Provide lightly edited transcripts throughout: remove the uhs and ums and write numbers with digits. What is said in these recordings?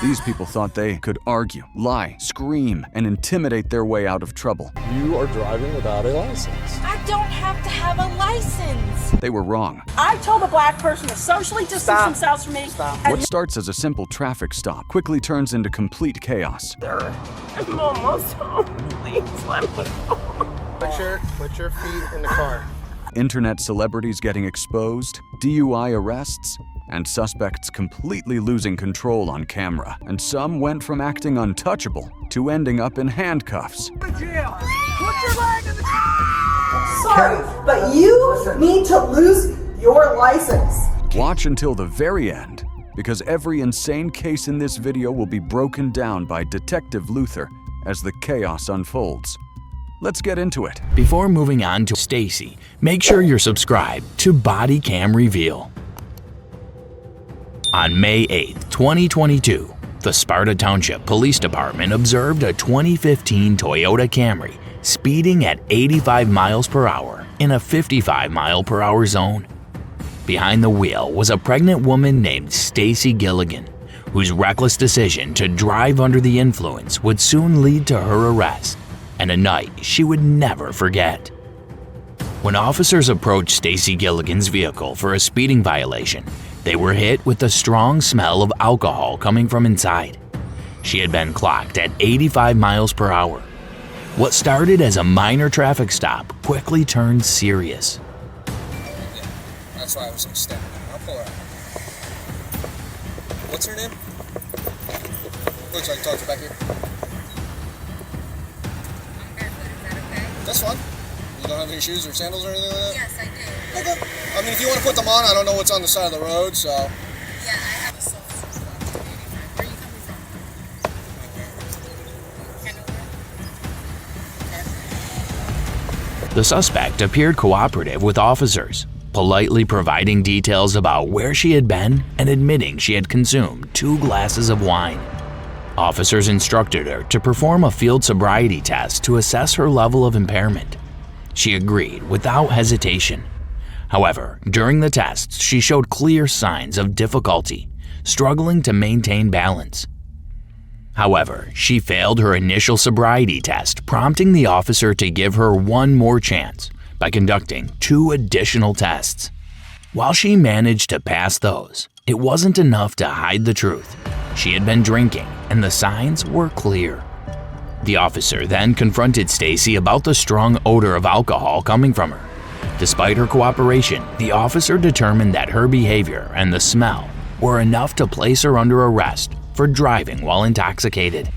These people thought they could argue, lie, scream, and intimidate their way out of trouble. You are driving without a license. I don't have to have a license. They were wrong. I told a black person to socially distance themselves from me. What starts as a simple traffic stop quickly turns into complete chaos. I'm almost home. Please let me home. Put your feet in the car. Internet celebrities getting exposed, DUI arrests, and suspects completely losing control on camera. And some went from acting untouchable to ending up in handcuffs. Put your leg in the Sorry, but you need to lose your license. Watch until the very end, because every insane case in this video will be broken down by Detective Luther as the chaos unfolds. Let's get into it. Before moving on to Stacy, make sure you're subscribed to Bodycam Reveal. On May 8, 2022, the Sparta Township Police Department observed a 2015 Toyota Camry speeding at 85 miles per hour in a 55 mile per hour zone. Behind the wheel was a pregnant woman named Stacy Gilligan, whose reckless decision to drive under the influence would soon lead to her arrest, and a night she would never forget. When officers approached Stacy Gilligan's vehicle for a speeding violation, they were hit with the strong smell of alcohol coming from inside. She had been clocked at 85 miles per hour. What started as a minor traffic stop quickly turned serious. That's why I was stepping out. I'll pull her out. What's her name? Looks like I can talk to you back here. That's fine. You don't have any shoes or sandals or anything like that? Yes, I do. Okay. I mean, if you want to put them on, I don't know what's on the side of the road, so. Yeah, I have a soft shoe. Where are you coming from? The suspect appeared cooperative with officers, politely providing details about where she had been and admitting she had consumed 2 glasses of wine. Officers instructed her to perform a field sobriety test to assess her level of impairment. She agreed without hesitation. However, during the tests, she showed clear signs of difficulty, struggling to maintain balance. However, she failed her initial sobriety test, prompting the officer to give her one more chance by conducting 2 additional tests. While she managed to pass those, it wasn't enough to hide the truth. She had been drinking, and the signs were clear. The officer then confronted Stacy about the strong odor of alcohol coming from her. Despite her cooperation, the officer determined that her behavior and the smell were enough to place her under arrest for driving while intoxicated.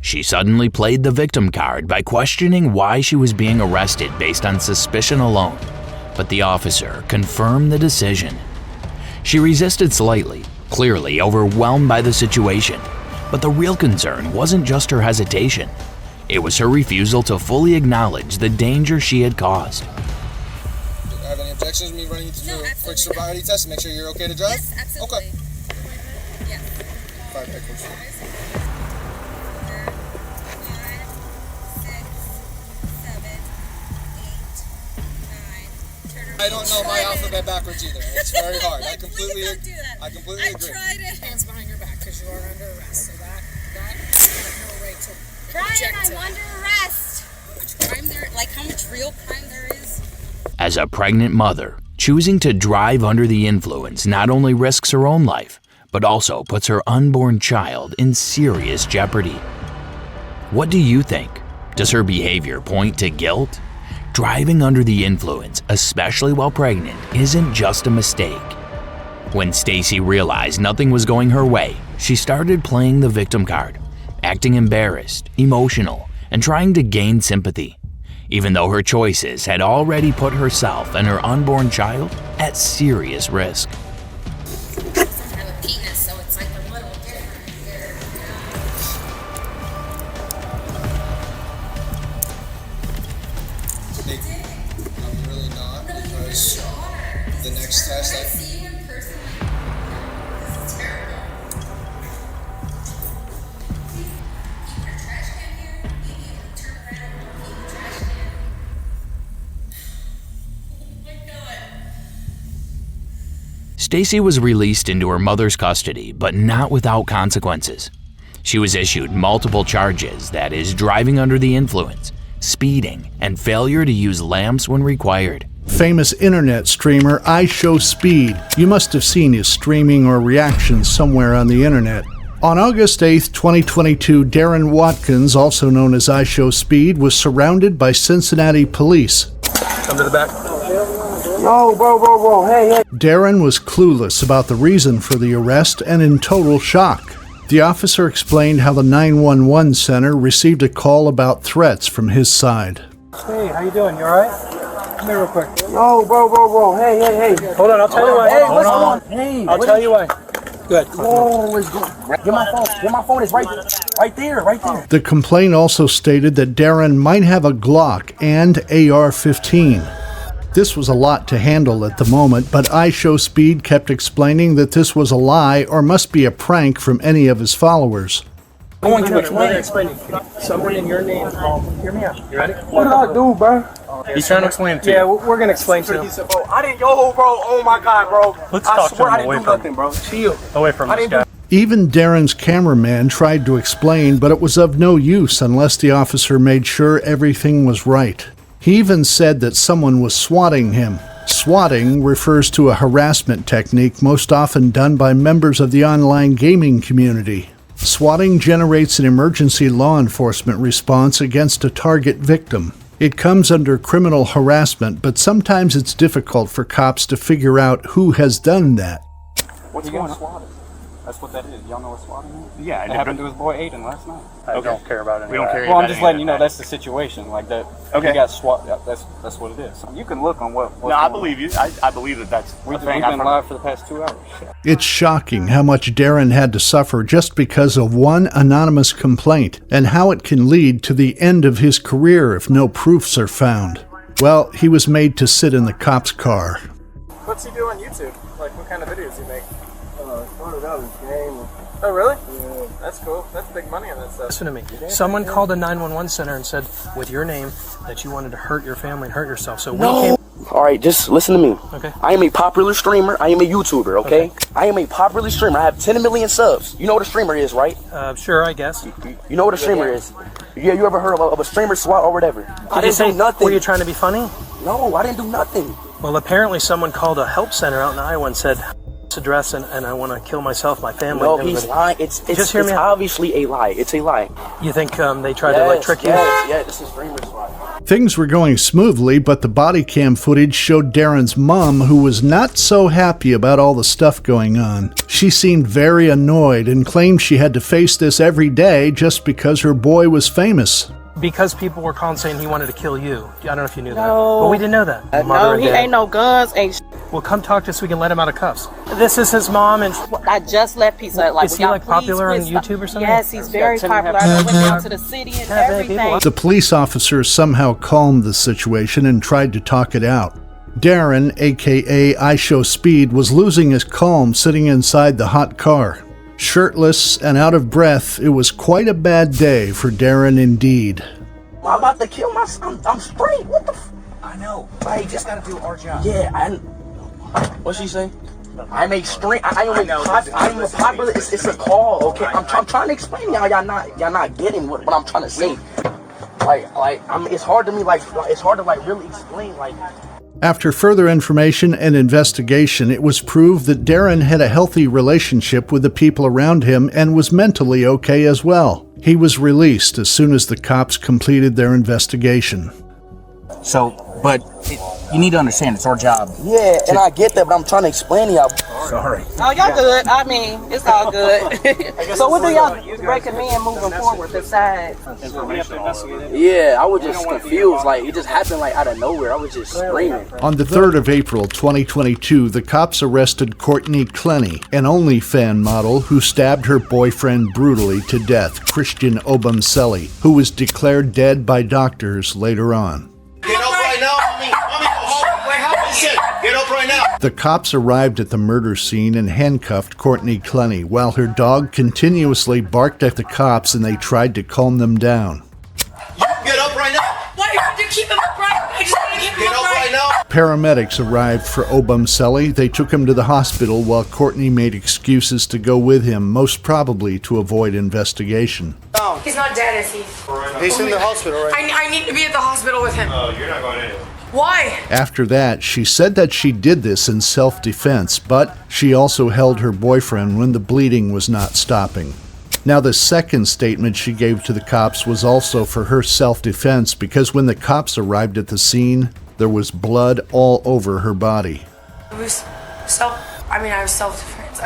She suddenly played the victim card by questioning why she was being arrested based on suspicion alone, but the officer confirmed the decision. She resisted slightly, clearly overwhelmed by the situation, but the real concern wasn't just her hesitation. It was her refusal to fully acknowledge the danger she had caused. Do you have any objections to me running you through a quick sobriety test to make sure you're okay to drive? Yes, absolutely. Okay. Yeah. 5 pickles. 4, 5, 6, 7, 8, 9. I don't know my alphabet backwards either. It's very hard. I completely Don't do that. I completely agree. I tried it. Hands behind your back because you are under arrest. So that you have no right to Brian, object to I'm under arrest. How much crime there, like how much real crime there is? As a pregnant mother, choosing to drive under the influence not only risks her own life, but also puts her unborn child in serious jeopardy. What do you think? Does her behavior point to guilt? Driving under the influence, especially while pregnant, isn't just a mistake. When Stacy realized nothing was going her way, she started playing the victim card, acting embarrassed, emotional, and trying to gain sympathy, even though her choices had already put herself and her unborn child at serious risk. I have a penis, so it's like a little different. I'm really not, because the next test I See you in person. This is terrible. Keep your trash can here. Maybe turn around and keep the trash can. Oh my god. Stacy was released into her mother's custody, but not without consequences. She was issued multiple charges, that is, driving under the influence, speeding, and failure to use lamps when required. Famous internet streamer IShowSpeed. You must have seen his streaming or reactions somewhere on the internet. On August 8, 2022, Darren Watkins, also known as IShowSpeed, was surrounded by Cincinnati police. Come to the back. No, bro, hey. Darren was clueless about the reason for the arrest and in total shock. The officer explained how the 911 center received a call about threats from his side. Hey, how you doing? You alright? Come here real quick. No, bro, hey. Hold on, I'll tell you why. Hey, what's going on? Hey, I'll tell you why. Good. Oh, it's good. Get my phone. Get my phone. It's right there. The complaint also stated that Darren might have a Glock and AR-15. This was a lot to handle at the moment, but IShowSpeed kept explaining that this was a lie or must be a prank from any of his followers. I'm going to explain it. Somebody in your name, hear me out. You ready? What did I do, bro? He's trying to explain it to you. Yeah, we're going to explain to him. I didn't, bro. Oh my God, bro. Let's talk to him I away didn't do from nothing, bro. Chill. Away from this guy. Even Darren's cameraman tried to explain, but it was of no use unless the officer made sure everything was right. He even said that someone was swatting him. Swatting refers to a harassment technique most often done by members of the online gaming community. Swatting generates an emergency law enforcement response against a target victim. It comes under criminal harassment, but sometimes it's difficult for cops to figure out who has done that. What's going on? That's what that is. Y'all know what swatting is? Yeah, it happened to his boy Aiden last night. I don't care about it. We don't care. Well, I'm just letting you know that's the situation. Like that. Okay. He got swat. That's what it is. You can look on what. No, I believe you. I believe that's. We've been live for the past 2 hours. It's shocking how much Darren had to suffer just because of one anonymous complaint, and how it can lead to the end of his career if no proofs are found. Well, he was made to sit in the cop's car. What's he do on YouTube? Like, what kind of videos he make? Started out his game. Oh, really? Yeah. That's cool. That's big money on that stuff. Listen to me. Someone called the 911 center and said, with your name, that you wanted to hurt your family and hurt yourself. So we came. All right, just listen to me. Okay. I am a popular streamer. I am a YouTuber, okay? I am a popular streamer. I have 10 million subs. You know what a streamer is, right? Sure, I guess. You know what a streamer is? Yeah, you ever heard of a streamer SWAT or whatever? I didn't do nothing. Were you trying to be funny? No, I didn't do nothing. Well, apparently someone called a help center out in Iowa and said, address and I want to kill myself, my family. No, he's lying. It's obviously a lie. It's a lie. You think they tried to trick you? Yeah, this is streamer SWAT. Things were going smoothly, but the body cam footage showed Darren's mom, who was not so happy about all the stuff going on. She seemed very annoyed and claimed she had to face this every day just because her boy was famous. Because people were calling saying he wanted to kill you. I don't know if you knew that. But we didn't know that. No, he ain't no guns, ain't Well, come talk to us so we can let him out of cuffs. This is his mom, and I just let pizza. Like, is he like popular on YouTube or something? Yes, he's very popular. I went down to the city and everything. The police officers somehow calmed the situation and tried to talk it out. Darren, aka IShowSpeed, was losing his calm sitting inside the hot car. Shirtless and out of breath, it was quite a bad day for Darren indeed. I'm about to kill myself. I'm straight. What the I know. I just gotta do our job. Yeah, what's she saying? I'm a stream. I'm a popular. It's a call, okay? I'm trying to explain y'all not getting what I'm trying to say. It's hard to me. It's hard to really explain. After further information and investigation, it was proved that Darren had a healthy relationship with the people around him and was mentally okay as well. He was released as soon as the cops completed their investigation. You need to understand, it's our job. Yeah, and I get that, but I'm trying to explain to y'all. Sorry. Oh, y'all good. I mean, it's all good. So what do y'all recommend moving forward besides? Yeah, I was just confused. It just happened out of nowhere. I was just screaming. On the 3rd of April, 2022, the cops arrested Courtney Clenny, an OnlyFans model who stabbed her boyfriend brutally to death, Christian Obamselli, who was declared dead by doctors later on. Get up right now, mommy. Get up right now. The cops arrived at the murder scene and handcuffed Courtney Clenny while her dog continuously barked at the cops and they tried to calm them down. You get up right now. Why are you keeping him upright? I just want to keep him upright. Get up right now. paramedics arrived for Obumseli. They took him to the hospital while Courtney made excuses to go with him, most probably to avoid investigation. He's not dead, is he? He's in the hospital right now. I need to be at the hospital with him. Oh, you're not going anywhere. Why? After that, she said that she did this in self-defense, but she also held her boyfriend when the bleeding was not stopping. Now, the second statement she gave to the cops was also for her self-defense because when the cops arrived at the scene, there was blood all over her body. It was I was self-defense.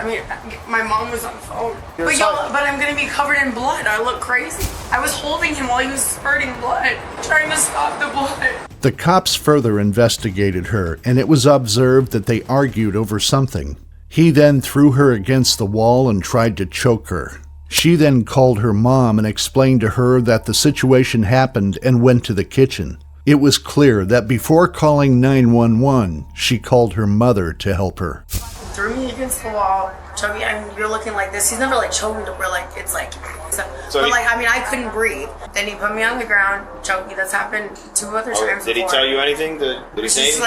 My mom was on the phone. But I'm gonna be covered in blood. I look crazy. I was holding him while he was spurting blood, trying to stop the blood. The cops further investigated her, and it was observed that they argued over something. He then threw her against the wall and tried to choke her. She then called her mom and explained to her that the situation happened and went to the kitchen. It was clear that before calling 911, she called her mother to help her. Threw me against the wall, choked me. You're looking like this. He's never choked me to where it's like. I couldn't breathe. Then he put me on the ground, choked me. That's happened 2 other times. Did he tell you anything? Did he say anything?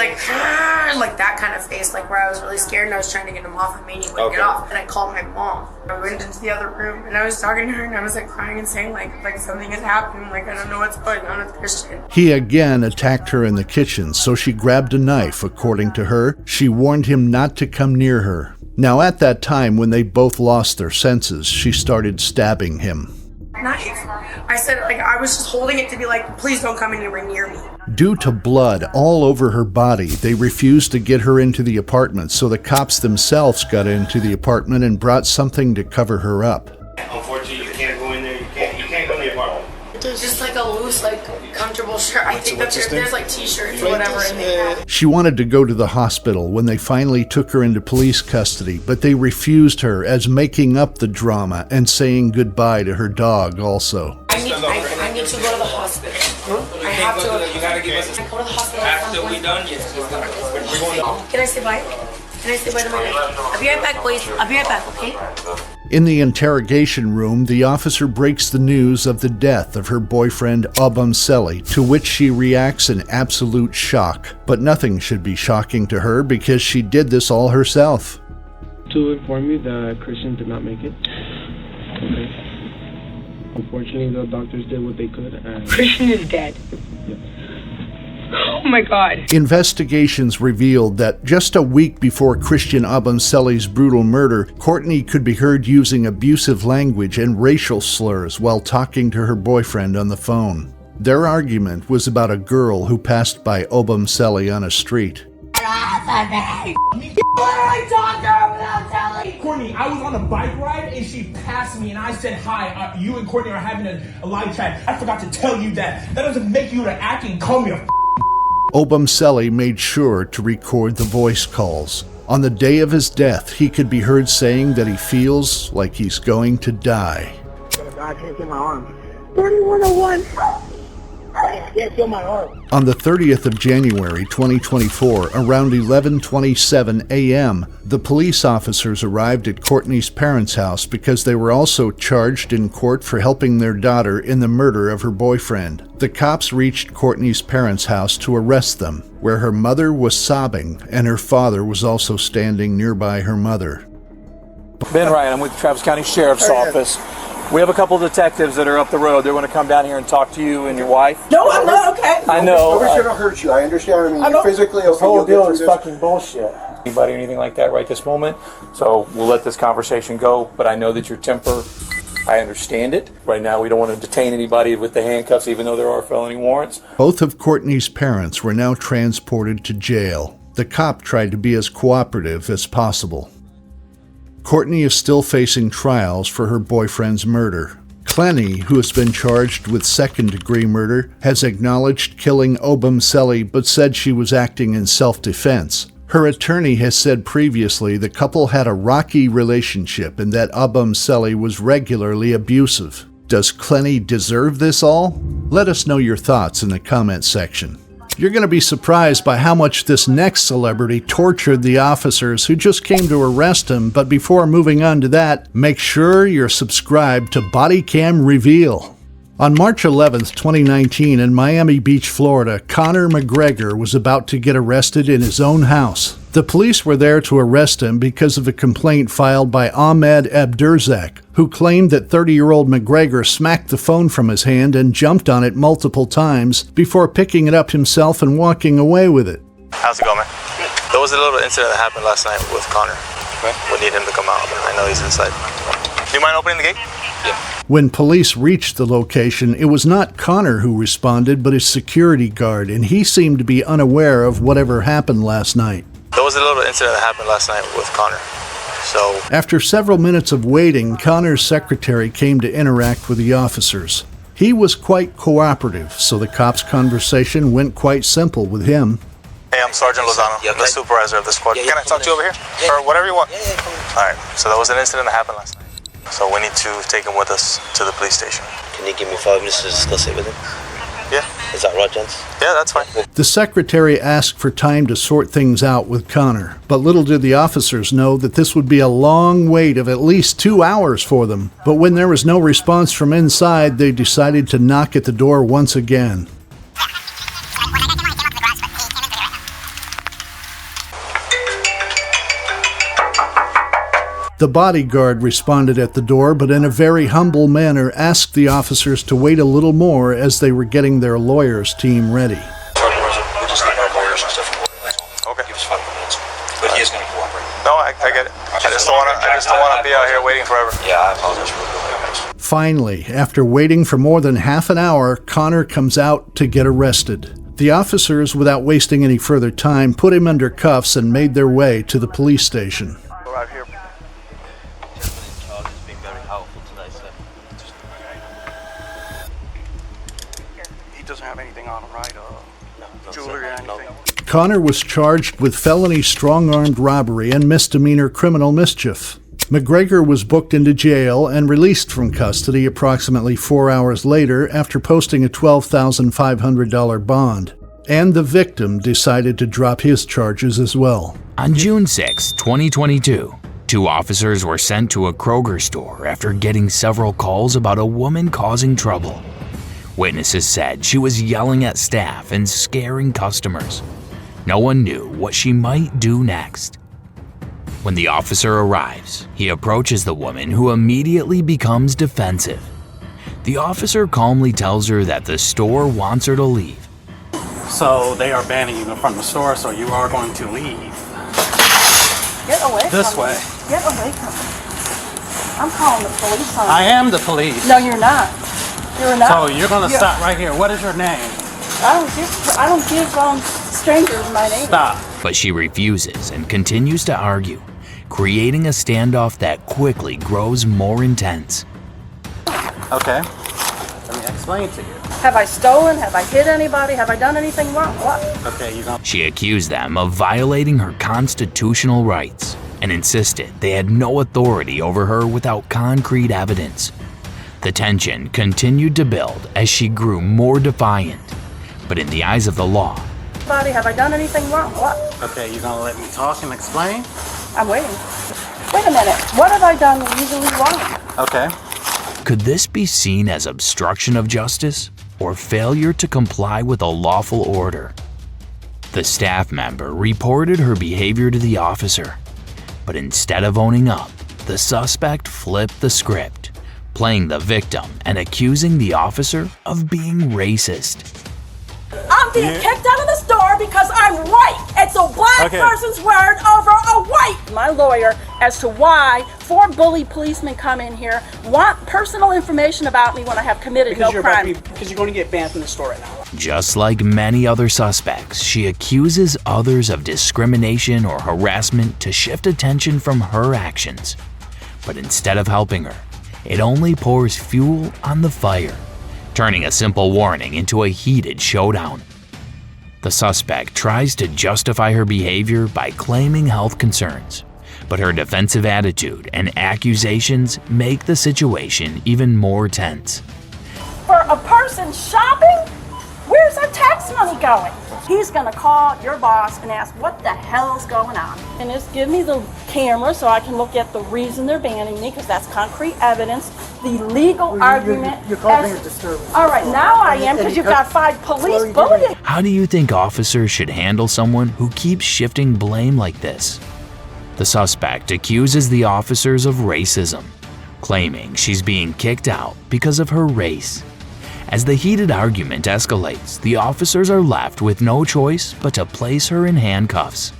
Like that kind of face, where I was really scared and I was trying to get him off of me and he wouldn't get off. And I called my mom. I went into the other room and I was talking to her and I was crying and saying like something has happened. I don't know what's going on with Christian. He again attacked her in the kitchen, so she grabbed a knife. According to her, she warned him not to come near her. Now, at that time, when they both lost their senses, she started stabbing him. Knife. I said, I was just holding it to be please don't come anywhere near me. Due to blood all over her body, they refused to get her into the apartment, so the cops themselves got into the apartment and brought something to cover her up. Unfortunately, you can't go in there. You can't go in the apartment. Just a loose, comfortable shirt. I think there's t-shirts or whatever in there. She wanted to go to the hospital when they finally took her into police custody, but they refused her as making up the drama and saying goodbye to her dog also. I need to go to the hospital. I have to. You gotta give us I go to the hospital after we done. Can I say bye? Can I say bye to my dad? I'll be right back, please. I'll be right back, okay? In the interrogation room, the officer breaks the news of the death of her boyfriend Obumseli, to which she reacts in absolute shock. But nothing should be shocking to her because she did this all herself. To inform you that Christian did not make it. Okay. Unfortunately, the doctors did what they could. And Christian is dead. Yeah. Oh my God. Investigations revealed that just a week before Christian Obumseli's brutal murder, Courtney could be heard using abusive language and racial slurs while talking to her boyfriend on the phone. Their argument was about a girl who passed by Obumseli on a street. Courtney, I was on a bike ride and she passed me and I said hi. You and Courtney are having a live chat. I forgot to tell you that. That doesn't make you to act and call me a Obumseli made sure to record the voice calls. On the day of his death, he could be heard saying that he feels like he's going to die. I can't feel my arm. 3101. I can't feel my arm. On the 30th of January 2024, around 11:27 a.m., the police officers arrived at Courtney's parents' house because they were also charged in court for helping their daughter in the murder of her boyfriend. The cops reached Courtney's parents' house to arrest them, where her mother was sobbing and her father was also standing nearby her mother. Ben Ryan, I'm with the Travis County Sheriff's Office. We have a couple of detectives that are up the road. They're going to come down here and talk to you and your wife. No, I'm not okay. I know. Nobody's going to hurt you. I understand. You're physically okay. This whole deal is fucking bullshit. Anybody or anything like that right this moment. So we'll let this conversation go. But I know that your temper, I understand it. Right now we don't want to detain anybody with the handcuffs, even though there are felony warrants. Both of Courtney's parents were now transported to jail. The cop tried to be as cooperative as possible. Courtney is still facing trials for her boyfriend's murder. Clenny, who has been charged with second-degree murder, has acknowledged killing Obumseli but said she was acting in self-defense. Her attorney has said previously the couple had a rocky relationship and that Obumseli was regularly abusive. Does Clenny deserve this all? Let us know your thoughts in the comment section. You're going to be surprised by how much this next celebrity tortured the officers who just came to arrest him, but before moving on to that, make sure you're subscribed to Bodycam Reveal. On March 11, 2019, in Miami Beach, Florida, Conor McGregor was about to get arrested in his own house. The police were there to arrest him because of a complaint filed by Ahmed Abdurzak, who claimed that 30-year-old McGregor smacked the phone from his hand and jumped on it multiple times before picking it up himself and walking away with it. How's it going, man? There was a little incident that happened last night with Conor. We need him to come out. I know he's inside. Do you mind opening the gate? Yeah. When police reached the location, it was not Conor who responded, but his security guard, and he seemed to be unaware of whatever happened last night. There was a little incident that happened last night with Conor. So, after several minutes of waiting, Conor's secretary came to interact with the officers. He was quite cooperative, so the cops' conversation went quite simple with him. Hey, I'm Sergeant Lozano, the supervisor of the squad. Can I talk to you over here? Or whatever you want? All right, so there was an incident that happened last night. So we need to take him with us to the police station. Can you give me 5 minutes to discuss it with him? Yeah. Is that right, gents? Yeah, that's fine. The secretary asked for time to sort things out with Conor, but little did the officers know that this would be a long wait of at least 2 hours for them. But when there was no response from inside, they decided to knock at the door once again. The bodyguard responded at the door, but in a very humble manner asked the officers to wait a little more as they were getting their lawyers' team ready. We just need our lawyers and stuff. Okay. Give us 5 minutes. But he is going to cooperate. No, I get it. I just don't want to be out here waiting forever. Yeah, I apologize for that. Finally, after waiting for more than half an hour, Conor comes out to get arrested. The officers, without wasting any further time, put him under cuffs and made their way to the police station. Right here. Doesn't have anything on him, right? Jewelry or anything? Conor was charged with felony strong-armed robbery and misdemeanor criminal mischief. McGregor was booked into jail and released from custody approximately 4 hours later after posting a $12,500 bond. And the victim decided to drop his charges as well. On June 6, 2022, 2 officers were sent to a Kroger store after getting several calls about a woman causing trouble. Witnesses said she was yelling at staff and scaring customers. No one knew what she might do next. When the officer arrives, he approaches the woman, who immediately becomes defensive. The officer calmly tells her that the store wants her to leave. So they are banning you from the store, so you are going to leave. Get away This from way. me. Get away from me. I'm calling the police on you. I am the police. No, you're not. You're not. So you're going to stop right here. What is your name? I don't give strangers my name. Stop. But she refuses and continues to argue, creating a standoff that quickly grows more intense. Okay. Let me explain to you. Have I stolen? Have I hit anybody? Have I done anything wrong? What? Okay, you don't. She accused them of violating her constitutional rights and insisted they had no authority over her without concrete evidence. The tension continued to build as she grew more defiant. But in the eyes of the law, Have I done anything wrong? What? Okay, you're going to let me talk and explain? I'm waiting. Wait a minute. What have I done legally wrong? Okay. could this be seen as obstruction of justice or failure to comply with a lawful order? The staff member reported her behavior to the officer, but instead of owning up, the suspect flipped the script, playing the victim and accusing the officer of being racist. I'm being kicked out of the store because I'm white. It's a black person's word over a white. My lawyer as to why 4 bully policemen come in here, want personal information about me when I have committed no crime. Because you're going to get banned from the store right now. Just like many other suspects, she accuses others of discrimination or harassment to shift attention from her actions. But instead of helping her, it only pours fuel on the fire, turning a simple warning into a heated showdown. The suspect tries to justify her behavior by claiming health concerns, but her defensive attitude and accusations make the situation even more tense. For a person shopping, where's our tax money going? He's gonna call your boss and ask what the hell's going on. And just give me the camera so I can look at the reason they're banning me, because that's concrete evidence. the legal argument. You're causing a disturbance. All right, now I am, because you've got 5 police bullying. How do you think officers should handle someone who keeps shifting blame like this? The suspect accuses the officers of racism, claiming she's being kicked out because of her race. As the heated argument escalates, the officers are left with no choice but to place her in handcuffs.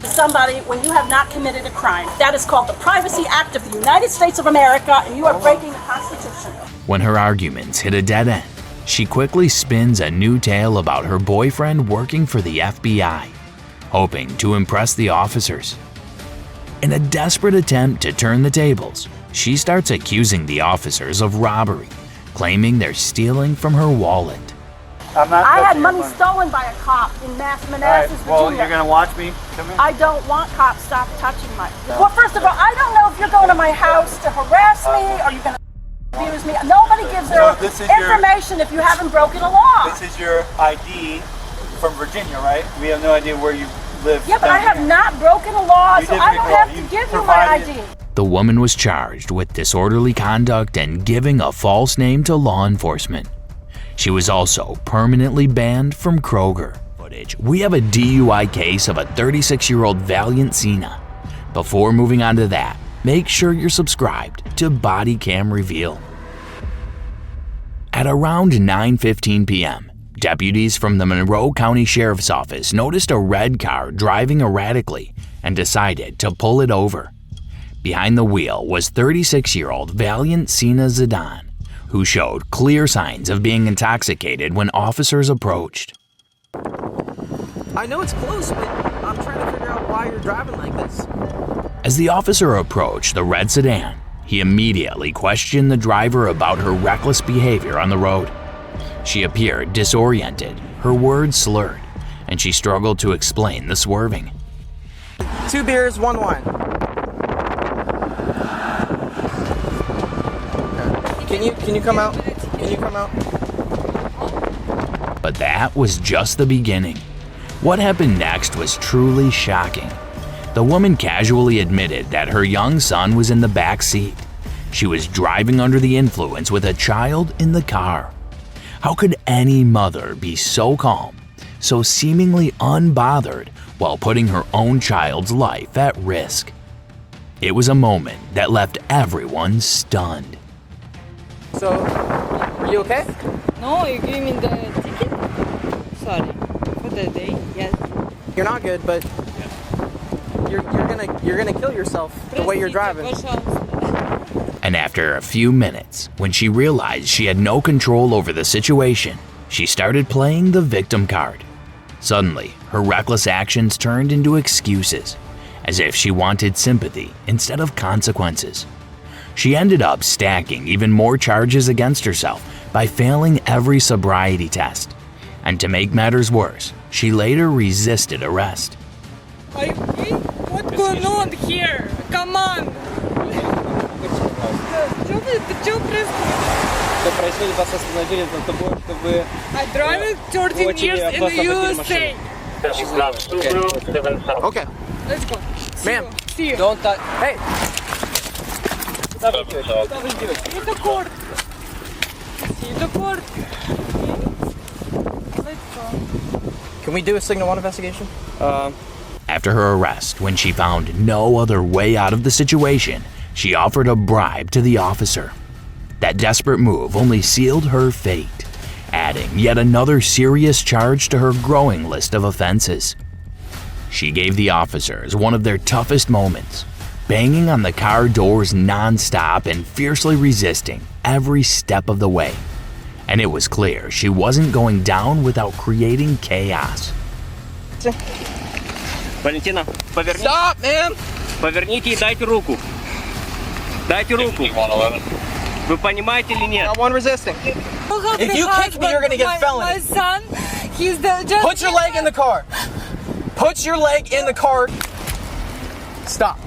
Somebody, when you have not committed a crime, that is called the Privacy Act of the United States of America, and you are breaking the Constitution. When her arguments hit a dead end, she quickly spins a new tale about her boyfriend working for the FBI, hoping to impress the officers. In a desperate attempt to turn the tables, she starts accusing the officers of robbery, claiming they're stealing from her wallet. I had money stolen by a cop in Manassas, Virginia. Well, you're going to watch me come in? I don't want cops stop touching my... Well, first of all, I don't know if you're going to my house to harass me or you're going to abuse me. Nobody gives their information if you haven't broken a law. This is your ID from Virginia, right? We have no idea where you live. Yeah, but I have not broken a law, so I don't have to give you my ID. The woman was charged with disorderly conduct and giving a false name to law enforcement. She was also permanently banned from Kroger. We have a DUI case of a 36-year-old Valiant Cena. Before moving on to that, make sure you're subscribed to Bodycam Reveal. At around 9:15 p.m., deputies from the Monroe County Sheriff's Office noticed a red car driving erratically and decided to pull it over. Behind the wheel was 36-year-old Valiant Cena Zidane, who showed clear signs of being intoxicated when officers approached. I know it's close, but I'm trying to figure out why you're driving like this. As the officer approached the red sedan, he immediately questioned the driver about her reckless behavior on the road. She appeared disoriented, her words slurred, and she struggled to explain the swerving. 2 beers, 1 wine. Can you come out? Can you come out? But that was just the beginning. What happened next was truly shocking. The woman casually admitted that her young son was in the back seat. She was driving under the influence with a child in the car. How could any mother be so calm, so seemingly unbothered, while putting her own child's life at risk? It was a moment that left everyone stunned. So, are you okay? No, you gave me the ticket? Sorry. For the day, yes. You're not good, but you're gonna kill yourself the way you're driving. And after a few minutes, when she realized she had no control over the situation, she started playing the victim card. Suddenly, her reckless actions turned into excuses, as if she wanted sympathy instead of consequences. She ended up stacking even more charges against herself by failing every sobriety test. And to make matters worse, she later resisted arrest. What's going on here? Come on! I drive 13 years in the USA. Okay. Let's go. Ma'am, See you. don't touch. Hey! In the court. In the court. Let's go. Can we do a Signal 1 investigation? After her arrest, when she found no other way out of the situation, she offered a bribe to the officer. That desperate move only sealed her fate, adding yet another serious charge to her growing list of offenses. She gave the officers one of their toughest moments, banging on the car doors non-stop and fiercely resisting every step of the way. And it was clear she wasn't going down without creating chaos. Валентина, поверните. Stop, man! Поверните и дайте руку. Дайте руку. Вы понимаете или нет? Not one resisting. If you kick me, you're gonna get felony. My son, he's just... Put your leg in the car. Put your leg in the car. Stop.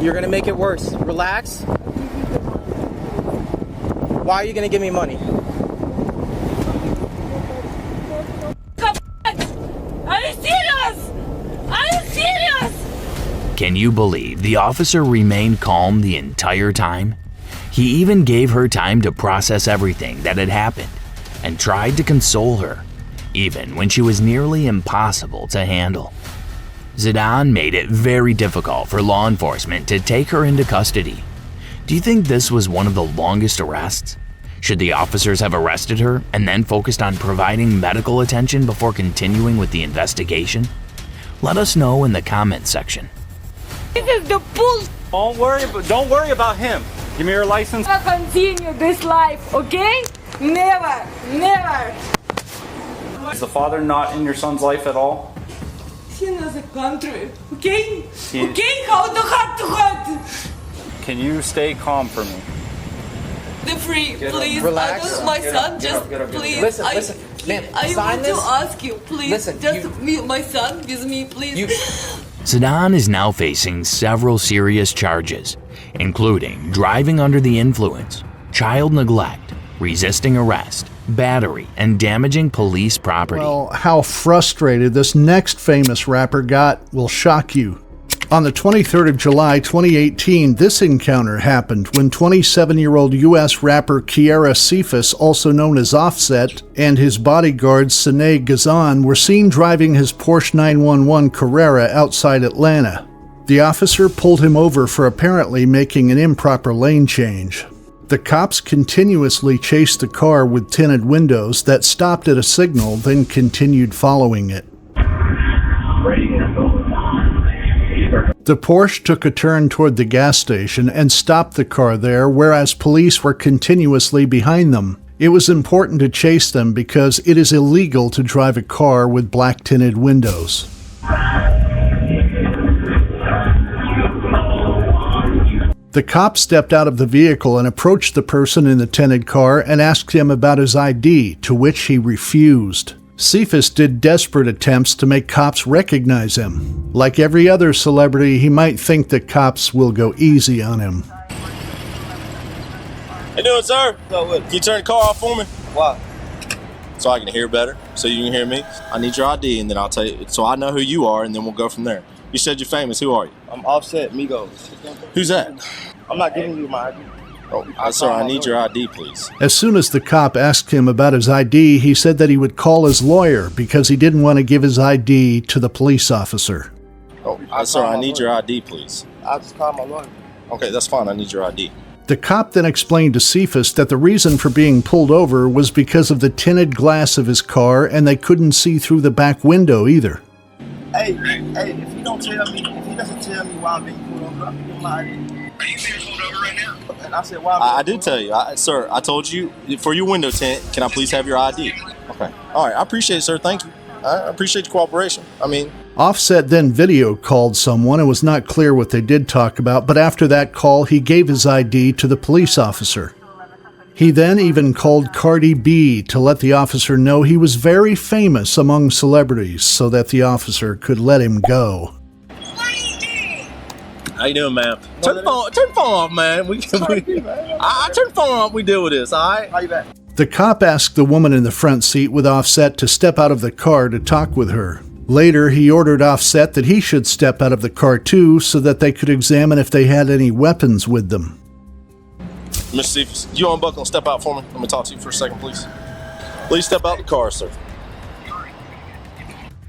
You're gonna make it worse. Relax. Why are you gonna give me money? Are you serious? Are you serious? Can you believe the officer remained calm the entire time? He even gave her time to process everything that had happened and tried to console her, even when she was nearly impossible to handle. Zidane made it very difficult for law enforcement to take her into custody. Do you think this was one of the longest arrests? Should the officers have arrested her and then focused on providing medical attention before continuing with the investigation? Let us know in the comments section. This is the bull. Don't worry about him. Give me your license. I continue this life, okay? Never. Is the father not in your son's life at all? He knows the country, okay? Okay, how the heart to heart. Can you stay calm for me? The free, please. Relax. I want my son, just please. Listen, ma'am, I sign want this. to ask you, please. Listen, just my son with me, please. Zidane is now facing several serious charges, including driving under the influence, child neglect, resisting arrest, battery, and damaging police property. Well, how frustrated this next famous rapper got will shock you. On the 23rd of July 2018, this encounter happened when 27-year-old U.S. rapper Kiara Cephas, also known as Offset, and his bodyguard Sine Gazan were seen driving his Porsche 911 Carrera outside Atlanta. The officer pulled him over for apparently making an improper lane change. The cops continuously chased the car with tinted windows that stopped at a signal, then continued following it. The Porsche took a turn toward the gas station and stopped the car there, whereas police were continuously behind them. It was important to chase them because it is illegal to drive a car with black tinted windows. The cop stepped out of the vehicle and approached the person in the tinted car and asked him about his ID, to which he refused. Cephas did desperate attempts to make cops recognize him. Like every other celebrity, he might think that cops will go easy on him. How you doing, sir? Can you turn the car off for me? Why? So I can hear better, so you can hear me. I need your ID, and then I'll tell you, so I know who you are, and then we'll go from there. You said you're famous. Who are you? I'm Offset Migos. Who's that? I'm not giving you my ID. Sir, I need your ID, please. As soon as the cop asked him about his ID, he said that he would call his lawyer because he didn't want to give his ID to the police officer. Sir, I need your ID, please. I'll just call my lawyer. Okay, that's fine. I need your ID. The cop then explained to Cephas that the reason for being pulled over was because of the tinted glass of his car, and they couldn't see through the back window either. Hey, if he doesn't tell me why I'm being pulled over, I'm giving my ID. Are you being pulled over right now? And I said, why? I did tell you, sir. I told you for your window tint. Can I please have your ID? Okay. All right. I appreciate it, sir. Thank you. I appreciate your cooperation. Offset then video called someone. It was not clear what they did talk about, but after that call, he gave his ID to the police officer. He then even called Cardi B to let the officer know he was very famous among celebrities so that the officer could let him go. How you doing, ma'am? Turn the phone off, man. I turn the phone off. We deal with this, all right? How you back? The cop asked the woman in the front seat with Offset to step out of the car to talk with her. Later, he ordered Offset that he should step out of the car too so that they could examine if they had any weapons with them. Mr. Cephas, you unbuckle and step out for me? Let me talk to you for a second, please. Please step out the car, sir.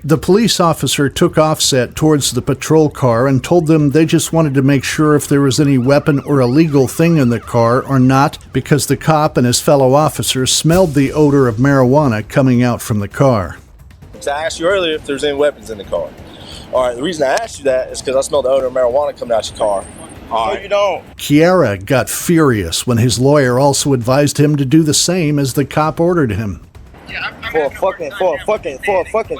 The police officer took Offset towards the patrol car and told them they just wanted to make sure if there was any weapon or illegal thing in the car or not, because the cop and his fellow officers smelled the odor of marijuana coming out from the car. I asked you earlier if there's any weapons in the car. All right, the reason I asked you that is because I smelled the odor of marijuana coming out your car. All right. No, you don't. Kiara got furious when his lawyer also advised him to do the same as the cop ordered him. For a fucking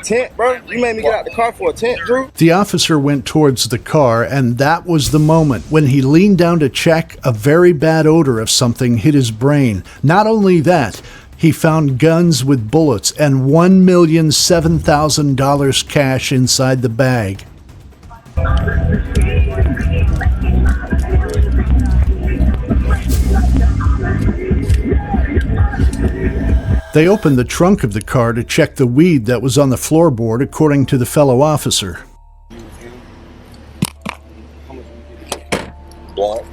tent, bro. You made me get out the car for a tent, Drew. The officer went towards the car, and that was the moment when he leaned down to check. A very bad odor of something hit his brain. Not only that, he found guns with bullets and $1,007,000 cash inside the bag. They opened the trunk of the car to check the weed that was on the floorboard, according to the fellow officer. Blunt.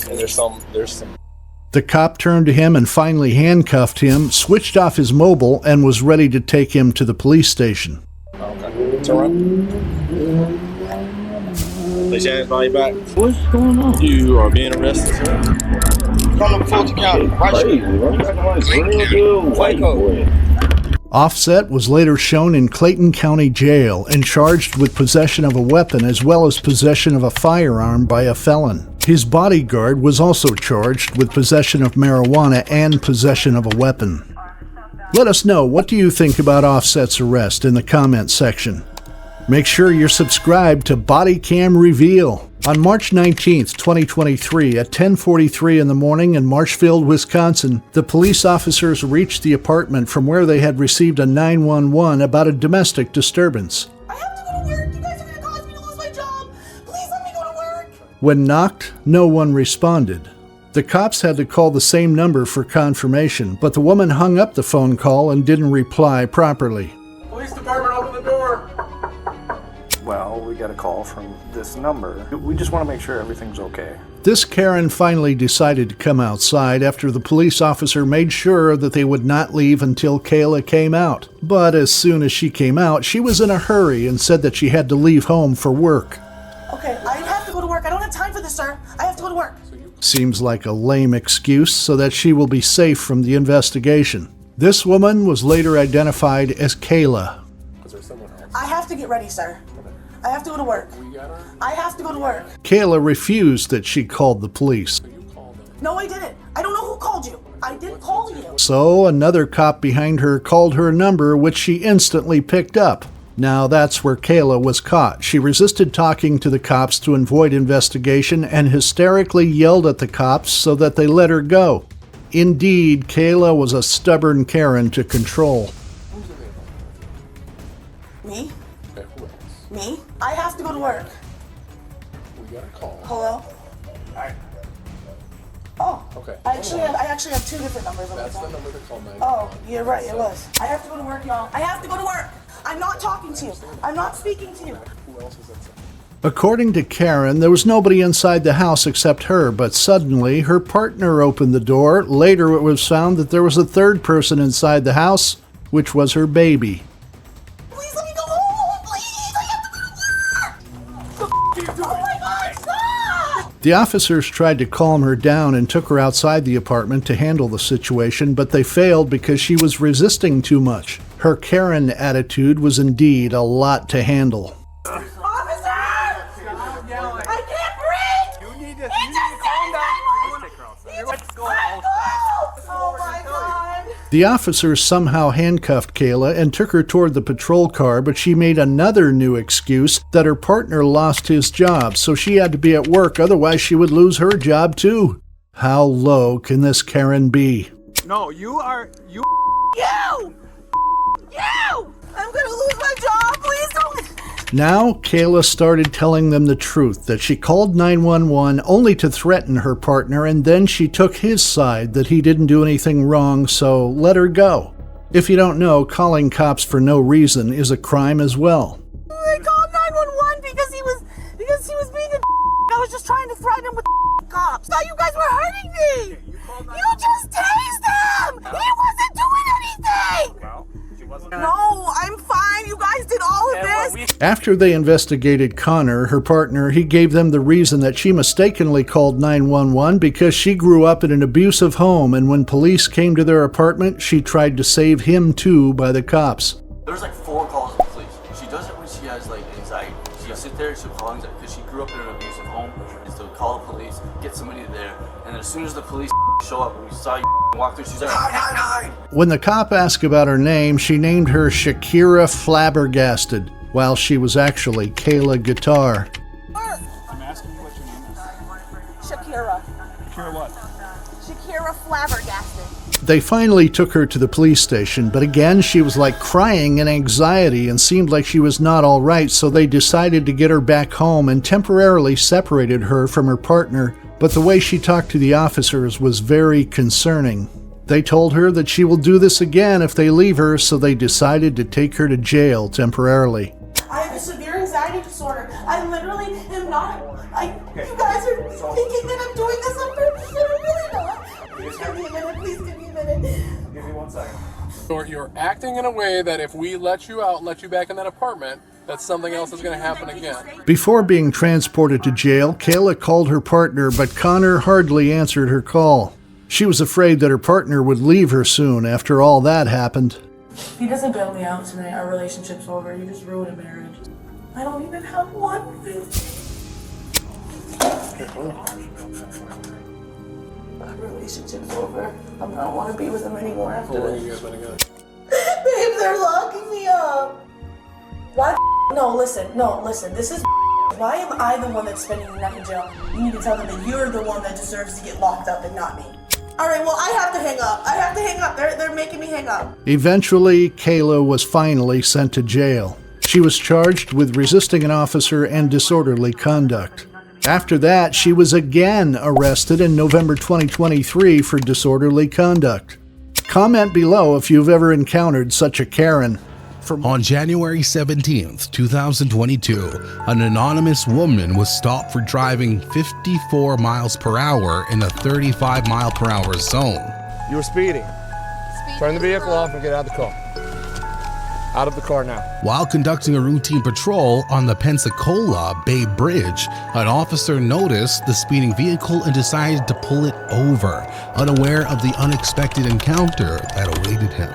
And there's some The cop turned to him and finally handcuffed him, switched off his mobile, and was ready to take him to the police station. Okay. It's all right. Place your hands behind your back. What's going on? You are being arrested, sir. Come to Fulton County. Right street. Offset was later shown in Clayton County Jail and charged with possession of a weapon as well as possession of a firearm by a felon. His bodyguard was also charged with possession of marijuana and possession of a weapon. Let us know, what do you think about Offset's arrest in the comment section? Make sure you're subscribed to Bodycam Reveal. On March 19th, 2023, at 10:43 in the morning in Marshfield, Wisconsin, the police officers reached the apartment from where they had received a 911 about a domestic disturbance. I have to go to work. You guys are going to cause me to lose my job. Please let me go to work. When knocked, no one responded. The cops had to call the same number for confirmation, but the woman hung up the phone call and didn't reply properly. Police department, open the door. Well, we got a call from this number. We just want to make sure everything's okay. This Karen finally decided to come outside after the police officer made sure that they would not leave until Kayla came out. But as soon as she came out, she was in a hurry and said that she had to leave home for work. Okay, I have to go to work. I don't have time for this, sir. I have to go to work. Seems like a lame excuse so that she will be safe from the investigation. This woman was later identified as Kayla. I have to get ready, sir. I have to go to work. I have to go to work. Kayla refused that she called the police. No, I didn't. I don't know who called you. I didn't call you. So another cop behind her called her number, which she instantly picked up. Now that's where Kayla was caught. She resisted talking to the cops to avoid investigation and hysterically yelled at the cops so that they let her go. Indeed, Kayla was a stubborn Karen to control. Me? Me? I have to go to work. We got a call. Hello? Oh. Okay. I actually have two different numbers on my phone. That's the number to call 911. Oh, you're right, it was. I have to go to work, y'all. I have to go to work. I'm not talking to you. I'm not speaking to you. Who else is that? According to Karen, there was nobody inside the house except her, but suddenly her partner opened the door. Later it was found that there was a third person inside the house, which was her baby. Please let me go home, please! I have to go to work! Oh my God, stop! The officers tried to calm her down and took her outside the apartment to handle the situation, but they failed because she was resisting too much. Her Karen attitude was indeed a lot to handle. The officers somehow handcuffed Kayla and took her toward the patrol car, but she made another new excuse that her partner lost his job, so she had to be at work, otherwise she would lose her job too. How low can this Karen be? No, you! You! I'm gonna lose my job, please don't! Now, Kayla started telling them the truth, that she called 911 only to threaten her partner, and then she took his side that he didn't do anything wrong, so let her go. If you don't know, calling cops for no reason is a crime as well. I called 911 because he was being a I was just trying to threaten him with cops. Thought you guys were hurting me! You just tased him! He wasn't doing anything! No, I'm fine. You guys did all of this. After they investigated Conor, her partner, he gave them the reason that she mistakenly called 911 because she grew up in an abusive home, and when police came to their apartment, she tried to save him too by the cops. There's like 4 calls to the police. She does it when she has like anxiety. She'll sit there, she'll call anxiety because she grew up in an abusive home, and so call the police, get somebody there, and then as soon as the police show up and we saw you walk through, she's like, hide! When the cop asked about her name, she named her Shakira Flabbergasted, while she was actually Kayla Guitar. I'm asking you what your name is. Shakira. Shakira what? Shakira Flabbergasted. They finally took her to the police station, but again she was like crying in anxiety and seemed like she was not all right, so they decided to get her back home and temporarily separated her from her partner, but the way she talked to the officers was very concerning. They told her that she will do this again if they leave her, so they decided to take her to jail temporarily. I have a severe anxiety disorder. I literally am not. You guys are thinking that I'm doing this on purpose, and I'm really not. Please give me a minute. Please give me a minute. Give me 1 second. You're acting in a way that if we let you out and let you back in that apartment, that something else is going to happen again. Before being transported to jail, Kayla called her partner, but Conor hardly answered her call. She was afraid that her partner would leave her soon after all that happened. If he doesn't bail me out tonight, our relationship's over. You just ruined a marriage. I don't even have one. Our relationship's over. I don't want to be with him anymore after this. Babe, they're locking me up. Why? No, listen. This is. Why am I the one that's spending the night in jail? You need to tell them that you're the one that deserves to get locked up and not me. All right, well, I have to hang up. They're making me hang up. Eventually, Kayla was finally sent to jail. She was charged with resisting an officer and disorderly conduct. After that, she was again arrested in November 2023 for disorderly conduct. Comment below if you've ever encountered such a Karen. On January 17th, 2022, an anonymous woman was stopped for driving 54 miles per hour in a 35 mile per hour zone. You were speeding. Turn the vehicle off and get out of the car. Out of the car now. While conducting a routine patrol on the Pensacola Bay Bridge, an officer noticed the speeding vehicle and decided to pull it over, unaware of the unexpected encounter that awaited him.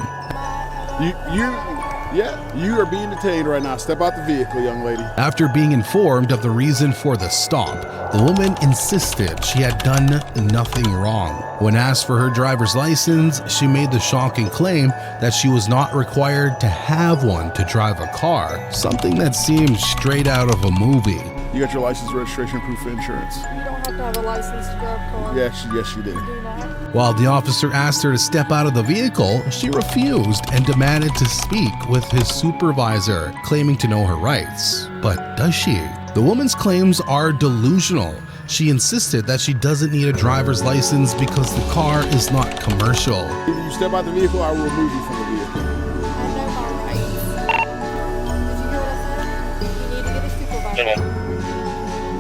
You are being detained right now. Step out the vehicle, young lady. After being informed of the reason for the stop, the woman insisted she had done nothing wrong. When asked for her driver's license, she made the shocking claim that she was not required to have one to drive a car, something that seemed straight out of a movie. You got your license, registration, proof of insurance. You don't have to have a license to drive a car. Yes, you did. While the officer asked her to step out of the vehicle, she refused and demanded to speak with his supervisor, claiming to know her rights. But does she? The woman's claims are delusional. She insisted that she doesn't need a driver's license because the car is not commercial. If you step out the vehicle, I will remove you from the vehicle. I know my rights. Did you hear what I said? You need to get a supervisor.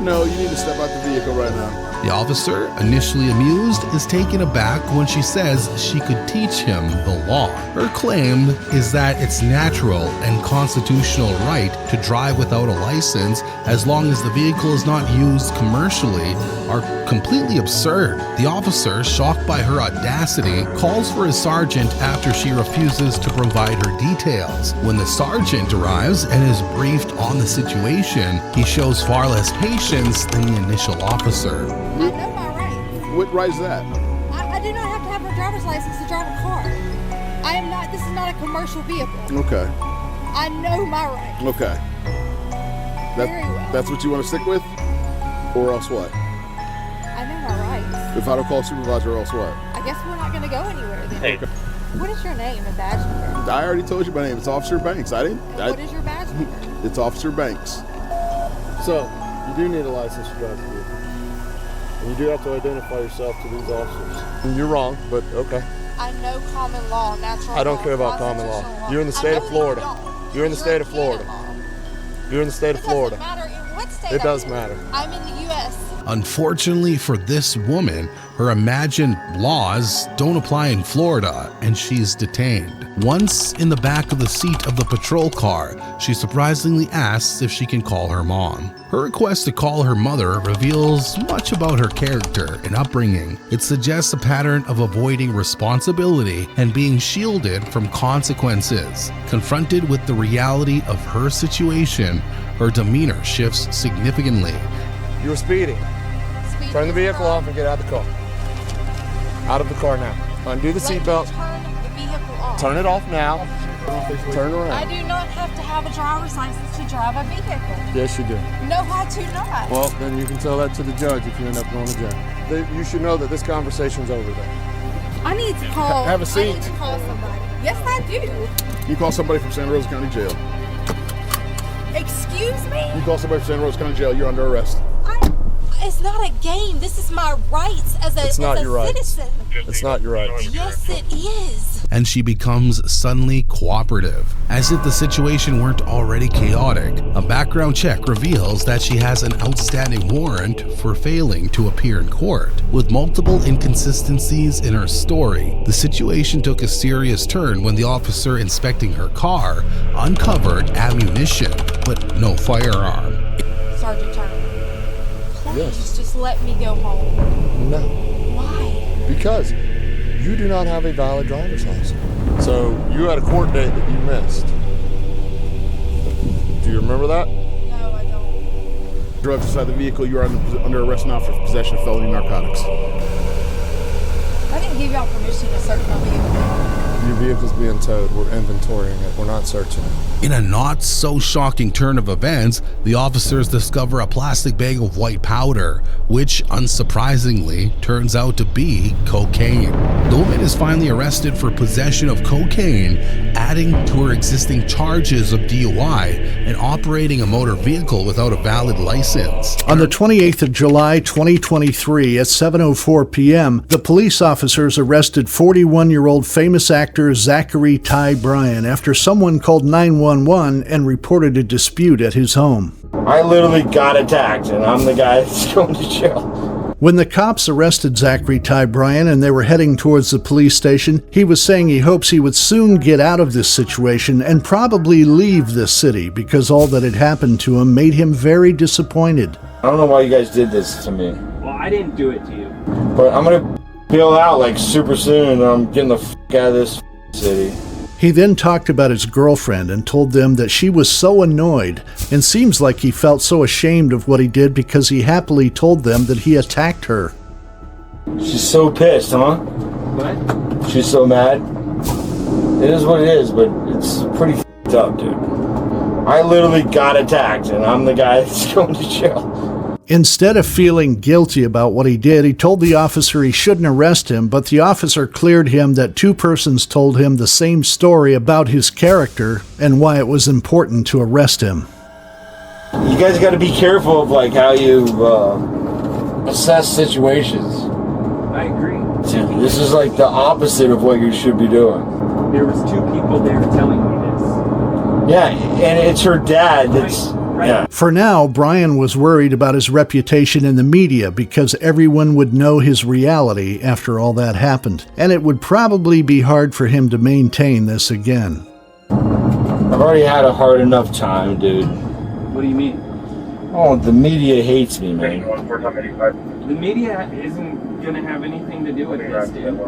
No, you need to step out the vehicle right now. The officer, initially amused, is taken aback when she says she could teach him the law. Her claim is that it's natural and constitutional right to drive without a license as long as the vehicle is not used commercially are completely absurd. The officer, shocked by her audacity, calls for his sergeant after she refuses to provide her details. When the sergeant arrives and is briefed on the situation, he shows far less patience than the initial officer. I know my rights. What right is that? I do not have to have a driver's license to drive a car. This is not a commercial vehicle. Okay. I know my rights. Okay. Very well. That's what you want to stick with? Or else what? I know my rights. If I don't call supervisor, or else what? I guess we're not going to go anywhere then. Hey. What is your name and badge number? I already told you my name. It's Officer Banks. What is your badge number? It's Officer Banks. So, you do need a license to drive the vehicle. And you do have to identify yourself to these officers. You're wrong, but okay. I know common law, natural law. I don't care about common law. You're in the state of Florida. You're in the state of Florida. You're in the state of Florida. It doesn't matter in what state it does matter. I'm in the U.S. Unfortunately for this woman, her imagined laws don't apply in Florida, and she's detained. Once in the back of the seat of the patrol car, she surprisingly asks if she can call her mom. Her request to call her mother reveals much about her character and upbringing. It suggests a pattern of avoiding responsibility and being shielded from consequences. Confronted with the reality of her situation, her demeanor shifts significantly. You were speeding. Turn the vehicle off and get out of the car. Out of the car now. Undo the seatbelt. Turn the vehicle off. Turn it off now. Turn around. I do not have to have a driver's license to drive a vehicle. Yes, you do. No, I do not. Well, then you can tell that to the judge if you end up going to jail. You should know that this conversation's over there. I need to call. Have a seat. I need to call somebody. Yes, I do. You call somebody from Santa Rosa County Jail. Excuse me? You call somebody from Santa Rosa County Jail, you're under arrest. It's not a game. This is my rights as a citizen. It's not your rights. Yes, it is. And she becomes suddenly cooperative, as if the situation weren't already chaotic. A background check reveals that she has an outstanding warrant for failing to appear in court. With multiple inconsistencies in her story, the situation took a serious turn when the officer inspecting her car uncovered ammunition, but no firearm. Sergeant Turner, please just let me go home. No. Why? Because you do not have a valid driver's license. So you had a court date that you missed. Do you remember that? No, I don't. Drugs inside the vehicle, you are under arrest now for possession of felony narcotics. I didn't give y'all permission to search my vehicle. Your vehicle's being towed. We're inventorying it. We're not searching it. In a not so shocking turn of events, the officers discover a plastic bag of white powder, which unsurprisingly turns out to be cocaine. The woman is finally arrested for possession of cocaine, adding to her existing charges of DUI and operating a motor vehicle without a valid license. On the 28th of July, 2023, at 7:04 p.m., the police officers arrested 41-year-old famous actor Zachery Ty Bryan after someone called 911 and reported a dispute at his home. I literally got attacked, and I'm the guy that's going to jail. When the cops arrested Zachery Ty Bryan and they were heading towards the police station, he was saying he hopes he would soon get out of this situation and probably leave this city because all that had happened to him made him very disappointed. I don't know why you guys did this to me. Well, I didn't do it to you. But I'm gonna bail out like super soon, and I'm getting the f*** out of this city. He then talked about his girlfriend and told them that she was so annoyed, and seems like he felt so ashamed of what he did because he happily told them that he attacked her. She's so pissed, huh? What? She's so mad. It is what it is, but it's pretty f***ed up, dude. I literally got attacked, and I'm the guy that's going to jail. Instead of feeling guilty about what he did, he told the officer he shouldn't arrest him, but the officer cleared him that two persons told him the same story about his character and why it was important to arrest him. You guys got to be careful of like how you assess situations. I agree. This is like the opposite of what you should be doing. There was two people there telling me this. Yeah, and it's her dad that's... Yeah. For now, Bryan was worried about his reputation in the media because everyone would know his reality after all that happened, and it would probably be hard for him to maintain this again. I've already had a hard enough time, dude. What do you mean? Oh, the media hates me, man. The media isn't going to have anything to do with this, dude.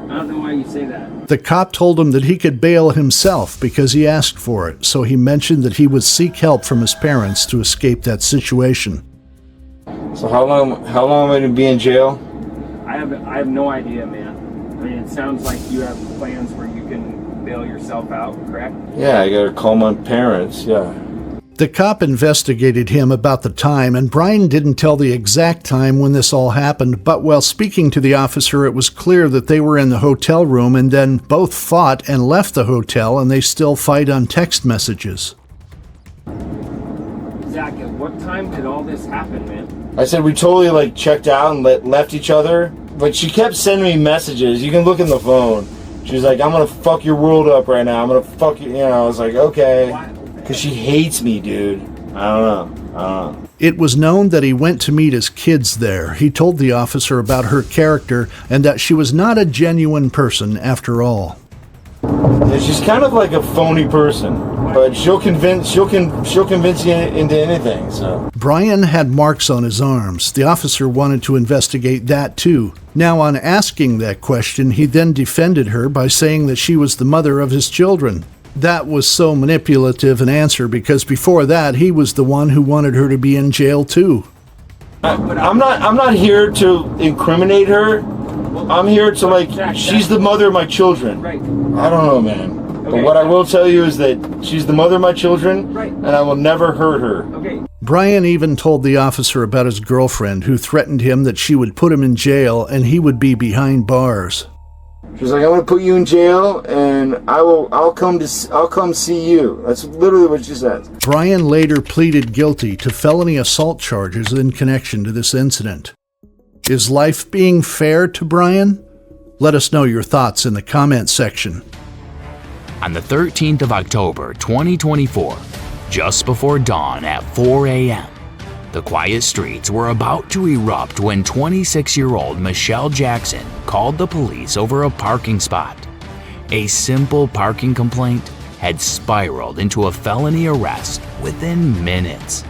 I don't know why you say that. The cop told him that he could bail himself because he asked for it, so he mentioned that he would seek help from his parents to escape that situation. So how long am I going to be in jail? I have no idea, man. I mean, it sounds like you have plans where you can bail yourself out, correct? Yeah, I got to call my parents, yeah. The cop investigated him about the time, and Bryan didn't tell the exact time when this all happened, but while speaking to the officer, it was clear that they were in the hotel room and then both fought and left the hotel, and they still fight on text messages. Zach, at what time did all this happen, man? I said we totally like checked out and left each other, but she kept sending me messages. You can look in the phone. She's like, I'm going to fuck your world up right now. I'm going to fuck you, I was like, okay. Because she hates me, dude. I don't know. It was known that he went to meet his kids there. He told the officer about her character and that she was not a genuine person after all. Yeah, she's kind of like a phony person, but she'll convince you into anything. So Bryan had marks on his arms. The officer wanted to investigate that too. Now, on asking that question, he then defended her by saying that she was the mother of his children. That was so manipulative an answer because before that, he was the one who wanted her to be in jail too. I'm not here to incriminate her. I'm here to she's the mother of my children. Right. I don't know, man. Okay. But what I will tell you is that she's the mother of my children, and I will never hurt her. Okay. Bryan even told the officer about his girlfriend who threatened him that she would put him in jail and he would be behind bars. She's like, I'm gonna put you in jail, and I'll come see you. That's literally what she said. Bryan later pleaded guilty to felony assault charges in connection to this incident. Is life being fair to Bryan? Let us know your thoughts in the comment section. On the 13th of October, 2024, just before dawn at 4 a.m., the quiet streets were about to erupt when 26-year-old Michelle Jackson called the police over a parking spot. A simple parking complaint had spiraled into a felony arrest within minutes.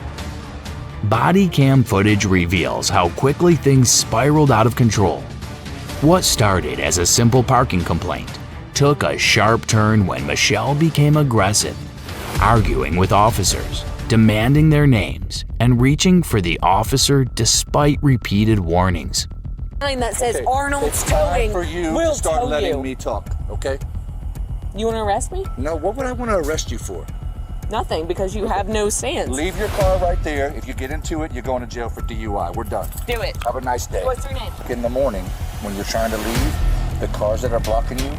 Body cam footage reveals how quickly things spiraled out of control. What started as a simple parking complaint took a sharp turn when Michelle became aggressive, arguing with officers, demanding their names, and reaching for the officer despite repeated warnings. That says Arnold's towing. For you we'll to start tow letting you. me talk, okay? You want to arrest me? No, what would I want to arrest you for? Nothing, because you have no sense. Leave your car right there. If you get into it, you're going to jail for DUI. We're done. Do it. Have a nice day. What's your name? In the morning, when you're trying to leave, the cars that are blocking you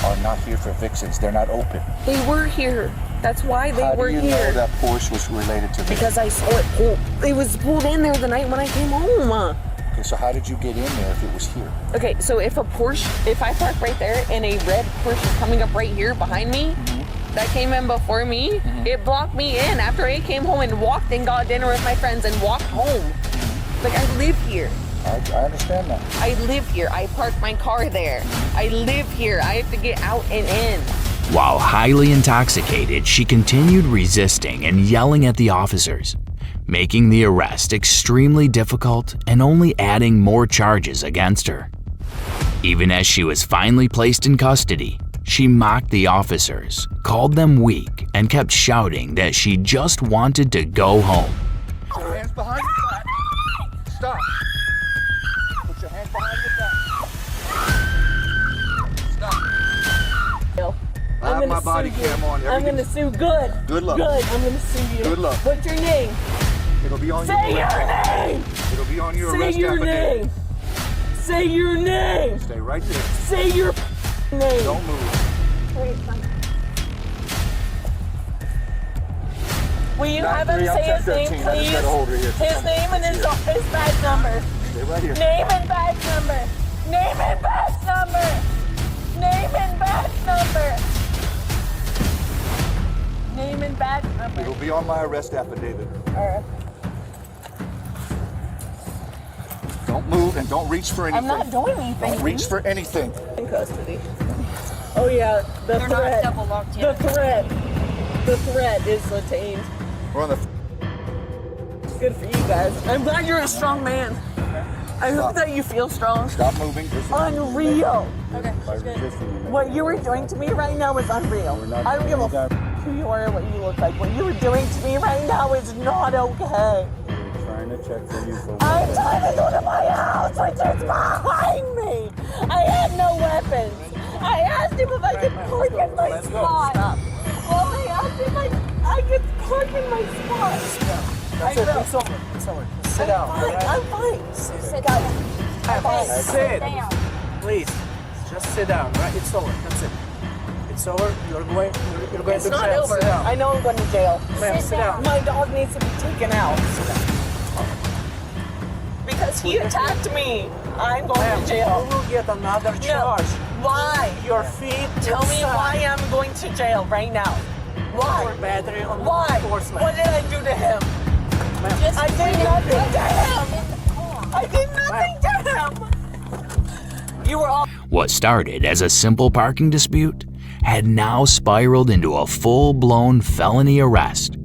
are not here for vixens. They're not open. They were here. That's why they were here. How do you know that Porsche was related to this? Because I saw it pulled. It was pulled in there the night when I came home. Okay, so how did you get in there if it was here? Okay, so if I park right there and a red Porsche is coming up right here behind me, that came in before me, it blocked me in after I came home and walked and got dinner with my friends and walked home. Like, I live here. I understand that. I live here. I parked my car there. I live here. I have to get out and in. While highly intoxicated, she continued resisting and yelling at the officers, making the arrest extremely difficult and only adding more charges against her. Even as she was finally placed in custody, she mocked the officers, called them weak, and kept shouting that she just wanted to go home. Put your hands behind your back. Stop. Put your hands behind your back. Stop. I have my body cam on. I'm gonna sue. Good. Good luck. Good. I'm gonna sue you. Good luck. What's your name? It'll be on Say your name. It'll be on your Say arrest your affidavit. name. Say your name. Stay right there. Say your name. Don't move. Wait, will you have him say his name, please? His name and his badge number. Stay right here. Name and badge number. Name and badge number. Name and badge number. Name and badge number. It'll be on my arrest affidavit. Alright. Don't move and don't reach for anything. I'm not doing anything. Don't reach for anything. In custody. Oh yeah, the They're threat. not double locked The yet. threat is attained. We're on the. Good for you guys. I'm glad you're a strong man. I hope that you feel strong. Stop moving. Unreal. Okay. What you were doing to me right now is unreal. I don't give a who you are or what you look like. What you were doing to me right now is not okay. Trying to check for you for. I'm trying to go to my house, which is behind me. I had no weapons. I asked him if I could park in my spot. Well, I asked him if I could park in my spot. That's it. It's over. It's over. Sit down. I'm fine. Sit down. I'm fine. Sit down. Please, just sit down, right? It's over. That's it. It's over. You're going It's to jail. not over. Sit down. I know I'm going to jail. Ma'am, sit down. My dog needs to be taken out. Because he attacked me. I'm going to jail. You will get another charge. Why? Your feet. Tell me why I'm going to jail right now. Why? For battery on Why? enforcement. What did I do to him? I did nothing to him. I did nothing to him. You were all. What started as a simple parking dispute had now spiraled into a full-blown felony arrest,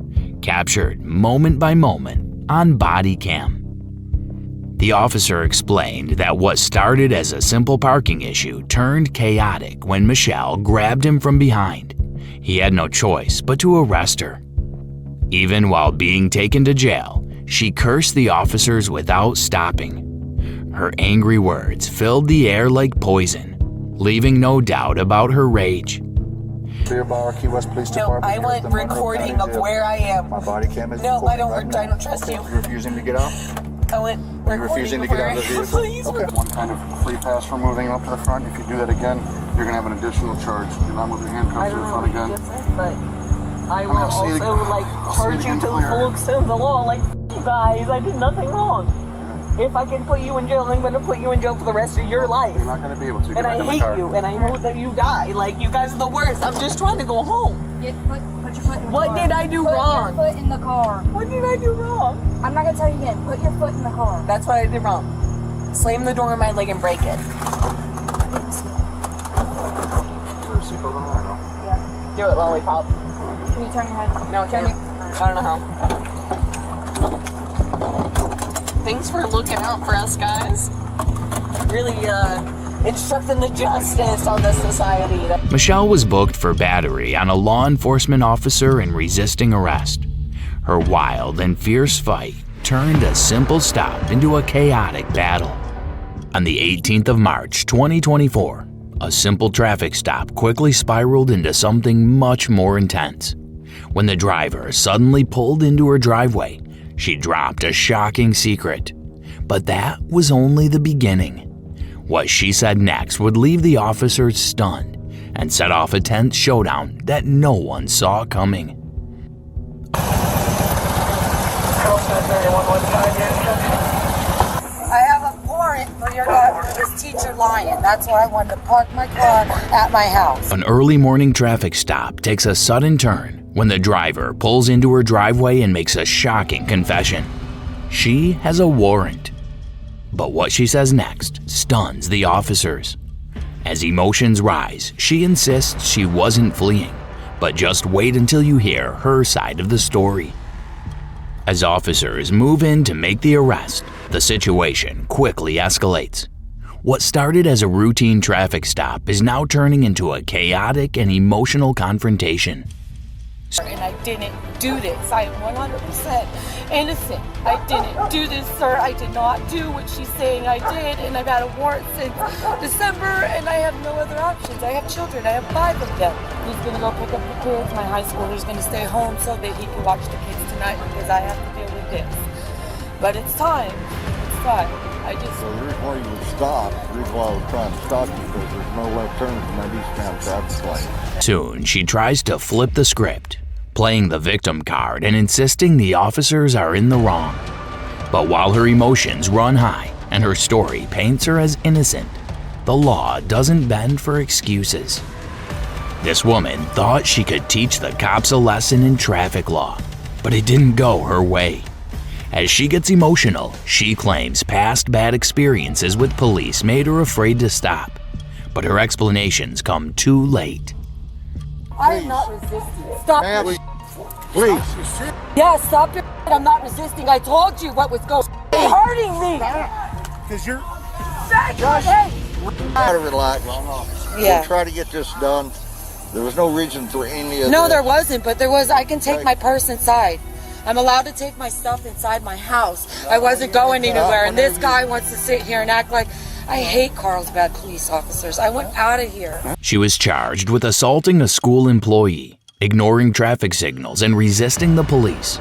captured moment by moment on body cam. The officer explained that what started as a simple parking issue turned chaotic when Michelle grabbed him from behind. He had no choice but to arrest her. Even while being taken to jail, she cursed the officers without stopping. Her angry words filled the air like poison, leaving no doubt about her rage. Clear Bar, Key West Police No, Department. I want recording of where I am. My body cam is No, recording I don't. right now. I don't trust you. You're refusing to get out? I went. Are you refusing to get out of the vehicle? Please. Okay. One kind of free pass for moving up to the front. If you do that again, you're going to have an additional charge. Do not move your handcuffs to the front again. But I will also charge you to the full extent of the law. Like, you guys, I did nothing wrong. If I can put you in jail, I'm going to put you in jail for the rest of your life. You're not going to be able to. And I hate you, and I know that you die. Like, you guys are the worst. I'm just trying to go home. Put your foot in the car. What did I do wrong? Put your foot in the car. What did I do wrong? I'm not going to tell you again. Put your foot in the car. That's what I did wrong. Slam the door in my leg and break it. Yeah. Do it, lollipop. Can you turn your head? No, I can't. I don't know how. Thanks for looking out for us, guys. Really, instructing the justice on this society. Michelle was booked for battery on a law enforcement officer and resisting arrest. Her wild and fierce fight turned a simple stop into a chaotic battle. On the 18th of March, 2024, a simple traffic stop quickly spiraled into something much more intense. When the driver suddenly pulled into her driveway, she dropped a shocking secret. But that was only the beginning. What she said next would leave the officers stunned and set off a tense showdown that no one saw coming. I have a warrant for your daughter, this teacher lying. That's why I wanted to park my car at my house. An early morning traffic stop takes a sudden turn when the driver pulls into her driveway and makes a shocking confession. She has a warrant. But what she says next stuns the officers. As emotions rise, she insists she wasn't fleeing, but just wait until you hear her side of the story. As officers move in to make the arrest, the situation quickly escalates. What started as a routine traffic stop is now turning into a chaotic and emotional confrontation. And I didn't do this. I am 100% innocent. I didn't do this, sir. I did not do what she's saying I did, and I've had a warrant since December, and I have no other options. I have children. I have 5 of them. He's going to go pick up the kids. My high schooler's going to stay home so that he can watch the kids tonight because I have to deal with this. But it's time. It's time. I just... So the reason why you would stop, the reason why I was trying to stop you because there's no left turns in that eastbound traffic lane. Soon, she tries to flip the script, playing the victim card and insisting the officers are in the wrong. But while her emotions run high and her story paints her as innocent, the law doesn't bend for excuses. This woman thought she could teach the cops a lesson in traffic law, but it didn't go her way. As she gets emotional, she claims past bad experiences with police made her afraid to stop. But her explanations come too late. I am not resisting. Stop your Please. Yeah, stop your I'm not resisting. I told you what was going hurting me. Because you're... Hey. Gotta relax. Yeah. We'll try to get this done. There was no reason for any of No, this. there wasn't, but there was. I can take my purse inside. I'm allowed to take my stuff inside my house. I wasn't going anywhere, and this guy wants to sit here and act like I hate Carlsbad police officers. I went out of here. She was charged with assaulting a school employee, ignoring traffic signals, and resisting the police.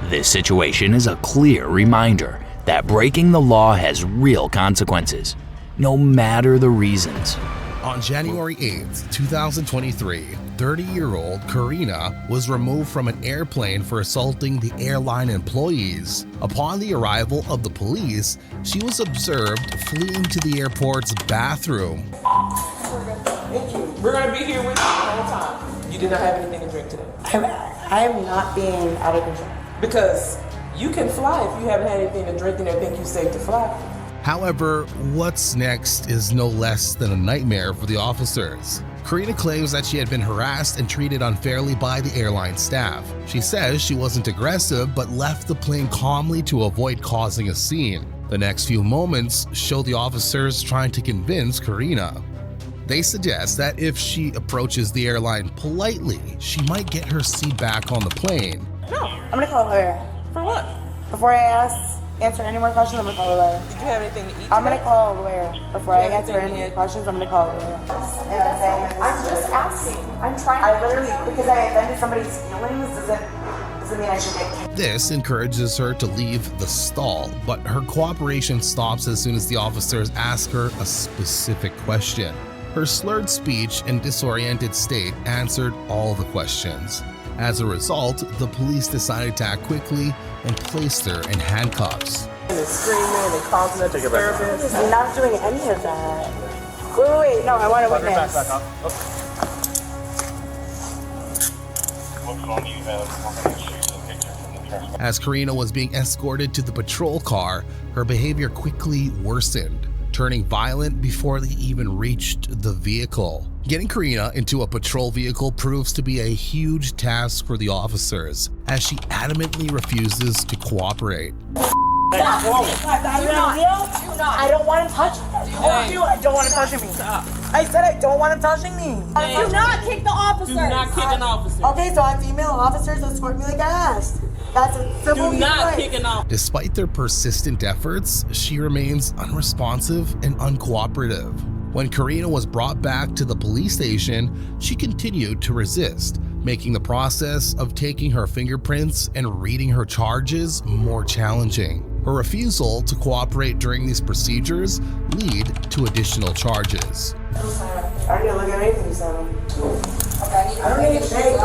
This situation is a clear reminder that breaking the law has real consequences, no matter the reasons. On January 8th, 2023, 30-year-old Karina was removed from an airplane for assaulting the airline employees. Upon the arrival of the police, she was observed fleeing to the airport's bathroom. We're going to be here with you the whole time. You did not have anything to drink today. I'm not being out of control. Because you can fly if you haven't had anything to drink and they think you're safe to fly. However, what's next is no less than a nightmare for the officers. Karina claims that she had been harassed and treated unfairly by the airline staff. She says she wasn't aggressive but left the plane calmly to avoid causing a scene. The next few moments show the officers trying to convince Karina. They suggest that if she approaches the airline politely, she might get her seat back on the plane. No, I'm gonna call a lawyer. For what? Before I answer any more questions, I'm gonna call a lawyer. Did you have anything to eat? I'm gonna call a lawyer. Before I answer any questions, I'm gonna call a lawyer. I'm just asking. I'm trying. I literally, because I offended somebody's feelings, doesn't Doesn't mean I should get This encourages her to leave the stall, but her cooperation stops as soon as the officers ask her a specific question. Her slurred speech and disoriented state answered all the questions. As a result, the police decided to act quickly and placed her in handcuffs. They're screaming, they causing a disturbance. I'm not doing any of that. Wait, no, I want a witness. As Karina was being escorted to the patrol car, her behavior quickly worsened, turning violent before they even reached the vehicle. Getting Karina into a patrol vehicle proves to be a huge task for the officers, as she adamantly refuses to cooperate. I don't want him touching me. I don't want him touching me. I said I don't want him touching me. Do not kick the officers. Do not kick an officer. Okay, so I have to email officers to escort me like I asked. That's a simple Do not kick an officer. Despite their persistent efforts, she remains unresponsive and uncooperative. When Karina was brought back to the police station, she continued to resist, making the process of taking her fingerprints and reading her charges more challenging. Her refusal to cooperate during these procedures lead to additional charges. I don't need to look at anything, so. I don't need to shake.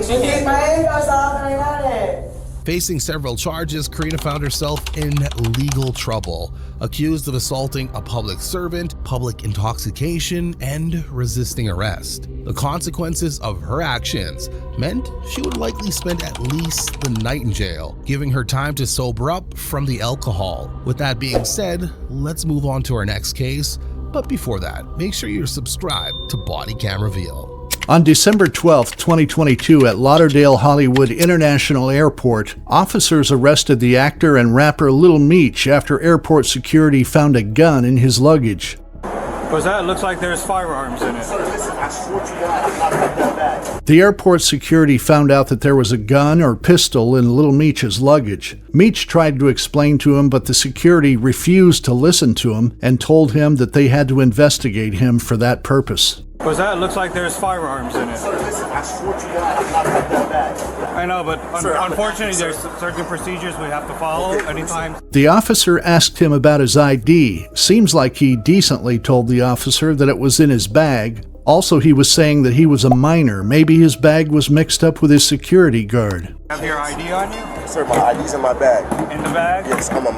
She gave my handcuffs off and I got it. Facing several charges, Karina found herself in legal trouble, accused of assaulting a public servant, public intoxication, and resisting arrest. The consequences of her actions meant she would likely spend at least the night in jail, giving her time to sober up from the alcohol. With that being said, let's move on to our next case. But before that, make sure you're subscribed to Bodycam Reveal. On December 12, 2022, at Lauderdale Hollywood International Airport, officers arrested the actor and rapper Lil Meech after airport security found a gun in his luggage. What's that? It looks like there's firearms in it. The airport security found out that there was a gun or pistol in Lil Meech's luggage. Meech tried to explain to him, but the security refused to listen to him and told him that they had to investigate him for that purpose. What's that? It looks like there's firearms in it. I know, but unfortunately there's certain procedures we have to follow anytime. The officer asked him about his ID. Seems like he decently told the officer that it was in his bag. Also, he was saying that he was a minor. Maybe his bag was mixed up with his security guard. Have your ID on you? Sir, my ID's in my bag. In the bag? Yes, I'm a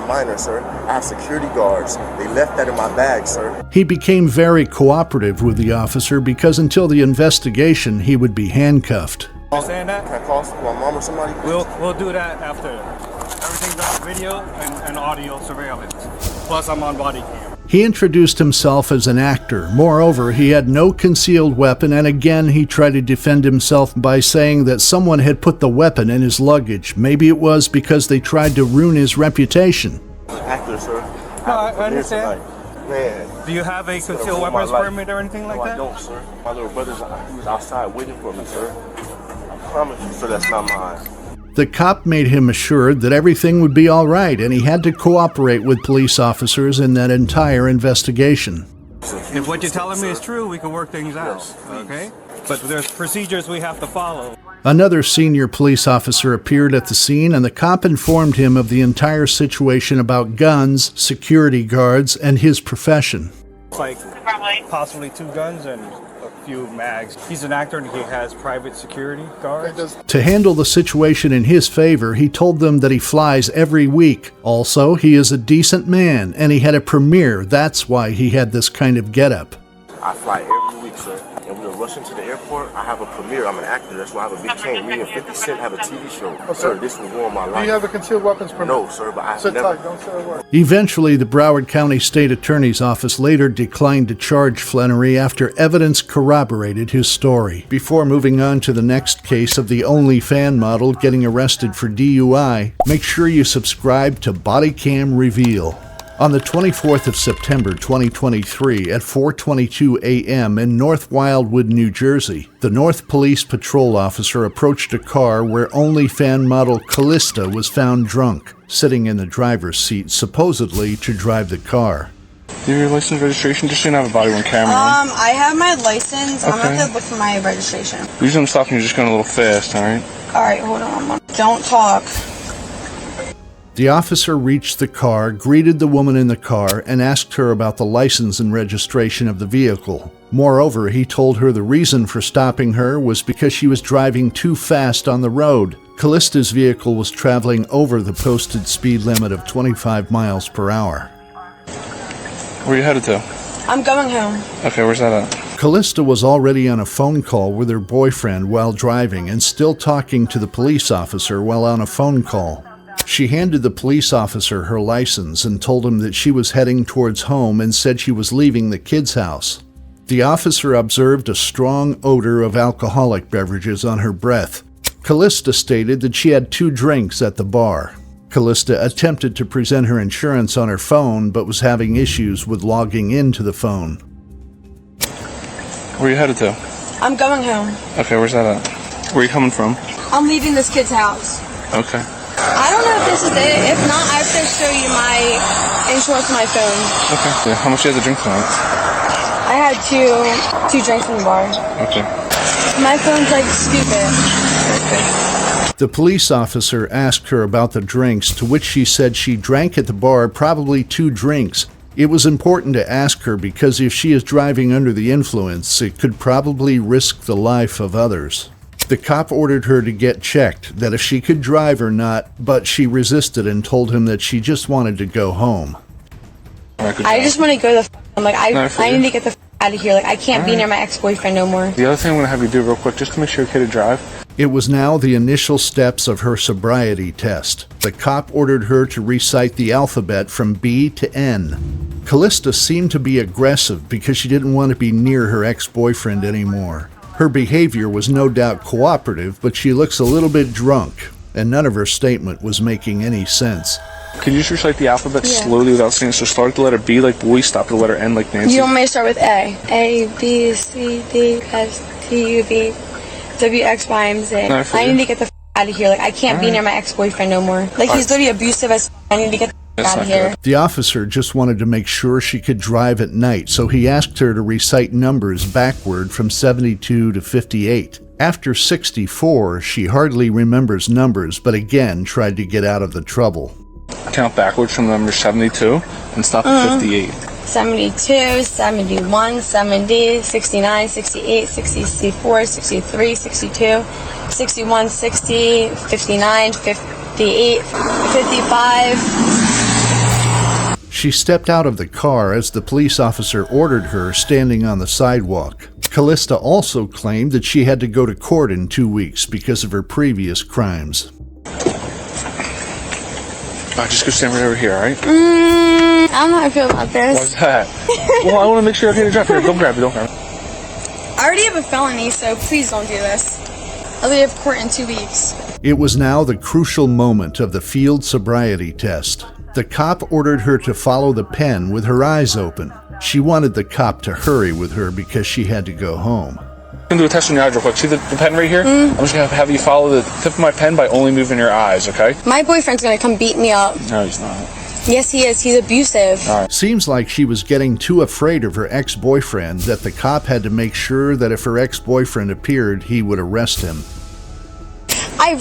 minor, sir. I have security guards. They left that in my bag, sir. He became very cooperative with the officer because until the investigation, he would be handcuffed. Saying that? Can I call my mom or somebody? We'll do that after. Everything's on video and audio surveillance. Plus, I'm on Bodycam. He introduced himself as an actor. Moreover, he had no concealed weapon, and again he tried to defend himself by saying that someone had put the weapon in his luggage. Maybe it was because they tried to ruin his reputation. Actor, sir. No, I understand. Man. Do you have a concealed weapons permit or anything like that? No, I don't, sir. My little brother's outside waiting for me, sir. I promise you, sir, that's not mine. The cop made him assured that everything would be all right, and he had to cooperate with police officers in that entire investigation. If what you're telling me is true, we can work things out, okay? But there's procedures we have to follow. Another senior police officer appeared at the scene, and the cop informed him of the entire situation about guns, security guards, and his profession. It's like possibly 2 guns and a few mags. He's an actor and he has private security guards. To handle the situation in his favor, he told them that he flies every week. Also, he is a decent man, and he had a premiere. That's why he had this kind of getup. I fly every week, sir. And when we're rushing to the airport, I have a premiere. I'm an actor. That's why I have a big chain. Me and 50 Cent have a TV show. Oh, sir, this will go on my life. Do you have a concealed weapons permit? No, sir, but I Sit never... tight. Don't say a word. Eventually, the Broward County State Attorney's Office later declined to charge Flannery after evidence corroborated his story. Before moving on to the next case of the OnlyFans model getting arrested for DUI, make sure you subscribe to Bodycam Reveal. On the 24th of September 2023 at 4:22 a.m. in North Wildwood, New Jersey, the North Police Patrol officer approached a car where OnlyFans model Callista was found drunk, sitting in the driver's seat, supposedly to drive the car. Do you have your license registration? Just so you don't have a body worn camera. I have my license. I'm gonna Okay. have to look for my registration. Usually I'm stopping you, just going a little fast, alright? Alright, hold on. Don't talk. The officer reached the car, greeted the woman in the car, and asked her about the license and registration of the vehicle. Moreover, he told her the reason for stopping her was because she was driving too fast on the road. Callista's vehicle was traveling over the posted speed limit of 25 miles per hour. Where are you headed to? I'm going home. Okay, where's that at? Callista was already on a phone call with her boyfriend while driving and still talking to the police officer while on a phone call. She handed the police officer her license and told him that she was heading towards home and said she was leaving the kid's house. The officer observed a strong odor of alcoholic beverages on her breath. Callista stated that she had 2 drinks at the bar. Callista attempted to present her insurance on her phone but was having issues with logging into the phone. Where are you headed to? I'm going home. Okay, where's that at? Where are you coming from? I'm leaving this kid's house. Okay. I don't know if this is it. If not, I have to show you my insurance on my phone. Okay. Yeah, how much do you have to drink tonight? I had two drinks in the bar. Okay. My phone's like stupid. The police officer asked her about the drinks, to which she said she drank at the bar probably 2 drinks. It was important to ask her because if she is driving under the influence, it could probably risk the life of others. The cop ordered her to get checked, that if she could drive or not, but she resisted and told him that she just wanted to go home. I just want to go to the I'm like, I need to get the out of here. Like, I can't be near my ex-boyfriend no more. The other thing I'm going to have you do real quick, just to make sure you're okay to drive. It was now the initial steps of her sobriety test. The cop ordered her to recite the alphabet from B to N. Callista seemed to be aggressive because she didn't want to be near her ex-boyfriend anymore. Her behavior was no doubt cooperative, but she looks a little bit drunk, and none of her statement was making any sense. Could you just recite the alphabet slowly without saying it? So start at the letter B like boy, stop at the letter N like Nancy. You want me to start with A? A, B, C, D, S, T, U, V, W, X, Y, and Z. No, I need to get the out of here. Like, I can't be near my ex-boyfriend no more. Like, he's literally abusive as I need to get the out of here. The officer just wanted to make sure she could drive at night, so he asked her to recite numbers backward from 72 to 58. After 64, she hardly remembers numbers, but again tried to get out of the trouble. Count backwards from number 72 and stop at 58. 72, 71, 70, 69, 68, 64, 63, 62, 61, 60, 59, 58, 55. She stepped out of the car as the police officer ordered her, standing on the sidewalk. Callista also claimed that she had to go to court in 2 weeks because of her previous crimes. Just go stand right over here, alright? I don't know how I feel about this. Why's that? Well, I want to make sure you're okay to drive. Here, don't grab it, don't grab it. I already have a felony, so please don't do this. I'll be at court in 2 weeks. It was now the crucial moment of the field sobriety test. The cop ordered her to follow the pen with her eyes open. She wanted the cop to hurry with her because she had to go home. I'm going to do a test on your eyes real quick. See the pen right here? I'm just going to have you follow the tip of my pen by only moving your eyes, okay? My boyfriend's gonna come beat me up. No, he's not. Yes, he is. He's abusive. Seems like she was getting too afraid of her ex-boyfriend that the cop had to make sure that if her ex-boyfriend appeared, he would arrest him. I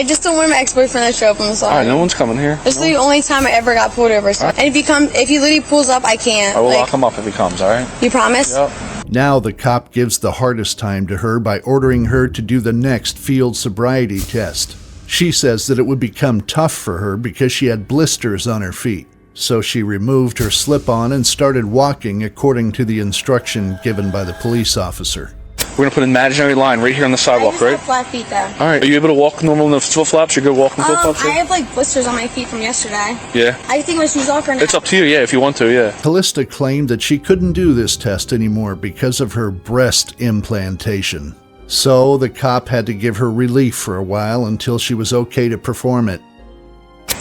just don't want my ex-boyfriend to show up. I'm sorry. Alright, no one's coming here. This is the only time I ever got pulled over. So. And if he literally pulls up, I can't. I will lock him up if he comes, alright? You promise? Yep. Now the cop gives the hardest time to her by ordering her to do the next field sobriety test. She says that it would become tough for her because she had blisters on her feet. So she removed her slip-on and started walking according to the instruction given by the police officer. We're going to put an imaginary line right here on the sidewalk, I just right? have flat feet, though. Alright, are you able to walk normal in the flip-flops? You're good walking flip-flops? I have like blisters on my feet from yesterday. Yeah. I take my shoes off right now. It's up to you, yeah, if you want to, yeah. Callista claimed that she couldn't do this test anymore because of her breast implantation. So the cop had to give her relief for a while until she was okay to perform it.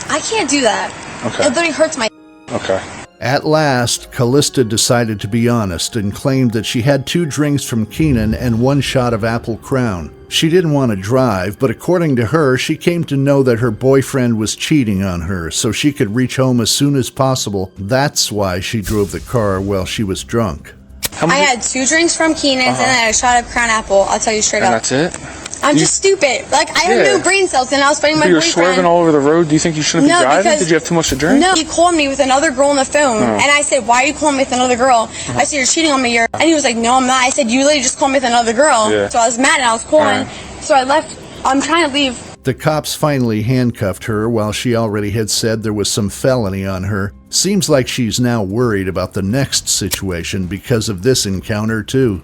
I can't do that. Okay. It literally hurts my. Okay. At last, Callista decided to be honest and claimed that she had 2 drinks from Keenan and 1 shot of Apple Crown. She didn't want to drive, but according to her, she came to know that her boyfriend was cheating on her so she could reach home as soon as possible. That's why she drove the car while she was drunk. I had 2 drinks from Keenan's and I had a shot of Crown Apple. I'll tell you straight up. And that's it? I'm just stupid. Like, I have no brain cells, and I was fighting my You're boyfriend. swerving all over the road. Do you think you shouldn't be driving? Because, Did you have too much to drink? No, he called me with another girl on the phone, and I said, why are you calling me with another girl? I said, you're cheating on me. And he was like, no, I'm not. I said, you literally just called me with another girl. Yeah. So I was mad, and I was calling. So I left. I'm trying to leave. The cops finally handcuffed her while she already had said there was some felony on her. Seems like she's now worried about the next situation because of this encounter, too.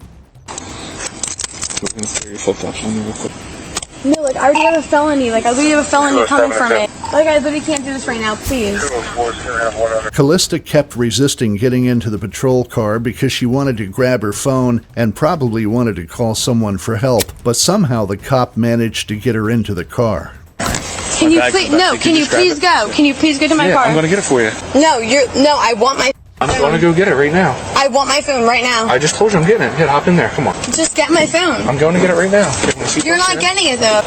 No, like, I already have a felony. Like, I literally have a felony coming from it. Like, I literally can't do this right now, please. Callista kept resisting getting into the patrol car because she wanted to grab her phone and probably wanted to call someone for help, but somehow the cop managed to get her into the car. Can you please, no, can you please go? Can you please go to my car? I'm going to get it for you. No, I want my I'm going to go get it right now. I want my phone right now. I just told you I'm getting it. Here, hop in there. Come on. Just get my phone. I'm going to get it right now. You're not getting it, though.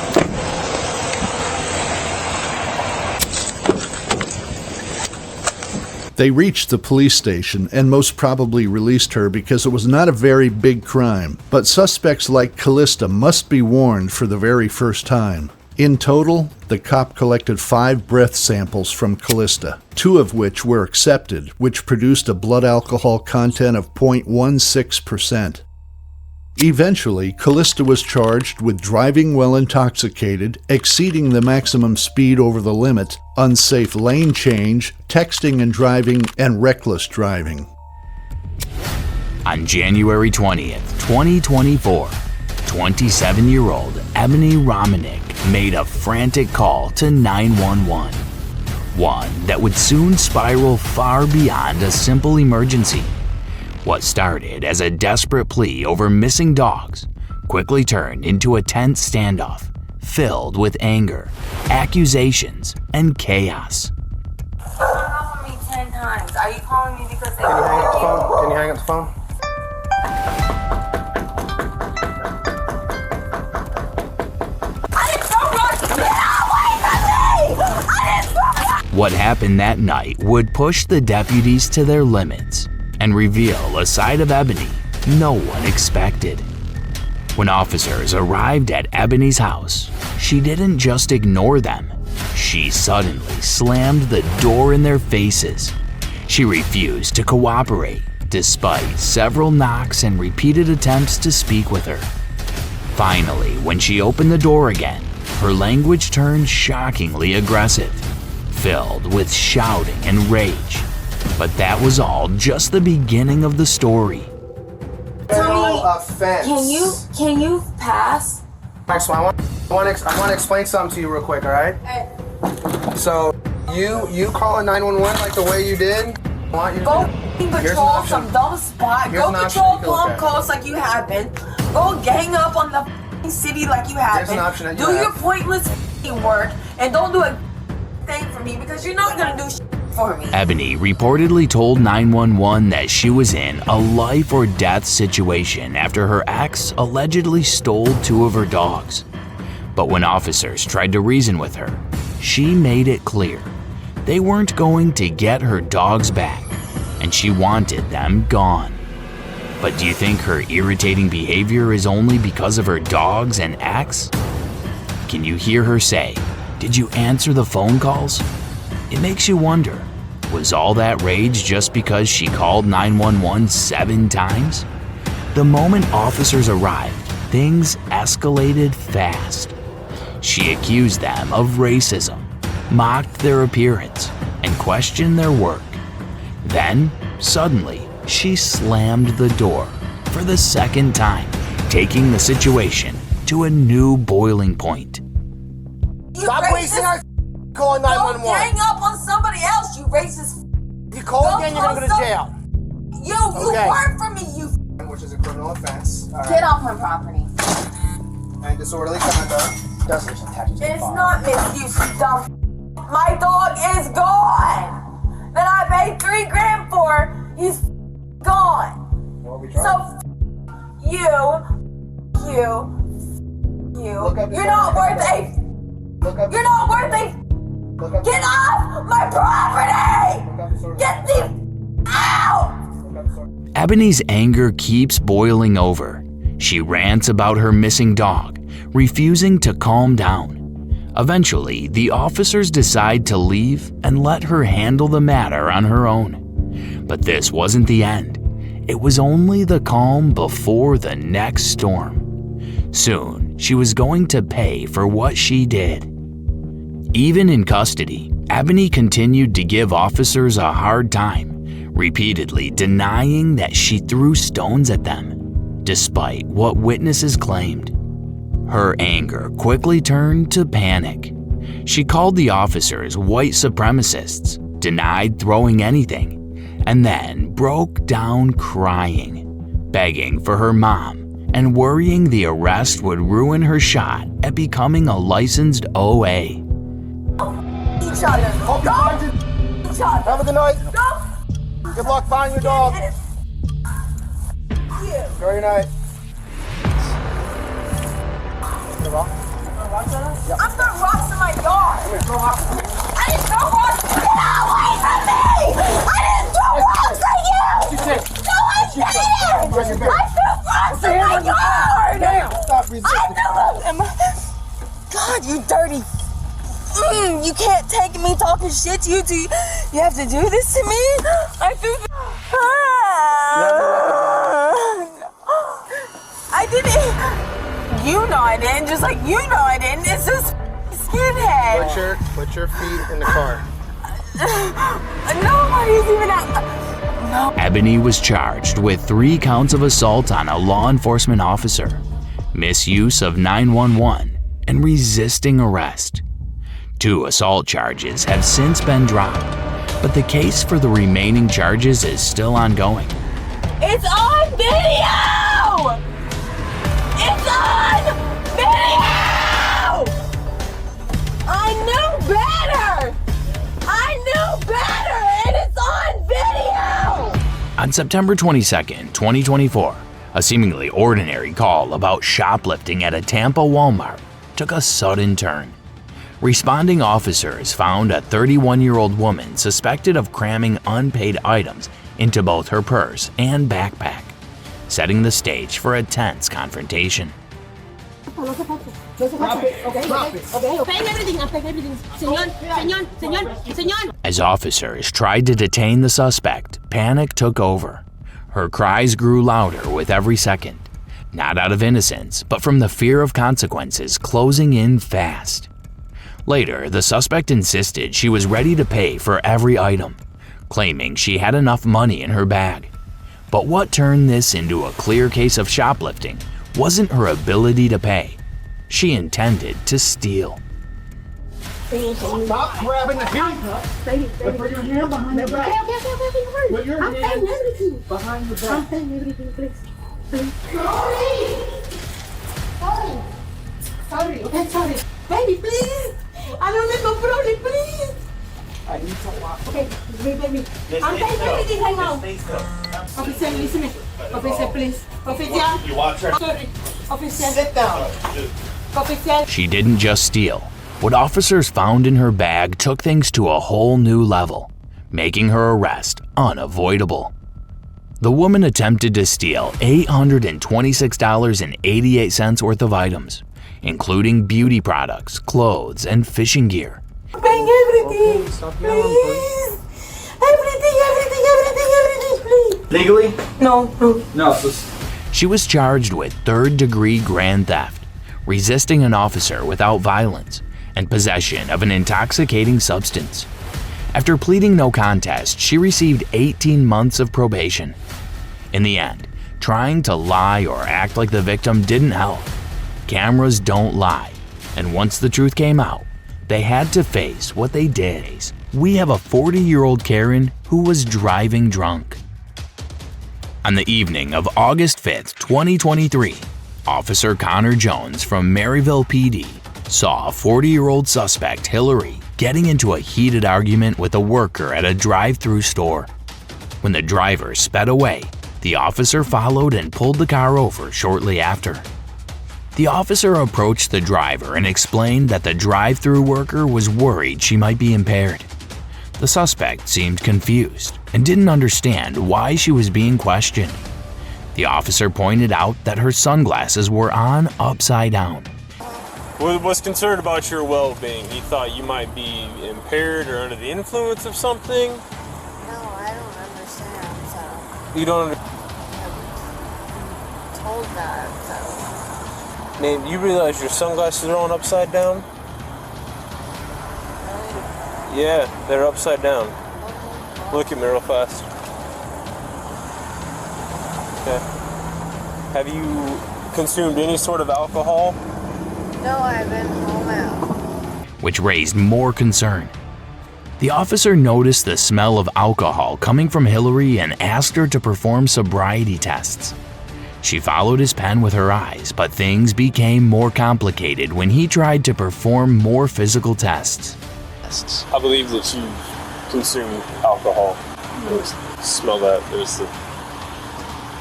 They reached the police station and most probably released her because it was not a very big crime. But suspects like Callista must be warned for the very first time. In total, the cop collected 5 breath samples from Callista, 2 of which were accepted, which produced a blood alcohol content of 0.16%. Eventually, Callista was charged with driving while intoxicated, exceeding the maximum speed over the limit, unsafe lane change, texting and driving, and reckless driving. On January 20th, 2024, 27-year-old Ebony Romanek made a frantic call to 911. One that would soon spiral far beyond a simple emergency. What started as a desperate plea over missing dogs quickly turned into a tense standoff filled with anger, accusations, and chaos. You hung up on me 10 times. Are you calling me because they Can you hang up the phone? Can you hang up the phone? What happened that night would push the deputies to their limits and reveal a side of Ebony no one expected. When officers arrived at Ebony's house, she didn't just ignore them. She suddenly slammed the door in their faces. She refused to cooperate, despite several knocks and repeated attempts to speak with her. Finally, when she opened the door again, her language turned shockingly aggressive, filled with shouting and rage. But that was all just the beginning of the story. No offense. Can you pass? Maxwell, I want to explain something to you real quick, all right? So, you call a 911 like the way you did? Go patrol some dumb spot. Go patrol Plum Coast like you have been. Go gang up on the city like you have been. Do your pointless work and don't do a thing for me because you're not gonna do for me. Ebony reportedly told 911 that she was in a life or death situation after her ex allegedly stole 2 of her dogs. But when officers tried to reason with her, she made it clear they weren't going to get her dogs back, and she wanted them gone. But do you think her irritating behavior is only because of her dogs and ex? Can you hear her say, "Did you answer the phone calls?" It makes you wonder, was all that rage just because she called 911 7 times? The moment officers arrived, things escalated fast. She accused them of racism, mocked their appearance, and questioned their work. Then, suddenly, she slammed the door for the 2nd time, taking the situation to a new boiling point. Stop wasting our calling 911. Don't gang up on somebody else, you racist. If you call again, you're gonna go to jail. You work for me, you. Which is a criminal offense. Get off my property. And disorderly conduct. It's not misuse, you dumb. My dog is gone. That I paid $3 grand for. He's gone. So you. You're not worth a. You're not worth a. Get off my property! Get the out! Ebony's anger keeps boiling over. She rants about her missing dog, refusing to calm down. Eventually, the officers decide to leave and let her handle the matter on her own. But this wasn't the end. It was only the calm before the next storm. Soon, she was going to pay for what she did. Even in custody, Ebony continued to give officers a hard time, repeatedly denying that she threw stones at them, despite what witnesses claimed. Her anger quickly turned to panic. She called the officers white supremacists, denied throwing anything, and then broke down crying, begging for her mom, and worrying the arrest would ruin her shot at becoming a licensed OA. Each other. Go! Each other. Have a good night. Go! Good luck finding your dog. Enjoy your night. I'm throwing rocks in my yard. I didn't throw rocks. Get away from me! I didn't throw rocks at you! No, I didn't! I threw rocks in my yard! I threw them! God, you dirty. You can't take me talking shit to you. You have to do this to me? I threw I didn't. You know I didn't, just like you know I didn't. It's just skinhead. Put your feet in the car. Nobody's even out. No. Ebony was charged with 3 counts of assault on a law enforcement officer, misuse of 911, and resisting arrest. 2 assault charges have since been dropped, but the case for the remaining charges is still ongoing. It's on video! It's on video! I knew better! And it's on video! On September 22nd, 2024, a seemingly ordinary call about shoplifting at a Tampa Walmart took a sudden turn. Responding officers found a 31-year-old woman suspected of cramming unpaid items into both her purse and backpack, setting the stage for a tense confrontation. As officers tried to detain the suspect, panic took over. Her cries grew louder with every second, not out of innocence, but from the fear of consequences closing in fast. Later, the suspect insisted she was ready to pay for every item, claiming she had enough money in her bag. But what turned this into a clear case of shoplifting wasn't her ability to pay. She intended to steal. Stop grabbing the handcuffs. Put your hand behind your back. Put your hand behind your back. I'm saying everything, please. Sorry. Okay, sorry. Baby, please. I don't need no problem, please. I need to walk. Okay, baby. I'm saying everything right now. Officer, listen to me. Officer, please. Officer. You watch her. Sorry. Officer. Sit down. Officer. She didn't just steal. What officers found in her bag took things to a whole new level, making her arrest unavoidable. The woman attempted to steal $826.88 worth of items, including beauty products, clothes, and fishing gear. Paying everything. Please. Everything, please. Legally? No. She was charged with third-degree grand theft, resisting an officer without violence, and possession of an intoxicating substance. After pleading no contest, she received 18 months of probation. In the end, trying to lie or act like the victim didn't help. Cameras don't lie, and once the truth came out, they had to face what they did. We have a 40-year-old Karen who was driving drunk. On the evening of August 5th, 2023, Officer Connor Jones from Maryville PD saw a 40-year-old suspect, Hillary, getting into a heated argument with a worker at a drive-thru store. When the driver sped away, the officer followed and pulled the car over shortly after. The officer approached the driver and explained that the drive-thru worker was worried she might be impaired. The suspect seemed confused and didn't understand why she was being questioned. The officer pointed out that her sunglasses were on upside down. Was concerned about your well-being. He thought you might be impaired or under the influence of something. No, I don't understand, so. You don't I'm told that, so. Man, you realize your sunglasses are on upside down? Yeah, they're upside down. Look at me real fast. Okay. Have you consumed any sort of alcohol? No, I've been home out. Which raised more concern. The officer noticed the smell of alcohol coming from Hillary and asked her to perform sobriety tests. She followed his pen with her eyes, but things became more complicated when he tried to perform more physical tests. I believe that you consumed alcohol. Smell that. There's the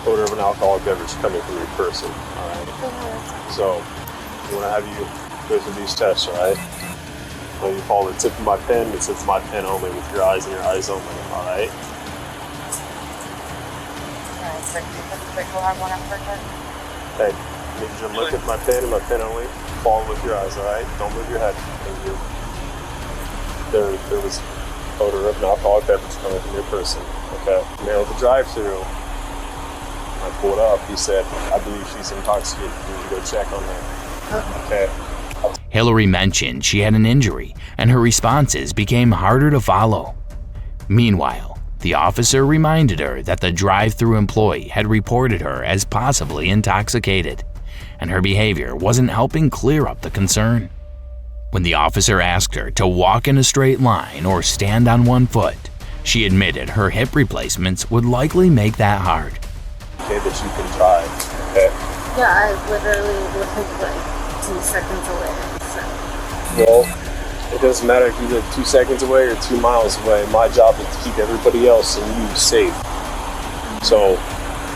odor of an alcoholic beverage coming from your person. All right. So, I want to have you go through these tests, all right? So you follow the tip of my pen. It says my pen only with your eyes and your eyes only, all right? Okay. I need you to look at my pen and my pen only. Follow with your eyes, all right? Don't move your head. Thank you. There was odor of an alcoholic beverage coming from your person. Okay. Man, with the drive-thru, I pulled up. He said, I believe she's intoxicated. You need to go check on her. Okay. Hillary mentioned she had an injury, and her responses became harder to follow. Meanwhile, the officer reminded her that the drive-thru employee had reported her as possibly intoxicated, and her behavior wasn't helping clear up the concern. When the officer asked her to walk in a straight line or stand on one foot, she admitted her hip replacements would likely make that hard. Okay, that you can drive, okay? Yeah, I literally live like 2 seconds away, so. Well, it doesn't matter if you live 2 seconds away or 2 miles away. My job is to keep everybody else and you safe. So,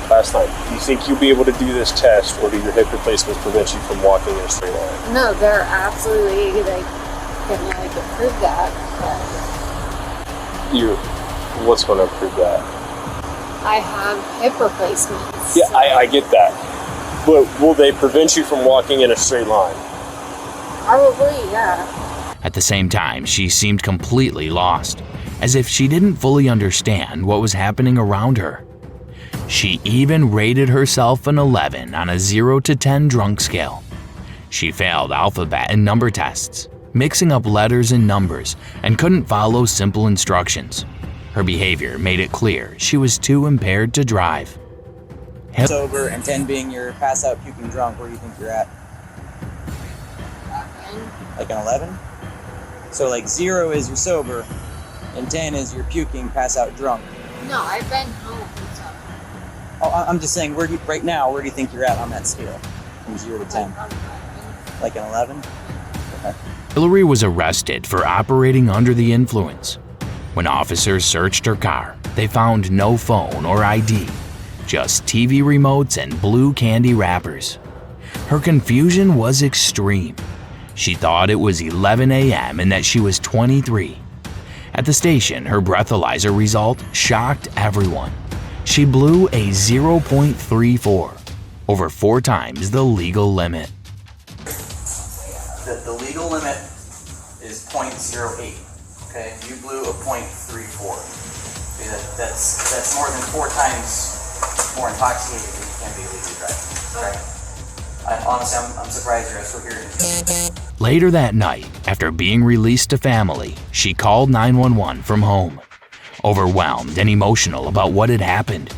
last night, do you think you'll be able to do this test, or do your hip replacements prevent you from walking in a straight line? No, they're absolutely like gonna like prove that. What's gonna prove that? I have hip replacements. Yeah, I get that. But will they prevent you from walking in a straight line? Probably, yeah. At the same time, she seemed completely lost, as if she didn't fully understand what was happening around her. She even rated herself an 11 on a 0 to 10 drunk scale. She failed alphabet and number tests, mixing up letters and numbers, and couldn't follow simple instructions. Her behavior made it clear she was too impaired to drive. Sober, and 10 being your pass out puking drunk. Where do you think you're at? Like an 11? So like 0 is you're sober, and 10 is you're puking pass out drunk. No, I've been home. So. Oh, I'm just saying, right now, where do you think you're at on that scale? From 0 to 10? Like an 11? Okay. Hillary was arrested for operating under the influence. When officers searched her car, they found no phone or ID, just TV remotes and blue candy wrappers. Her confusion was extreme. She thought it was 11 a.m. and that she was 23. At the station, her breathalyzer result shocked everyone. She blew a 0.34, over 4 times the legal limit. The legal limit is 0.08. Okay, you blew a 0.34. Okay, that's more than 4 times more intoxicated than you can be legally driving. Okay? Honestly, I'm surprised you're still here. Later that night, after being released to family, she called 911 from home, overwhelmed and emotional about what had happened.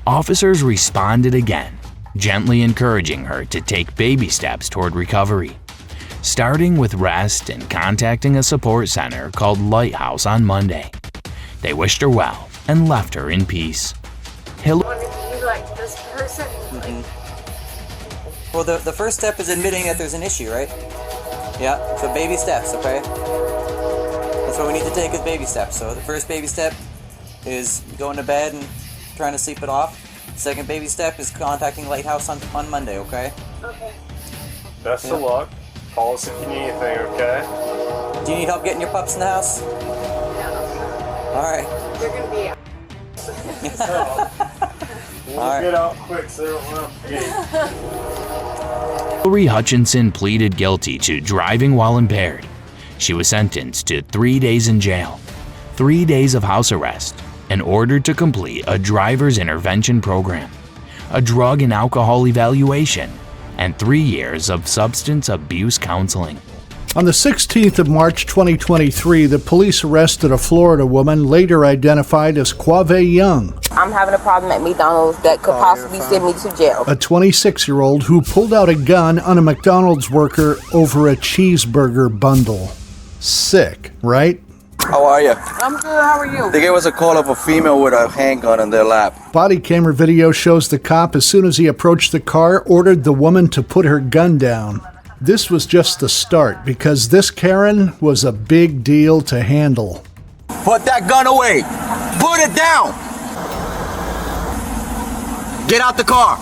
Officers responded again, gently encouraging her to take baby steps toward recovery, starting with rest and contacting a support center called Lighthouse on Monday. They wished her well and left her in peace. Like this person, Well, the first step is admitting that there's an issue, right? Yeah, so baby steps, okay? That's what we need to take as baby steps. So the first baby step, is going to bed and trying to sleep it off. Second baby step is contacting Lighthouse on Monday, okay? Okay. Best of luck. Call us if you need anything, okay? Do you need help getting your pups in the house? All right. You're gonna be out. We'll get out quick so they don't run up the gate. Hillary Hutchinson pleaded guilty to driving while impaired. She was sentenced to 3 days in jail, 3 days of house arrest, and ordered to complete a driver's intervention program, a drug and alcohol evaluation, and 3 years of substance abuse counseling. On the 16th of March 2023, the police arrested a Florida woman later identified as Quave Young, I'm having a problem at McDonald's that could possibly send me to jail. a 26-year-old who pulled out a gun on a McDonald's worker over a cheeseburger bundle. Sick, right? How are you? I'm good, how are you? They gave us a call of a female with a handgun in their lap. Body camera video shows the cop, as soon as he approached the car, ordered the woman to put her gun down. This was just the start, because this Karen was a big deal to handle. Put that gun away. Put it down. Get out the car.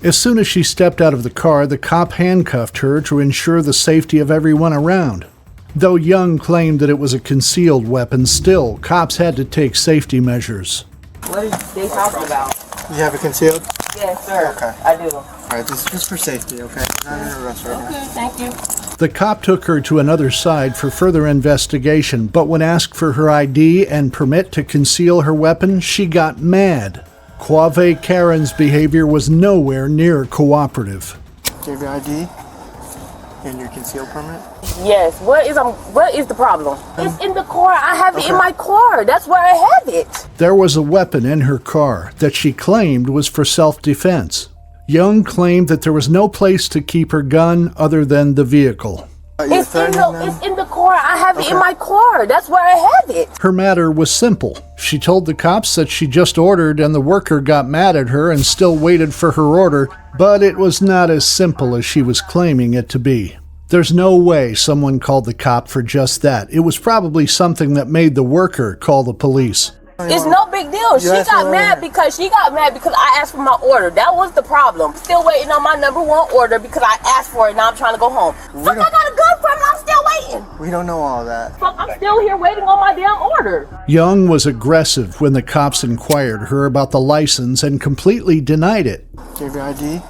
As soon as she stepped out of the car, the cop handcuffed her to ensure the safety of everyone around. Though Young claimed that it was a concealed weapon, still, cops had to take safety measures. What is they talking about? You have it concealed? Yes, sir. Okay. I do. Alright, this is just for safety, okay? Not an arrest right now. Okay, thank you. The cop took her to another side for further investigation, but when asked for her ID and permit to conceal her weapon, she got mad. Quave Karen's behavior was nowhere near cooperative. Do you have your ID and your concealed permit? Yes. What is the problem? It's in the car. I have it in my car. That's where I have it. There was a weapon in her car that she claimed was for self-defense. Young claimed that there was no place to keep her gun other than the vehicle. It's in the car. I have it in my car. That's where I have it. Her matter was simple. She told the cops that she just ordered and the worker got mad at her and still waited for her order, but it was not as simple as she was claiming it to be. There's no way someone called the cop for just that. It was probably something that made the worker call the police. It's no big deal. She got mad because I asked for my order. That was the problem. Still waiting on my number one order because I asked for it. Now I'm trying to go home. Fuck, I got a gun from it. I'm still waiting. We don't know all that. Fuck, I'm still here waiting on my damn order. Young was aggressive when the cops inquired her about the license and completely denied it. Do you have your ID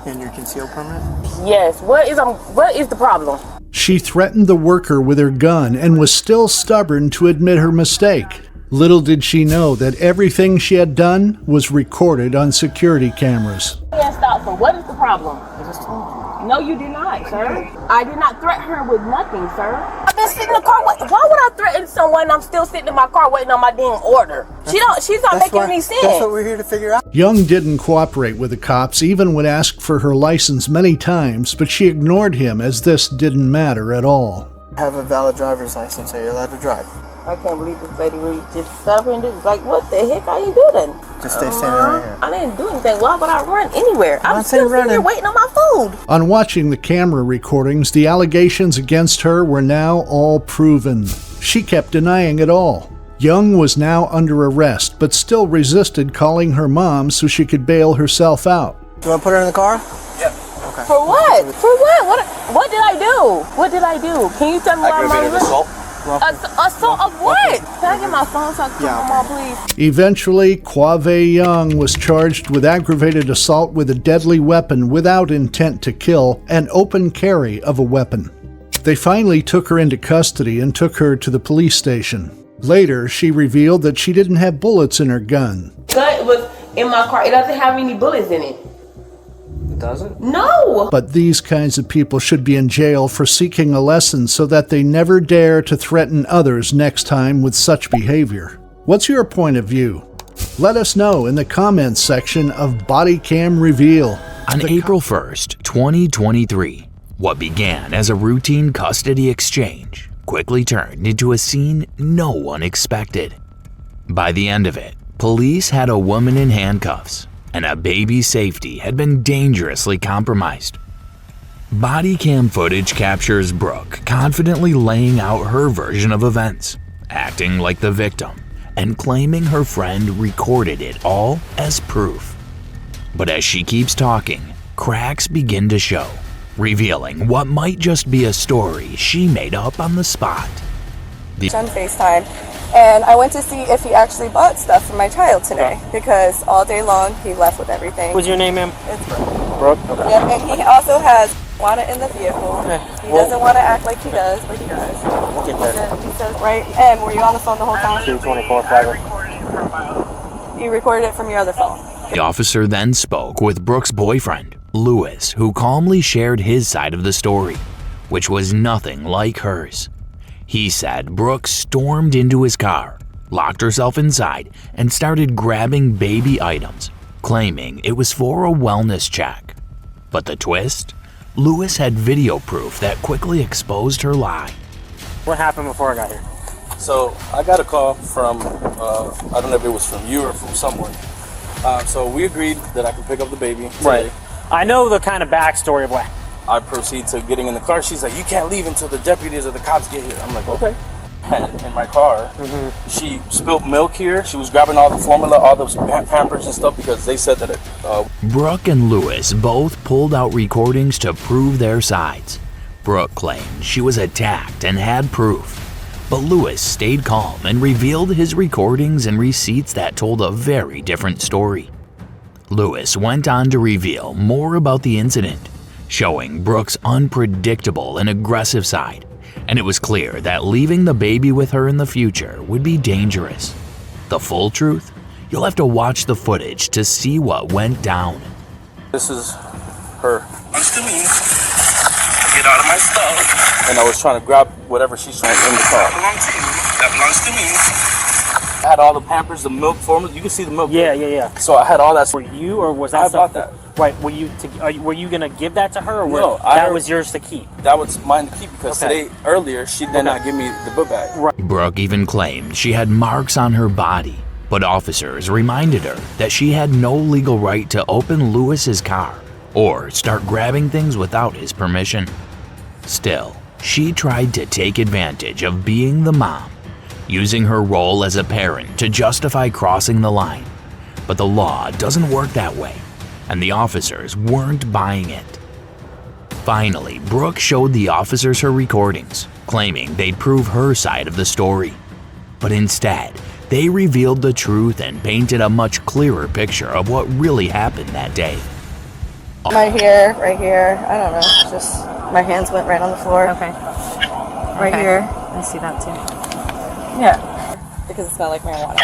and your concealed permit? Yes. What is the problem? She threatened the worker with her gun and was still stubborn to admit her mistake. Little did she know that everything she had done was recorded on security cameras. Can't stop for what is the problem? I just told you. No, you did not, sir. I did not threaten her with nothing, sir. I've been sitting in the car. Why would I threaten someone? I'm still sitting in my car waiting on my damn order. She's not making any sense. That's what we're here to figure out. Young didn't cooperate with the cops, even when asked for her license many times, but she ignored him as this didn't matter at all. Have a valid driver's license, so you're allowed to drive. I can't believe this lady really just sat here and just like, what the heck are you doing? Just stay standing right here. I didn't do anything. Why would I run anywhere? I'm saying still sitting here waiting on my food. On watching the camera recordings, the allegations against her were now all proven. She kept denying it all. Young was now under arrest, but still resisted calling her mom so she could bail herself out. You want to put her in the car? Yep. Okay. For what? For what? What did I do? What did I do? Can you tell me why Aggravated assault. Assault of what? Can I get my phone so I can call my mom, please? Eventually, Quave Young was charged with aggravated assault with a deadly weapon without intent to kill and open carry of a weapon. They finally took her into custody and took her to the police station. Later, she revealed that she didn't have bullets in her gun. Gun was in my car. It doesn't have any bullets in it. It doesn't? No! But these kinds of people should be in jail for seeking a lesson so that they never dare to threaten others next time with such behavior. What's your point of view? Let us know in the comments section of Bodycam Reveal. On April 1st, 2023, what began as a routine custody exchange quickly turned into a scene no one expected. By the end of it, police had a woman in handcuffs, and a baby's safety had been dangerously compromised. Body cam footage captures Brooke confidently laying out her version of events, acting like the victim, and claiming her friend recorded it all as proof. But as she keeps talking, cracks begin to show, revealing what might just be a story she made up on the spot. On FaceTime, and I went to see if he actually bought stuff for my child today, because all day long he left with everything. What's your name, ma'am? It's Brooke. Brooke? Okay. Yep, and he also has water in the vehicle. Okay. He doesn't want to act like he does, but he does. Get that. He says, right, and were you on the phone the whole time? 224 flagger. You recorded it from your other phone. The officer then spoke with Brooke's boyfriend, Lewis, who calmly shared his side of the story, which was nothing like hers. He said Brooke stormed into his car, locked herself inside, and started grabbing baby items, claiming it was for a wellness check. But the twist? Lewis had video proof that quickly exposed her lie. What happened before I got here? So I got a call from, I don't know if it was from you or from someone. So we agreed that I could pick up the baby today. Right. I know the kind of backstory of what. I proceed to getting in the car. She's like, you can't leave until the deputies or the cops get here. I'm like, okay. And in my car, she spilled milk here. She was grabbing all the formula, all those Pampers and stuff, because they said that it... Brooke and Lewis both pulled out recordings to prove their sides. Brooke claimed she was attacked and had proof, but Lewis stayed calm and revealed his recordings and receipts that told a very different story. Lewis went on to reveal more about the incident, showing Brooke's unpredictable and aggressive side, and it was clear that leaving the baby with her in the future would be dangerous. The full truth? You'll have to watch the footage to see what went down. This is her. Get out of my stuff. And I was trying to grab whatever she's trying in the car. That belongs to me. I had all the Pampers, the milk formula. You can see the milk. Yeah. So I had all that. Were you, or was that I bought that. Right, were you gonna give that to her, or no, that was yours to keep? That was mine to keep, because today, earlier, she did not give me the book bag. Right. Brooke even claimed she had marks on her body, but officers reminded her that she had no legal right to open Lewis's car or start grabbing things without his permission. Still, she tried to take advantage of being the mom, using her role as a parent to justify crossing the line. But the law doesn't work that way, and the officers weren't buying it. Finally, Brooke showed the officers her recordings, claiming they'd prove her side of the story. But instead, they revealed the truth and painted a much clearer picture of what really happened that day. Right here, I don't know, just my hands went right on the floor. Okay. Right here. I see that too. Yeah, because it smelled like marijuana.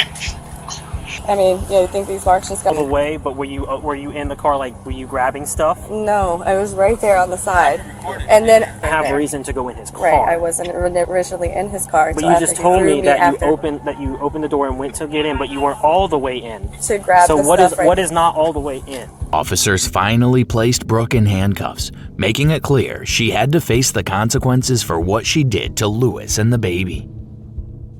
I mean, yeah, you think these marks just got away, but were you in the car, like, were you grabbing stuff? No, I was right there on the side, and then I have reason to go in his car. Right, I wasn't originally in his car. But you just told me that you opened the door and went to get in, but you weren't all the way in. To grab so the what stuff is right what is not all the way in? Officers finally placed Brooke in handcuffs, making it clear she had to face the consequences for what she did to Lewis and the baby.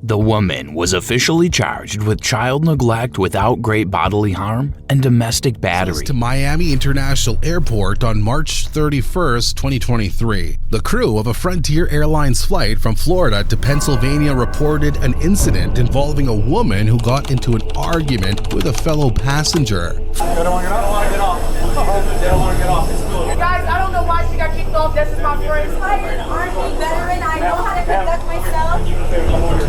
The woman was officially charged with child neglect without great bodily harm and domestic battery. To Miami International Airport on March 31st, 2023. The crew of a Frontier Airlines flight from Florida to Pennsylvania reported an incident involving a woman who got into an argument with a fellow passenger. They don't want to get off. You guys, I don't know why she got kicked off. This is my first Army veteran. I know how to conduct myself.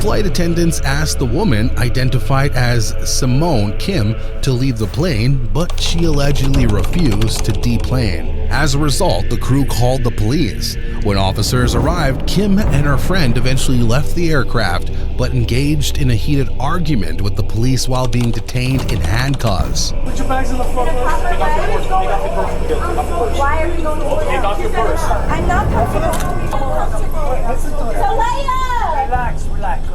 Flight attendants asked the woman, identified as Simone Kim, to leave the plane, but she allegedly refused to deplane. As a result, the crew called the police. When officers arrived, Kim and her friend eventually left the aircraft, but engaged in a heated argument with the police while being detained in handcuffs. Put your bags in the front. Why are you going to take off your purse? I'm not comfortable. Relax.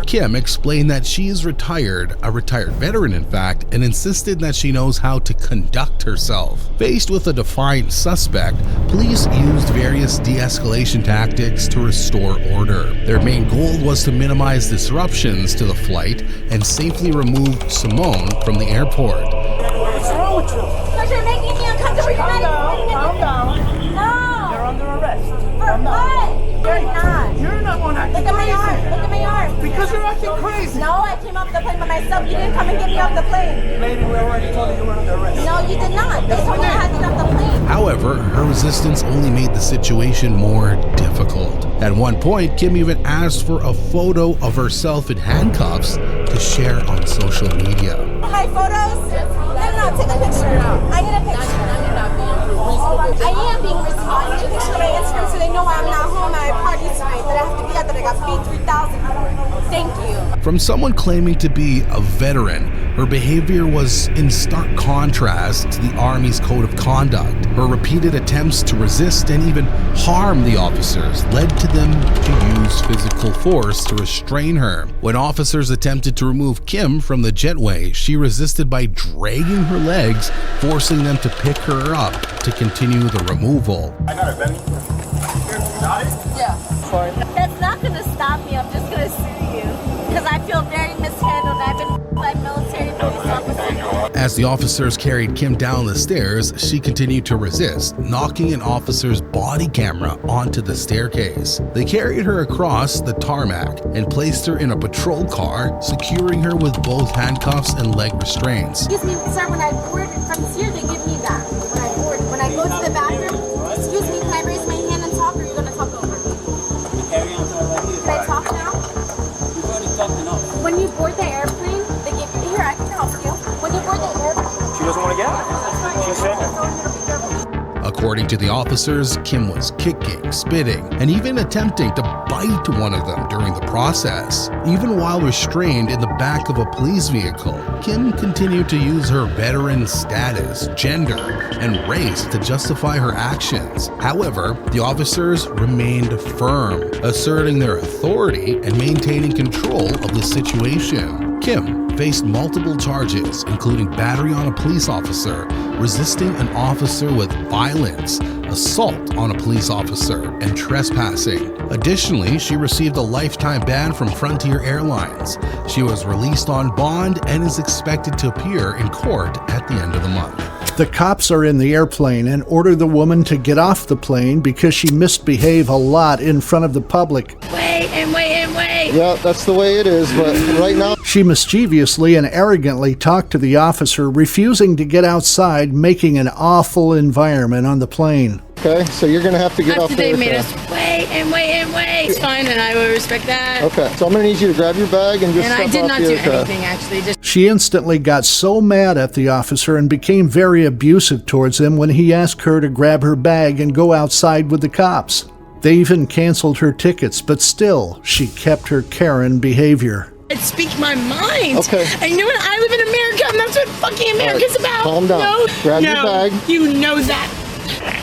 Kim explained that she is retired, a retired veteran in fact, and insisted that she knows how to conduct herself. Faced with a defiant suspect, police used various de-escalation tactics to restore order. Their main goal was to minimize disruptions to the flight and safely remove Simone from the airport. What's wrong with you? Because you're making me uncomfortable. Calm down. No. You're under arrest. For what? You're not. You're not one acting Look at my arm. Look at my arm. Because you're acting crazy. No, I came off the plane by myself. You didn't come and get me off the plane. Lady, we already told you you were under arrest. No, you did not. They told me I had to get off the plane. However, her resistance only made the situation more difficult. At one point, Kim even asked for a photo of herself in handcuffs to share on social media. Hi, photos? No, take a picture. I need a picture. I am being reasonable. I need a picture of my Instagram so they know I'm not home. I have parties tonight that I have to be at, that I got paid $3,000. Thank you. From someone claiming to be a veteran, her behavior was in stark contrast to the Army's code of conduct. Her repeated attempts to resist and even harm the officers led to them to use physical force to restrain her. When officers attempted to remove Kim from the jetway, she resisted by dragging her legs, forcing them to pick her up to continue the removal. I got it, Benny. Got it? Yeah. That's not going to stop me. I'm just going to sue you. Because I feel very mishandled. I've been by military police officers. As the officers carried Kim down the stairs, she continued to resist, knocking an officer's body camera onto the staircase. They carried her across the tarmac and placed her in a patrol car, securing her with both handcuffs and leg restraints. Excuse me, sir, when I board from here, they give me that. When I board, when I go to the bathroom, excuse me, can I raise my hand and talk, or are you going to talk over me? Can I talk now? You've already talked enough. When you board the airplane, they give me, here, I can help you. When you board the airplane, She doesn't want to get out. She's saying According to the officers, Kim was kicking, spitting, and even attempting to bite one of them during the process. Even while restrained in the back of a police vehicle, Kim continued to use her veteran status, gender, and race to justify her actions. However, the officers remained firm, asserting their authority and maintaining control of the situation. Kim faced multiple charges, including battery on a police officer, resisting an officer with violence, assault on a police officer, and trespassing. Additionally, she received a lifetime ban from Frontier Airlines. She was released on bond and is expected to appear in court at the end of the month. The cops are in the airplane and order the woman to get off the plane because she misbehaved a lot in front of the public. Wait and wait and wait. Yeah, that's the way it is, but right now... She mischievously and arrogantly talked to the officer, refusing to get outside, making an awful environment on the plane. Okay, so you're going to have to get off the They made aircraft. us wait and wait and wait. It's fine, and I will respect that. Okay, so I'm going to need you to grab your bag and just And I step did off not the do aircraft. anything, actually. Just She instantly got so mad at the officer and became very abusive towards him when he asked her to grab her bag and go outside with the cops. They even canceled her tickets, but still, she kept her Karen behavior. I'd speak my mind. Okay. And you know what? I live in America, and that's what fucking America's about. calm down. No, Grab no, your bag. You know that.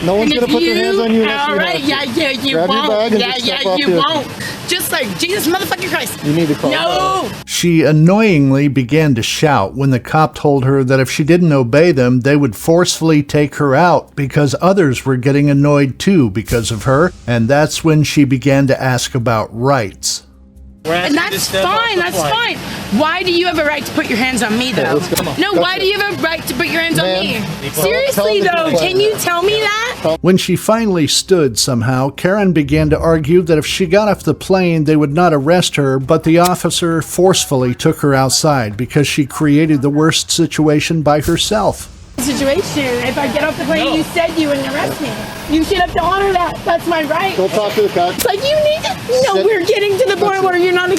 No one's And going to if put their hands on you unless all you right, have to. yeah, you Grab your won't. bag and just step off You the won't. Just like Jesus motherfucking Christ. You need to calm No. down. She annoyingly began to shout when the cop told her that if she didn't obey them, they would forcefully take her out because others were getting annoyed too because of her, and that's when she began to ask about rights. And that's fine, that's fine. Why do you have a right to put your hands on me, though? No, why do you have a right to put your hands on me? Seriously, though, can you tell me that? When she finally stood somehow, Karen began to argue that if she got off the plane, they would not arrest her, but the officer forcefully took her outside because she created the worst situation by herself. Situation. If I get off the plane, you said you wouldn't arrest me. You should have to honor that. That's my right. Go talk to the cops. It's like you need to. No, we're getting to the point where you're not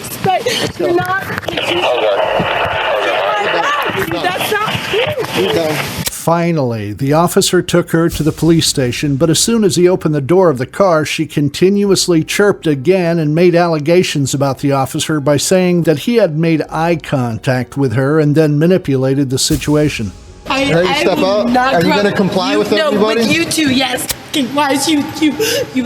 You're not. That's not true. Finally, the officer took her to the police station, but as soon as he opened the door of the car, she continuously chirped again and made allegations about the officer by saying that he had made eye contact with her and then manipulated the situation. Ready to step out? Are you going to comply with everybody? No, with you two, yes. Why is you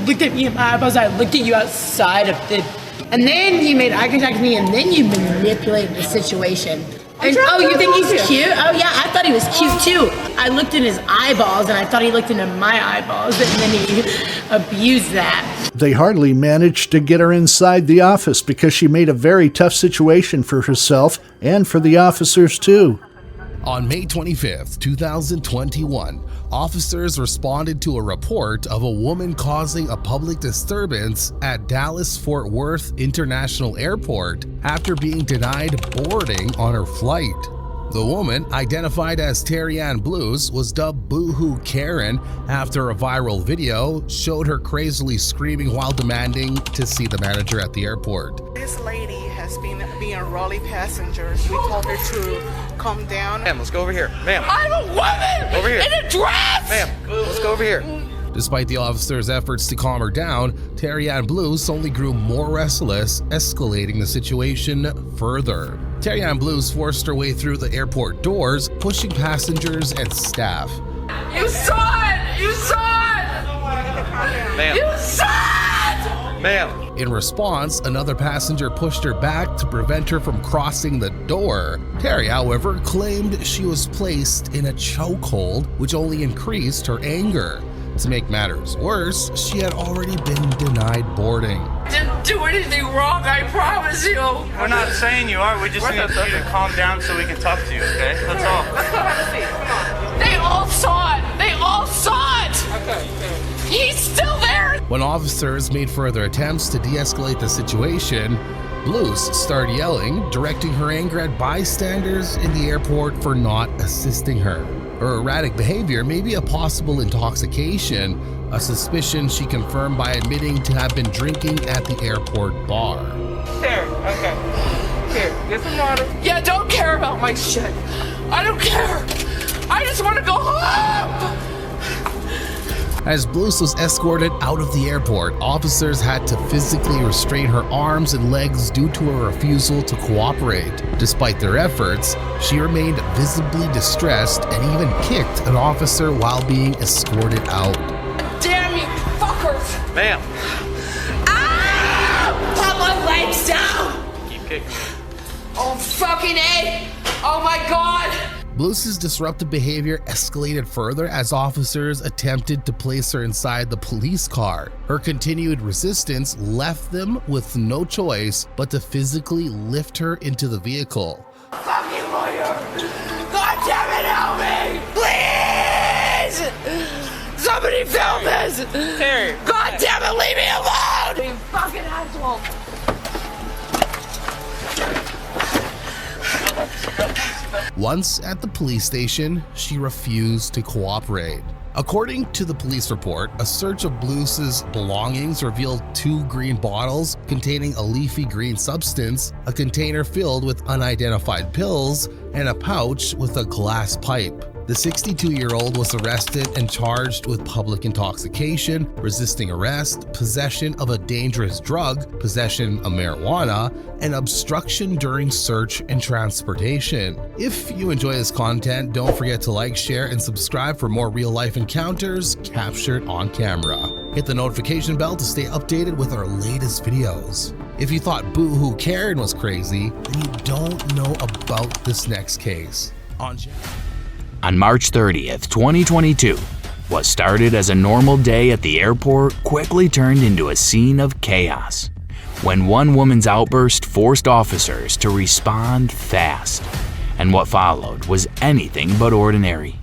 looked at me in my eyeballs, I looked at you outside of the... And then you made eye contact with me, and then you manipulated the situation. And you think he's cute? Oh yeah, I thought he was cute too. I looked in his eyeballs, and I thought he looked into my eyeballs, and then he abused that. They hardly managed to get her inside the office because she made a very tough situation for herself and for the officers too. On May 25, 2021, officers responded to a report of a woman causing a public disturbance at Dallas-Fort Worth International Airport after being denied boarding on her flight. The woman, identified as Terry-Ann Blues, was dubbed Boohoo Karen after a viral video showed her crazily screaming while demanding to see the manager at the airport. This lady has been being rally passengers. We told her to come down. Ma'am, let's go over here. Ma'am. I'm a woman over here. in a dress! Ma'am, let's go over here. Despite the officers' efforts to calm her down, Terry-Ann Blues only grew more restless, escalating the situation further. Terry-Ann Blues forced her way through the airport doors, pushing passengers and staff. You saw it! You saw it! Ma'am. You saw it! Ma'am. In response, another passenger pushed her back to prevent her from crossing the door. Terry, however, claimed she was placed in a chokehold, which only increased her anger. To make matters worse, she had already been denied boarding. Didn't do anything wrong, I promise you. We're not saying you are. We just need you to calm down so we can talk to you, okay? That's all. Let's go have a seat. Come on. They all saw it. They all saw it. Okay. He's still there. When officers made further attempts to de-escalate the situation, Blues started yelling, directing her anger at bystanders in the airport for not assisting her. Her erratic behavior may be a possible intoxication, a suspicion she confirmed by admitting to have been drinking at the airport bar. There, okay. Here, get some water. Yeah, don't care about my shit. I don't care. I just want to go home. As Blues was escorted out of the airport, officers had to physically restrain her arms and legs due to her refusal to cooperate. Despite their efforts, she remained visibly distressed and even kicked an officer while being escorted out. Damn you fuckers! Ma'am. Ah! Put my legs down! Keep kicking. Oh, fucking A! Oh my god! Blues' disruptive behavior escalated further as officers attempted to place her inside the police car. Her continued resistance left them with no choice but to physically lift her into the vehicle. Fucking lawyer! God damn it, help me! Please! Somebody film this! Terry! God damn it, leave me alone! You fucking asshole! Once at the police station, she refused to cooperate. According to the police report, a search of Blues' belongings revealed 2 green bottles containing a leafy green substance, a container filled with unidentified pills, and a pouch with a glass pipe. The 62-year-old was arrested and charged with public intoxication, resisting arrest, possession of a dangerous drug, possession of marijuana, and obstruction during search and transportation. If you enjoy this content, don't forget to like, share, and subscribe for more real-life encounters captured on camera. Hit the notification bell to stay updated with our latest videos. If you thought Boohoo Karen was crazy, then you don't know about this next case. On March 30th, 2022, what started as a normal day at the airport quickly turned into a scene of chaos when one woman's outburst forced officers to respond fast, and what followed was anything but ordinary.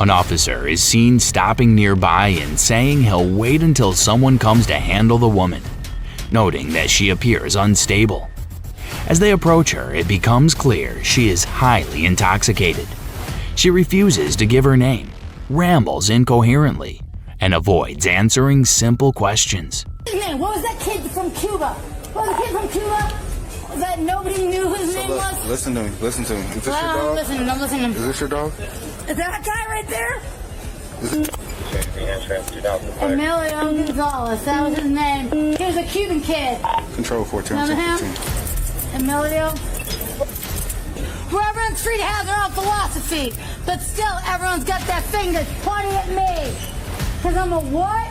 An officer is seen stopping nearby and saying he'll wait until someone comes to handle the woman, noting that she appears unstable. As they approach her, it becomes clear she is highly intoxicated. She refuses to give her name, rambles incoherently, and avoids answering simple questions. What was that kid from Cuba? What was the kid from Cuba? That nobody knew his name was? Listen to me. Listen to me. Is this your I'm dog? listening. I'm listening. Is this your dog? Is that guy right there? Emilio Gonzalez. That was his name. He was a Cuban kid. Control 14. Remember him? Emilio? Where everyone's free to have their own philosophy, but still everyone's got their fingers pointing at me. Because I'm a what?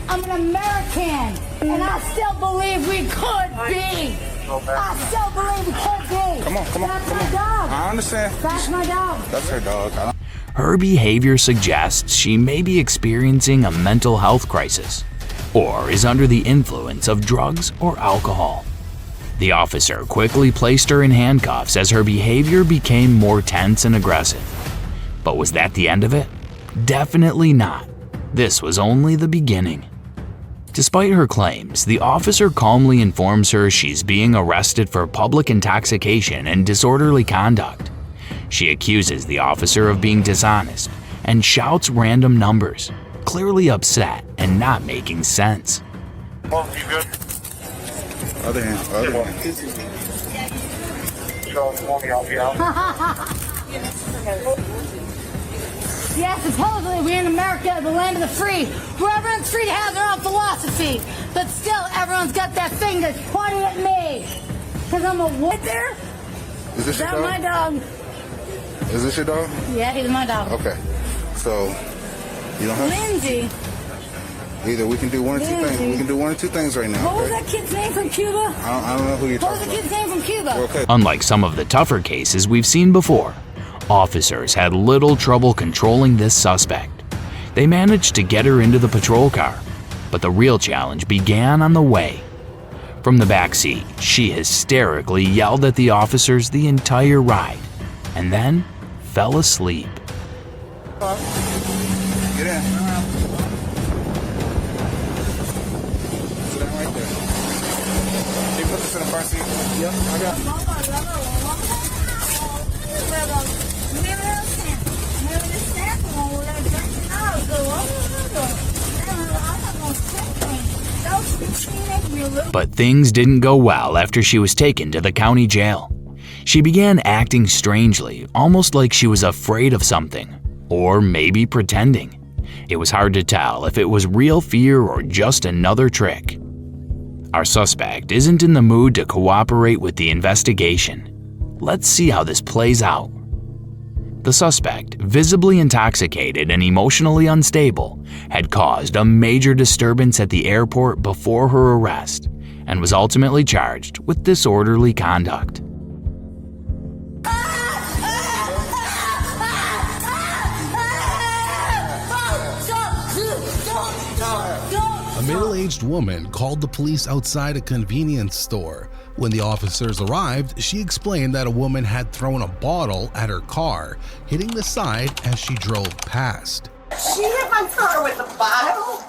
I'm an American. And I still believe we could be. I still believe we could be. Come on, come on, That's come my on. dog. I understand. That's my dog. That's her dog. Her behavior suggests she may be experiencing a mental health crisis or is under the influence of drugs or alcohol. The officer quickly placed her in handcuffs as her behavior became more tense and aggressive. But was that the end of it? Definitely not. This was only the beginning. Despite her claims, the officer calmly informs her she's being arrested for public intoxication and disorderly conduct. She accuses the officer of being dishonest and shouts random numbers, clearly upset and not making sense. Oh, you good? Other hand. Yes, supposedly we're in America, the land of the free, where everyone's free to have their own philosophy, but still everyone's got that finger pointing at me. Because I'm a what there? Is this your That's dog? my dog. Is this your dog? Yeah, he's my dog. Okay. So, you don't have... Lindsay. Either we can do one or two things. We can do one or two things right now. What was that kid's name from Cuba? I don't know who you're What was talking the kid's name from Cuba? Okay. Unlike some of the tougher cases we've seen before, officers had little trouble controlling this suspect. They managed to get her into the patrol car, but the real challenge began on the way. From the back seat, she hysterically yelled at the officers the entire ride, and then fell asleep. Get in. Sit down right there. Can you put this in the front seat? Yep, I got it. But things didn't go well after she was taken to the county jail. She began acting strangely, almost like she was afraid of something, or maybe pretending. It was hard to tell if it was real fear or just another trick. Our suspect isn't in the mood to cooperate with the investigation. Let's see how this plays out. The suspect, visibly intoxicated and emotionally unstable, had caused a major disturbance at the airport before her arrest and was ultimately charged with disorderly conduct. A middle-aged woman called the police outside a convenience store. When the officers arrived, she explained that a woman had thrown a bottle at her car, hitting the side as she drove past. She hit my car with a bottle.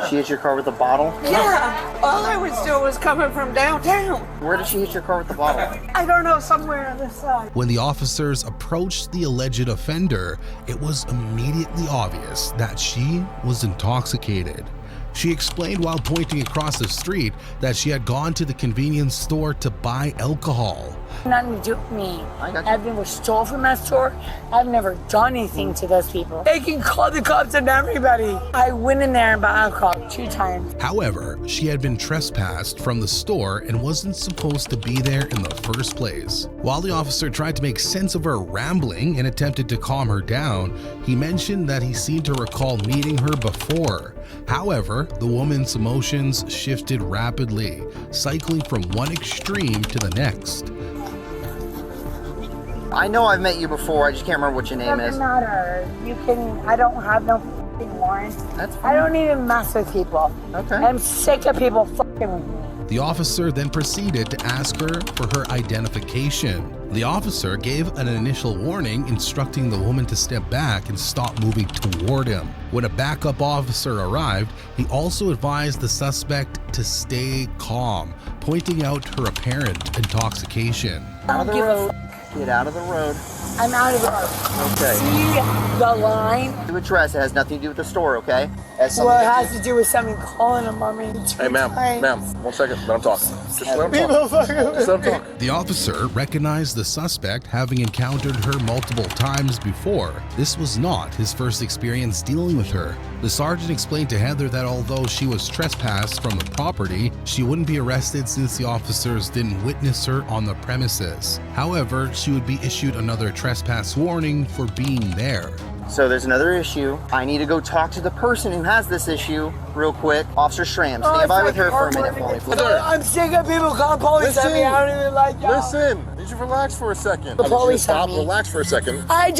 She hit your car with a bottle? Yeah, all I was doing was coming from downtown. Where did she hit your car with the bottle? I don't know, somewhere on this side. When the officers approached the alleged offender, it was immediately obvious that she was intoxicated. She explained while pointing across the street that she had gone to the convenience store to buy alcohol. Nothing to do with me. I've never stole from that store. I've never done anything to those people. They can call the cops on everybody. I went in there and bought alcohol 2 times. However, she had been trespassed from the store and wasn't supposed to be there in the first place. While the officer tried to make sense of her rambling and attempted to calm her down, he mentioned that he seemed to recall meeting her before. However, the woman's emotions shifted rapidly, cycling from one extreme to the next. I know I've met you before, I just can't remember what your name is. Doesn't matter. You can, I don't have no f***ing warrant. That's fine. I don't even mess with people. Okay. I'm sick of people f***ing with me. The officer then proceeded to ask her for her identification. The officer gave an initial warning instructing the woman to step back and stop moving toward him. When a backup officer arrived, he also advised the suspect to stay calm, pointing out her apparent intoxication. Out of the road. Get out of the road. I'm out of the road. Okay. See the line? To address, it has nothing to do with the store, okay? Well, it has to do with something calling them on me. Hey, ma'am, 1 second, let him talk. Just let him talk. Just let him talk. The officer recognized the suspect, having encountered her multiple times before. This was not his first experience dealing with her. The sergeant explained to Heather that although she was trespassed from the property, she wouldn't be arrested since the officers didn't witness her on the premises. However, she would be issued another trespass warning for being there. So there's another issue. I need to go talk to the person who has this issue real quick. Officer Schramm, stand by with her for a minute for me, please. I'm sick of people calling police on me. I don't even like y'all. Listen, did you relax for a second? The police stop, on me. relax for a second. I'm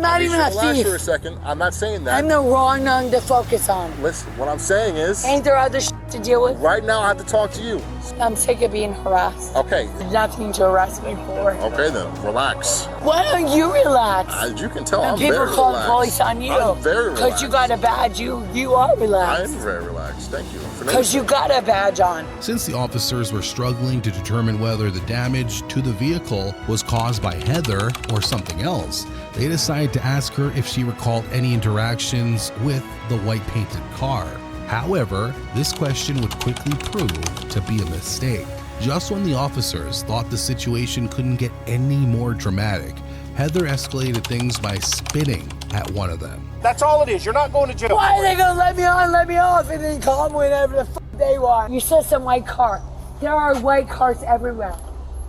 not even a Relax thief. for a second. I'm not saying that. I'm the wrong one to focus on. Listen, what I'm saying is... Ain't there other shit to deal with. Right now, I have to talk to you. I'm sick of being harassed. Okay. There's nothing to arrest me for. Okay then, relax. Why don't you relax? As you can tell, And I'm people very call relaxed. the police on you. I'm very relaxed. Because you got a badge, you are I relaxed. am very relaxed. Thank you. Because you got a badge on. Since the officers were struggling to determine whether the damage to the vehicle was caused by Heather or something else, they decided to ask her if she recalled any interactions with the white painted car. However, this question would quickly prove to be a mistake. Just when the officers thought the situation couldn't get any more dramatic, Heather escalated things by spitting at one of them. That's all it is. You're not going to jail. Why are they gonna let me on, let me off, and then call me whenever the they want? You said some white car. There are white cars everywhere.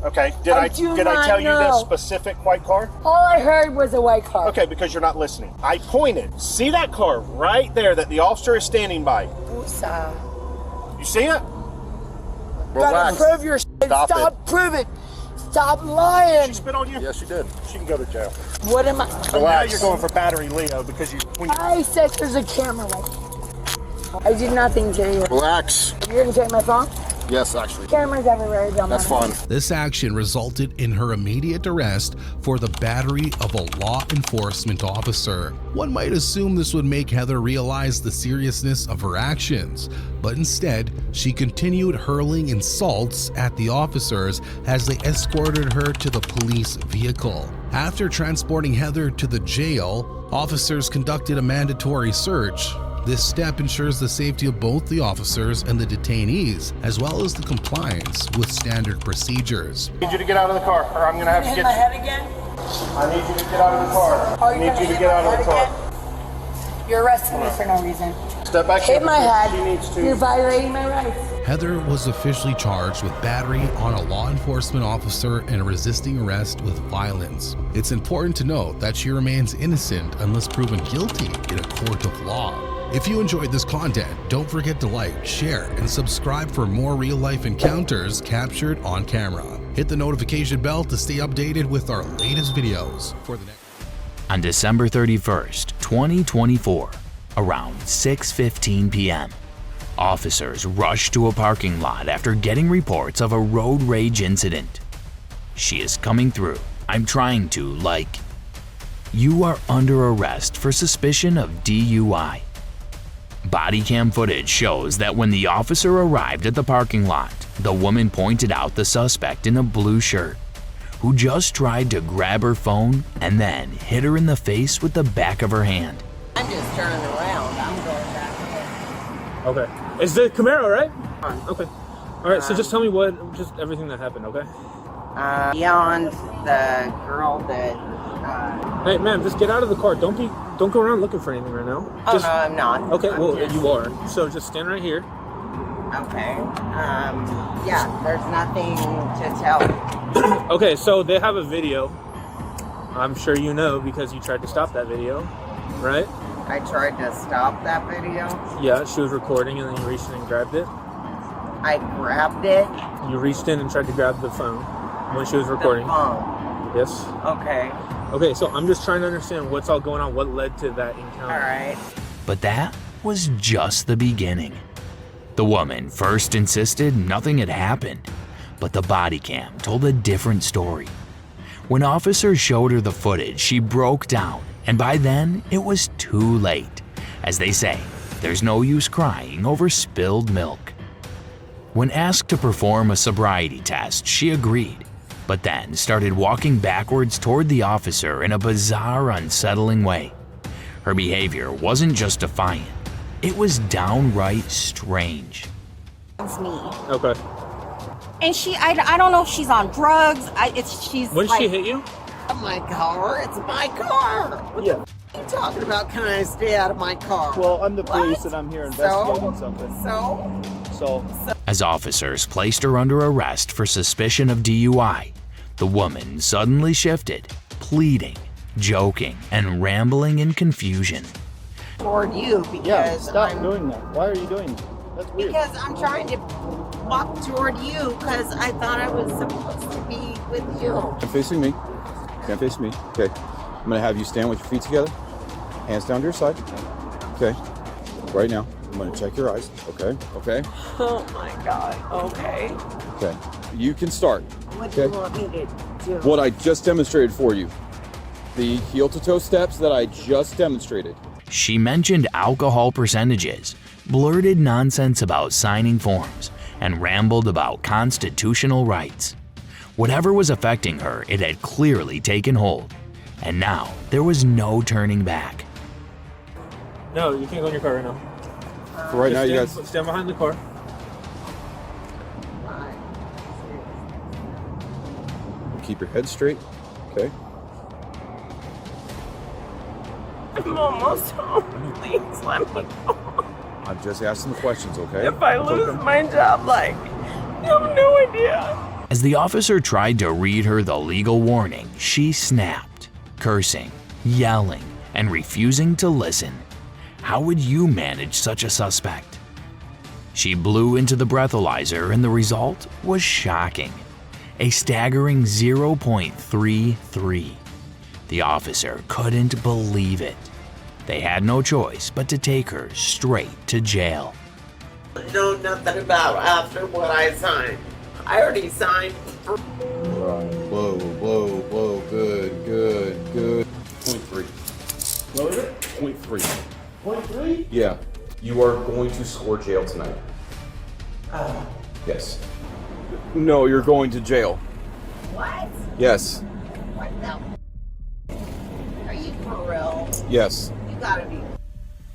Okay. Did I tell you this specific white car? All I heard was a white car. Okay, because you're not listening. I pointed. See that car right there that the officer is standing by? You see it? Gotta prove your shit. Stop proving. Stop lying. She spit on you? Yes, she did. She can go to jail. What am I? So now you're going for battery, Leo, because I said there's a camera right. I did nothing to you. Relax. You're gonna take my phone? Yes, actually. Cameras everywhere. That's fine. This action resulted in her immediate arrest for the battery of a law enforcement officer. One might assume this would make Heather realize the seriousness of her actions, but instead, she continued hurling insults at the officers as they escorted her to the police vehicle. After transporting Heather to the jail, officers conducted a mandatory search. This step ensures the safety of both the officers and the detainees, as well as the compliance with standard procedures. I need you to get out of the car, or I'm going to have to get my you. head again? I need you to get out of the car. I need you to get out of the car. You're arresting me for no reason. Step back. Hit my head. She needs to. You're violating my rights. Heather was officially charged with battery on a law enforcement officer and resisting arrest with violence. It's important to note that she remains innocent unless proven guilty in a court of law. If you enjoyed this content, don't forget to like, share, and subscribe for more real-life encounters captured on camera. Hit the notification bell to stay updated with our latest videos. On December 31st, 2024, around 6:15 p.m., officers rushed to a parking lot after getting reports of a road rage incident. She is coming through. I'm trying to, like. You are under arrest for suspicion of DUI. Bodycam footage shows that when the officer arrived at the parking lot, the woman pointed out the suspect in a blue shirt, who just tried to grab her phone and then hit her in the face with the back of her hand. I'm just turning around. I'm going back. Okay. Is the Camaro, right? Okay. All right, so just tell me just everything that happened, okay? Beyond the girl that... Hey, ma'am, just get out of the car. Don't go around looking for anything right now. Oh, no, I'm not. Okay, I'm well, just... you are. So just stand right here. Okay. Yeah, there's nothing to tell. Okay, so they have a video. I'm sure you know because you tried to stop that video, right? I tried to stop that video. Yeah, she was recording and then you reached in and grabbed it. I grabbed it. You reached in and tried to grab the phone when she was recording. The phone. Yes. Okay. Okay, so I'm just trying to understand what's all going on, what led to that encounter. All right. But that was just the beginning. The woman first insisted nothing had happened, but the body cam told a different story. When officers showed her the footage, she broke down, and by then it was too late. As they say, there's no use crying over spilled milk. When asked to perform a sobriety test, she agreed, but then started walking backwards toward the officer in a bizarre, unsettling way. Her behavior wasn't just defiant, it was downright strange. It's me. Okay. And I don't know if she's on drugs. When did she hit you? My car. It's my car. Yeah. What are you talking about? Can I stay out of my car? Well, I'm the police and I'm here investigating something. So? As officers placed her under arrest for suspicion of DUI, the woman suddenly shifted, pleading, joking, and rambling in confusion. Toward you because stop doing that. Why are you doing that? That's weird. Because I'm trying to walk toward you because I thought I was supposed to be with you. Stand facing me. Stand facing me. Okay. I'm going to have you stand with your feet together. Hands down to your side. Okay. Right now. I'm gonna check your eyes. Okay, okay, Oh my god. Okay. okay. You can start. What do Okay. you want me to do? What I just demonstrated for you. The heel-to-toe steps that I just demonstrated. She mentioned alcohol percentages, blurted nonsense about signing forms, and rambled about constitutional rights. Whatever was affecting her, it had clearly taken hold, and now there was no turning back. No, you can't go in your car right now. For right now, you guys stand behind the car. keep your head straight. Okay. I'm almost home. Please let me go. I'm just asking the questions, okay? If I lose my job, like, you have no idea. As the officer tried to read her the legal warning, she snapped, cursing, yelling, and refusing to listen. How would you manage such a suspect? She blew into the breathalyzer and the result was shocking. A staggering 0.33. The officer couldn't believe it. They had no choice but to take her straight to jail. Know nothing about after what I signed. I already signed. Right. Blow, blow, blow. Good, good, good. 0.3. What was it? 0.3. 0.3? Yeah. You are going to score jail tonight. Oh. Yes. No, you're going to jail. What? Yes. What the? Are you for real? Yes. You gotta be.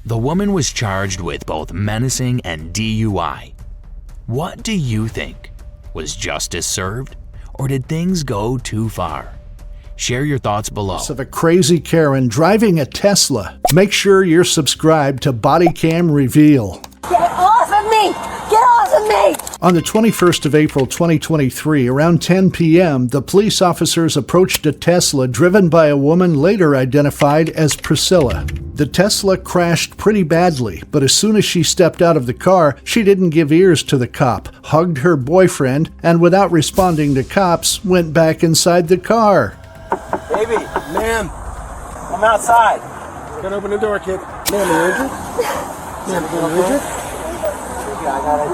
The woman was charged with both menacing and DUI. What do you think? Was justice served? Or did things go too far? Share your thoughts below. Of a crazy Karen driving a Tesla. Make sure you're subscribed to Bodycam Reveal. Get off of me! Get off of me! On the 21st of April 2023, around 10 p.m., the police officers approached a Tesla driven by a woman later identified as Priscilla. The Tesla crashed pretty badly, but as soon as she stepped out of the car, she didn't give ears to the cop, hugged her boyfriend, and without responding to cops, went back inside the car. Baby, ma'am, I'm outside. Gotta open the door, kid. Ma'am, are you injured? Ma'am, are you injured? I gotta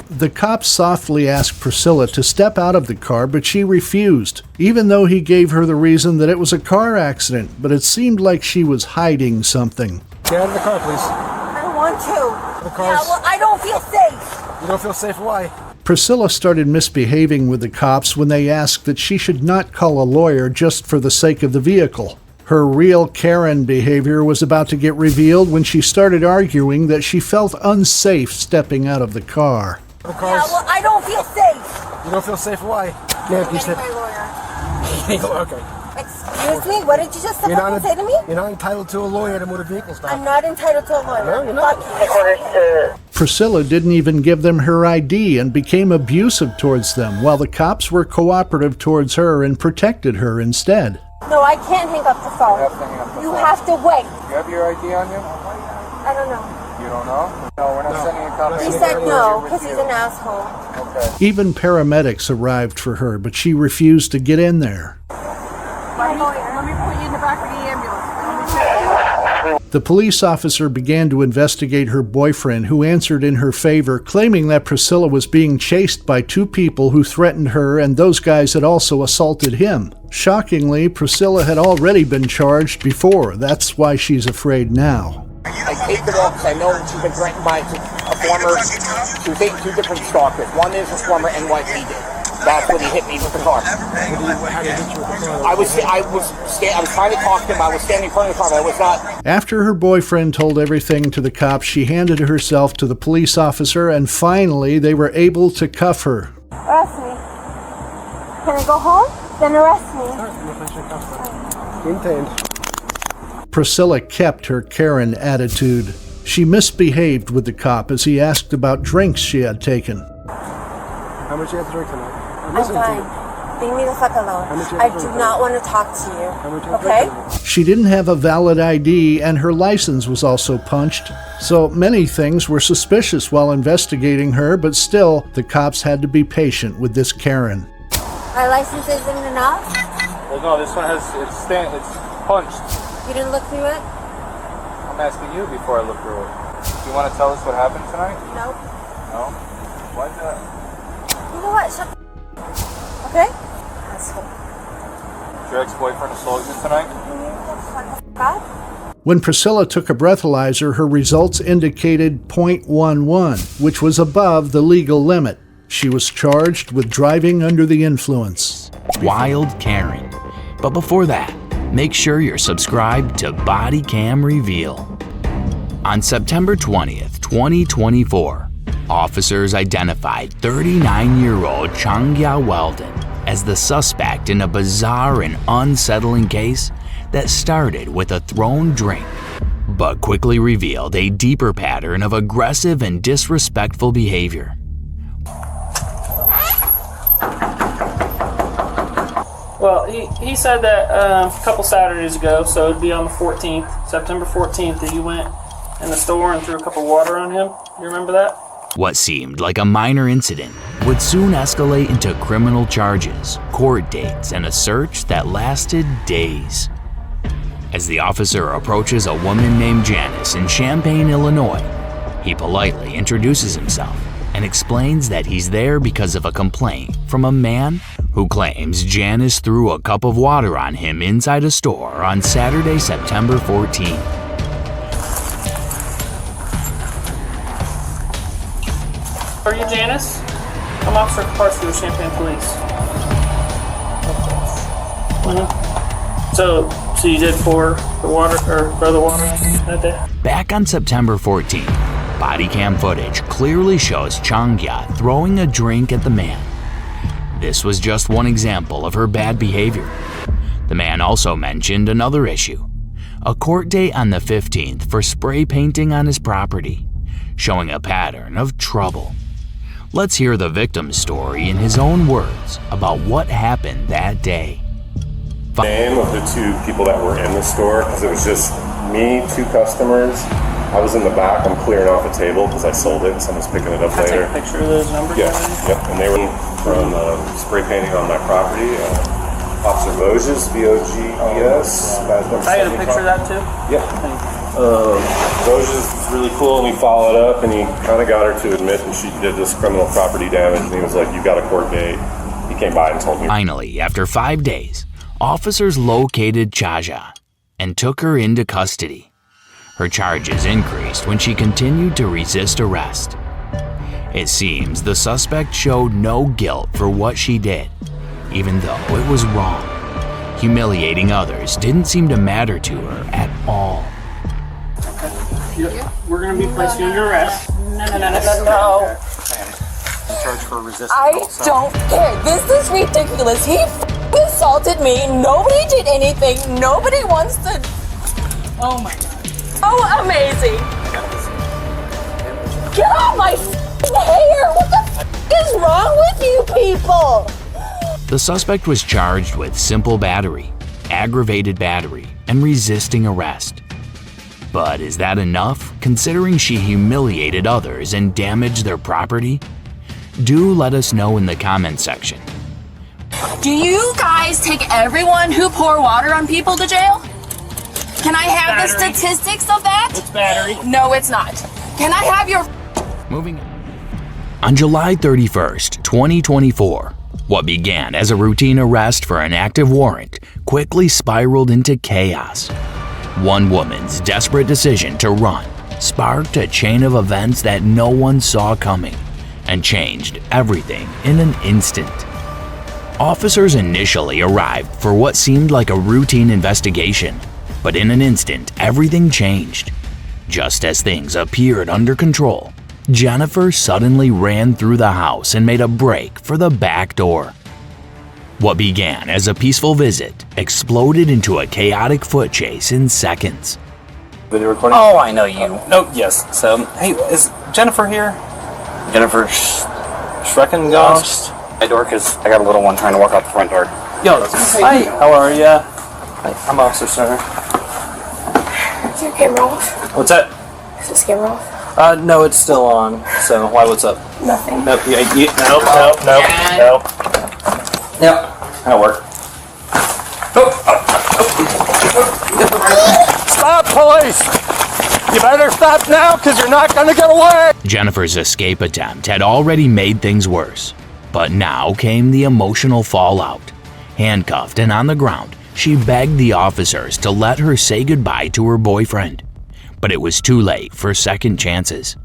take The cops softly asked Priscilla to step out of the car, but she refused, even though he gave her the reason that it was a car accident, but it seemed like she was hiding something. Get out of the car, please. I don't want to. The car's... Yeah, well, I don't feel safe. You don't feel safe? Why? Priscilla started misbehaving with the cops when they asked that she should not call a lawyer just for the sake of the vehicle. Her real Karen behavior was about to get revealed when she started arguing that she felt unsafe stepping out of the car. The car's... Yeah, well, I don't feel safe. You don't feel safe? Why? I'm getting my lawyer. Okay. Excuse me? What did you just say to me? You're not entitled to a lawyer to motor vehicle stop. I'm not entitled to a lawyer. No, you're not. Priscilla didn't even give them her ID and became abusive towards them, while the cops were cooperative towards her and protected her instead. No, I can't hang up the phone. You have to wait. You have your ID on you? I don't know. You don't know? No, we're not sending a copy. He said no, because he's an asshole. Okay. Even paramedics arrived for her, but she refused to get in there. My lawyer. Let me put you in the back of the ambulance. The police officer began to investigate her boyfriend, who answered in her favor, claiming that Priscilla was being chased by two people who threatened her, and those guys had also assaulted him. Shockingly, Priscilla had already been charged before. That's why she's afraid now. I take it off because I know she's been threatened by a former, she was dating two different stalkers. One is a former NYPD. That's when he hit me with the car. I was trying to talk to him. I was standing in front of the car, but I was not. After her boyfriend told everything to the cops, she handed herself to the police officer, and finally they were able to cuff her. Arrest me. Can I go home? Then arrest me. Detained. Priscilla kept her Karen attitude. She misbehaved with the cop as he asked about drinks she had taken. How much you have to drink tonight? I'm fine. Leave me the fuck alone. I do not want to talk to you. Okay? She didn't have a valid ID, and her license was also punched. So many things were suspicious while investigating her, but still, the cops had to be patient with this Karen. My license isn't enough? Well, no, this one has, it's punched. You didn't look through it? I'm asking you before I look through it. Do you want to tell us what happened tonight? No. No? Why's that? You know what? Shut the okay? Asshole. Did your ex-boyfriend assault you tonight? God? When Priscilla took a breathalyzer, her results indicated .11, which was above the legal limit. She was charged with driving under the influence. Wild Karen. But before that, make sure you're subscribed to Bodycam Reveal. On September 20th, 2024, officers identified 39-year-old Changya Weldon as the suspect in a bizarre and unsettling case that started with a thrown drink, but quickly revealed a deeper pattern of aggressive and disrespectful behavior. Well, he said that a couple Saturdays ago, so it'd be on the 14th, September 14th, that you went in the store and threw a cup of water on him. You remember that? What seemed like a minor incident would soon escalate into criminal charges, court dates, and a search that lasted days. As the officer approaches a woman named Janice in Champaign, Illinois, he politely introduces himself and explains that he's there because of a complaint from a man who claims Janice threw a cup of water on him inside a store on Saturday, September 14th. Are you Janice? I'm Officer Parsley with Champaign Police. So you did pour the water, or throw the water that day? Back on September 14th, bodycam footage clearly shows Changya throwing a drink at the man. This was just one example of her bad behavior. The man also mentioned another issue, a court date on the 15th for spray painting on his property, showing a pattern of trouble. Let's hear the victim's story in his own words about what happened that day. Name of the two people that were in the store, because it was just me, two customers. I was in the back. I'm clearing off a table because I sold it. Someone's picking it up Can I later. take a picture of those numbers? Yeah, yep. And they were from spray painting on my property. Officer Voges, V-O-G-E-S. I had a picture of that too? Yeah. Voges was really cool, and we followed up, and he kind of got her to admit that she did this criminal property damage, and he was like, "You got a court date." He came by and told me. Finally, after 5 days, officers located Chaja and took her into custody. Her charges increased when she continued to resist arrest. It seems the suspect showed no guilt for what she did, even though it was wrong. Humiliating others didn't seem to matter to her at all. We're going to be placing you under arrest. No. Charge for resisting. I don't care. This is ridiculous. He assaulted me. Nobody did anything. Nobody wants to. Oh my God. Oh, amazing. Get off my hair. What the is wrong with you people? The suspect was charged with simple battery, aggravated battery, and resisting arrest. But is that enough, considering she humiliated others and damaged their property? Do let us know in the comment section. Do you guys take everyone who pour water on people to jail? Can I have Battery. the statistics of that? It's battery. No, it's not. Can I have your... Moving on. On July 31st, 2024, what began as a routine arrest for an active warrant quickly spiraled into chaos. One woman's desperate decision to run sparked a chain of events that no one saw coming and changed everything in an instant. Officers initially arrived for what seemed like a routine investigation, but in an instant, everything changed. Just as things appeared under control, Jennifer suddenly ran through the house and made a break for the back door. What began as a peaceful visit exploded into a chaotic foot chase in seconds. Video recording? Oh, I know you. No, yes. So, hey, is Jennifer here? Jennifer Schreckengost? My door, because I got a little one trying to walk out the front door. Yo, hi, how are ya? Hi, I'm Officer Center. Is your camera off? What's that? Is this camera off? No, it's still on. So, why, what's up? Nothing. Nope, nope. Yep, that'll work. Stop, police! You better stop now, because you're not gonna get away! Jennifer's escape attempt had already made things worse, but now came the emotional fallout. Handcuffed and on the ground, she begged the officers to let her say goodbye to her boyfriend. But it was too late for second chances.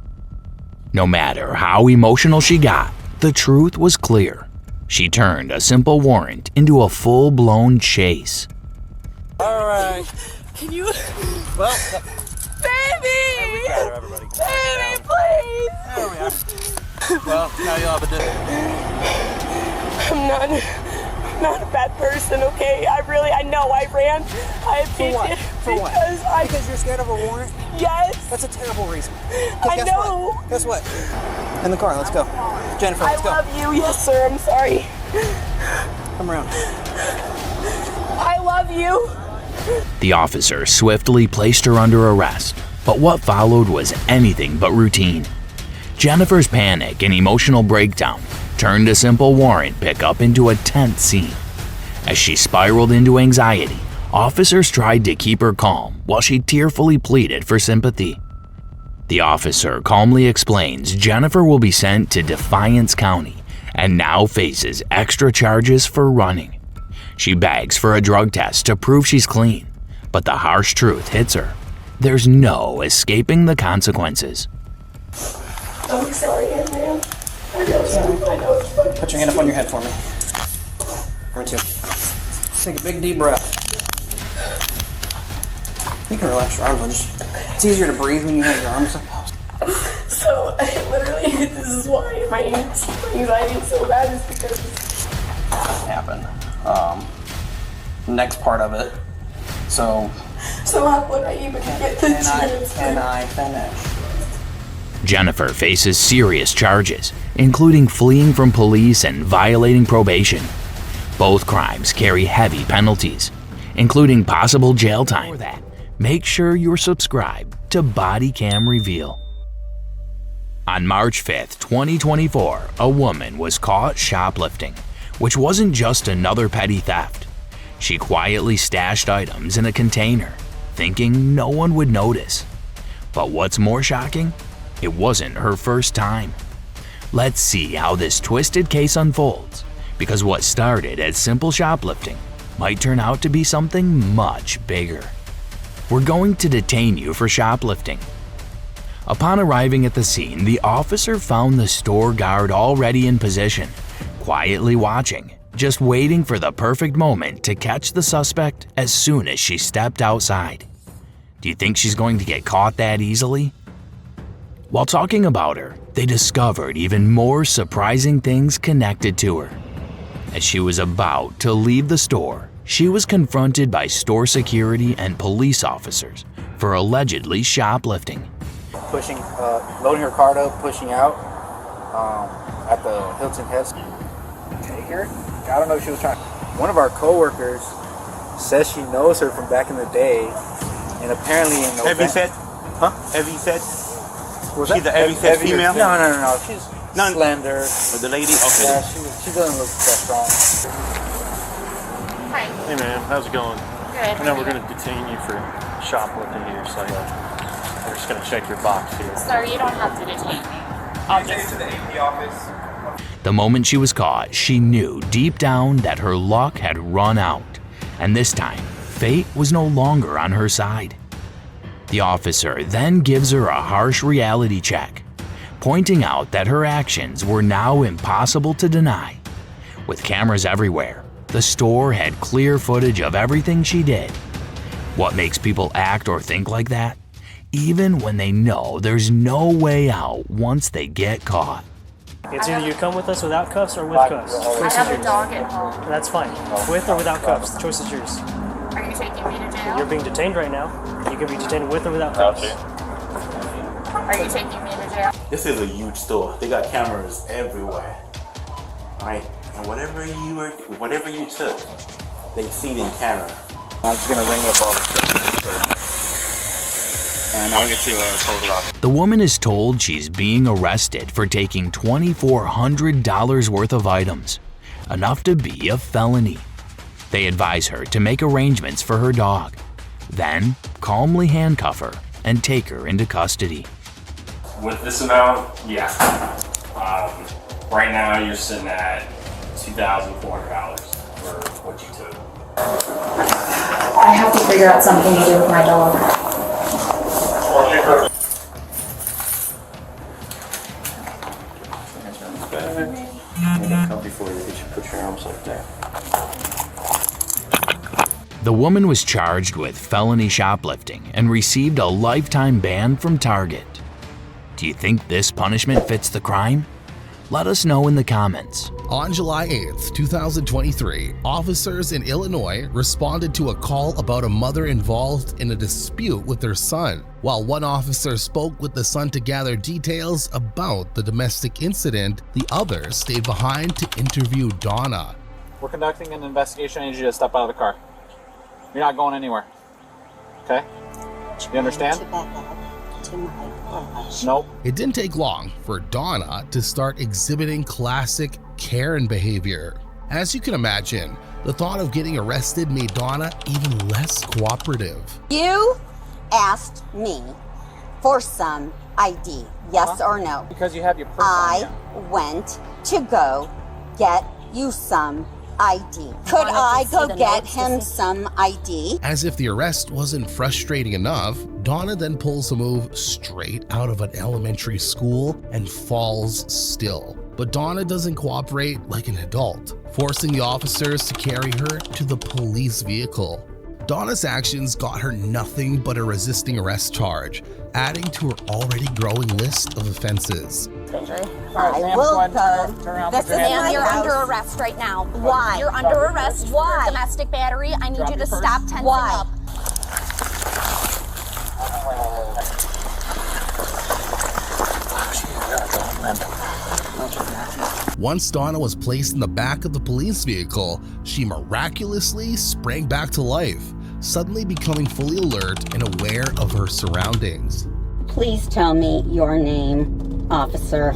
No matter how emotional she got, the truth was clear. She turned a simple warrant into a full-blown chase. All right. Can you? Well, Baby! we got her, everybody. Baby, please! There we are. Well, now you'll have a dinner. I'm not a bad person, okay? I know I ran. For what? For what? Because you're scared of a warrant? Yes. That's a terrible reason. I know. What? Guess what? In the car, let's go. Jennifer, let's go. I love you. Yes, sir. I'm sorry. Come around. I love you. The officer swiftly placed her under arrest, but what followed was anything but routine. Jennifer's panic and emotional breakdown turned a simple warrant pickup into a tense scene. As she spiraled into anxiety, officers tried to keep her calm while she tearfully pleaded for sympathy. The officer calmly explains Jennifer will be sent to Defiance County and now faces extra charges for running. She begs for a drug test to prove she's clean, but the harsh truth hits her. There's no escaping the consequences. I'm sorry, man. I know it's funny. Put your hand up on your head for me. Where to? Take a big deep breath. You can relax your arms. It's easier to breathe when you have your arms up. So, literally, this is why my anxiety is so bad, is because Happened. Next part of it. So how would I even get the chance? Can I finish? Jennifer faces serious charges, including fleeing from police and violating probation. Both crimes carry heavy penalties, including possible jail time. For that, make sure you're subscribed to Bodycam Reveal. On March 5th, 2024, a woman was caught shoplifting, which wasn't just another petty theft. She quietly stashed items in a container, thinking no one would notice. But what's more shocking? It wasn't her first time. Let's see how this twisted case unfolds, because what started as simple shoplifting might turn out to be something much bigger. We're going to detain you for shoplifting. Upon arriving at the scene, the officer found the store guard already in position, quietly watching, just waiting for the perfect moment to catch the suspect as soon as she stepped outside. Do you think she's going to get caught that easily? While talking about her, they discovered even more surprising things connected to her. As she was about to leave the store, she was confronted by store security and police officers for allegedly shoplifting. Pushing, loading her cart up, pushing out at the Hilton Head. Take her. I don't know if she was trying. One of our coworkers says she knows her from back in the day, and apparently in the Heavy set? Huh? Heavy set? Was She's that the heavy set female? No. She's slender. Or the lady? Okay. Yeah, she doesn't look that strong. Hi. Hey man, how's it going? Good. I know we're gonna detain you for shoplifting here, so we're just gonna check your box here. Sorry, you don't have to detain me. I'll just to the AP office. The moment she was caught, she knew deep down that her luck had run out, and this time, fate was no longer on her side. The officer then gives her a harsh reality check, pointing out that her actions were now impossible to deny. With cameras everywhere, the store had clear footage of everything she did. What makes people act or think like that? Even when they know there's no way out once they get caught. It's either you come with us without cuffs or with cuffs. I have a dog at home. That's fine. With or without cuffs, the choice is yours. Are you taking me to jail? You're being detained right now. You can be detained with or without cuffs. Are you taking me to jail? This is a huge store. They got cameras everywhere. Right? And whatever you took, they see it in camera. I'm just gonna ring up all the and I'll get you a total off. The woman is told she's being arrested for taking $2,400 worth of items, enough to be a felony. They advise her to make arrangements for her dog, Then, calmly handcuff her and take her into custody. With this amount, yeah. Right now you're sitting at $2,400 for what you took. I have to figure out something to do with my dog. Come before you put your arms like that. The woman was charged with felony shoplifting and received a lifetime ban from Target. Do you think this punishment fits the crime? Let us know in the comments. On July 8th, 2023, officers in Illinois responded to a call about a mother involved in a dispute with their son. While one officer spoke with the son to gather details about the domestic incident, the other stayed behind to interview Donna. We're conducting an investigation. I need you to step out of the car. You're not going anywhere. Okay? You understand? Nope. It didn't take long for Donna to start exhibiting classic Karen behavior. As you can imagine, the thought of getting arrested made Donna even less cooperative. You asked me for some ID, yes or no? Because you have your purse on I went to go get you some ID. Could I go get him some ID? As if the arrest wasn't frustrating enough, Donna then pulls a move straight out of an elementary school and falls still. But Donna doesn't cooperate like an adult, forcing the officers to carry her to the police vehicle. Donna's actions got her nothing but a resisting arrest charge, adding to her already growing list of offenses. I will go. This is ma'am, you're under arrest right now. Why? You're under arrest Why? for domestic battery. I need you to stop tensing Why? up. Once Donna was placed in the back of the police vehicle, she miraculously sprang back to life, suddenly becoming fully alert and aware of her surroundings. Please tell me your name, officer.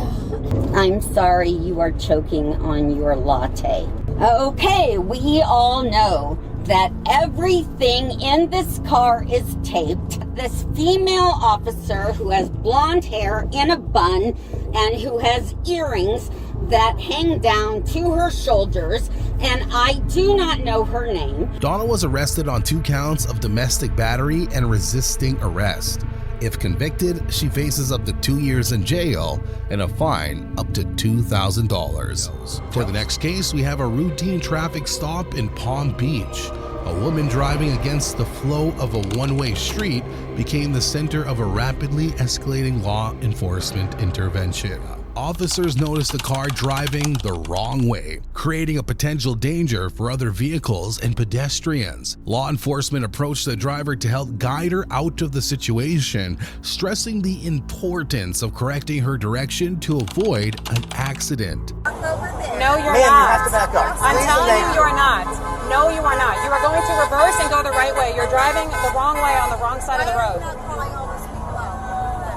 I'm sorry you are choking on your latte. Okay, we all know that everything in this car is taped. This female officer who has blonde hair in a bun and who has earrings that hang down to her shoulders, and I do not know her name. Donna was arrested on 2 counts of domestic battery and resisting arrest. If convicted, she faces up to 2 years in jail and a fine up to $2,000. For the next case, we have a routine traffic stop in Palm Beach. A woman driving against the flow of a one-way street became the center of a rapidly escalating law enforcement intervention. Officers noticed the car driving the wrong way, creating a potential danger for other vehicles and pedestrians. Law enforcement approached the driver to help guide her out of the situation, stressing the importance of correcting her direction to avoid an accident. No, you're not. You have to back up. I'm telling you, you're not. No, you are not. You are going to reverse and go the right way. You're driving the wrong way on the wrong side of the road.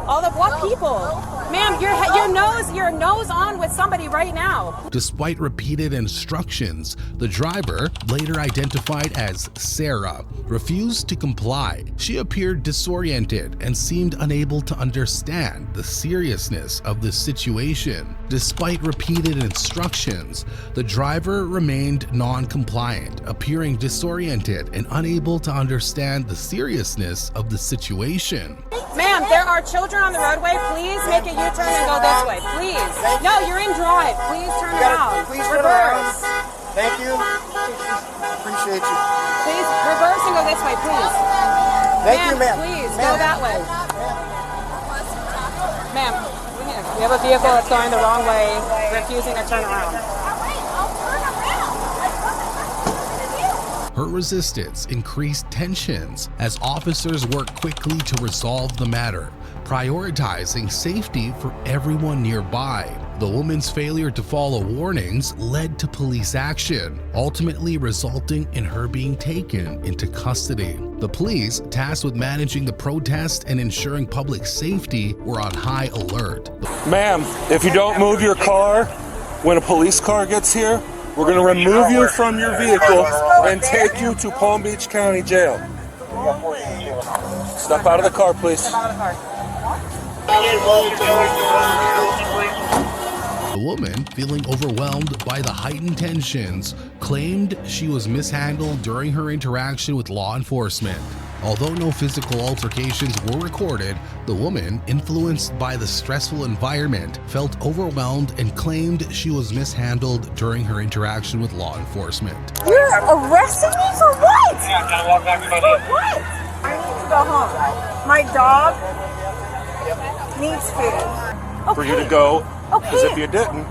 All of what people? Ma'am, your nose on with somebody right now. Despite repeated instructions, the driver, later identified as Sarah, refused to comply. She appeared disoriented and seemed unable to understand the seriousness of the situation. Despite repeated instructions, the driver remained non-compliant, appearing disoriented and unable to understand the seriousness of the situation. Ma'am, there are children on the roadway. Please make a U-turn and go this way. Please. No, you're in drive. Please turn around. Please turn around. Thank you. Appreciate you. Please reverse and go this way, please. Thank you, ma'am. Please go that way. Ma'am, we have a vehicle that's going the wrong way, refusing to turn around. Her resistance increased tensions as officers worked quickly to resolve the matter, prioritizing safety for everyone nearby. The woman's failure to follow warnings led to police action, ultimately resulting in her being taken into custody. The police, tasked with managing the protest and ensuring public safety, were on high alert. Ma'am, if you don't move your car when a police car gets here, we're going to remove you from your vehicle and take you to Palm Beach County Jail. Step out of the car, please. Step out of the car. The woman, feeling overwhelmed by the heightened tensions, claimed she was mishandled during her interaction with law enforcement. Although no physical altercations were recorded, the woman, influenced by the stressful environment, felt overwhelmed and claimed she was mishandled during her interaction with law enforcement. You're arresting me for what? Yeah, can I walk back to my For what? I need to go home. My dog needs food. For you to go, because if you didn't,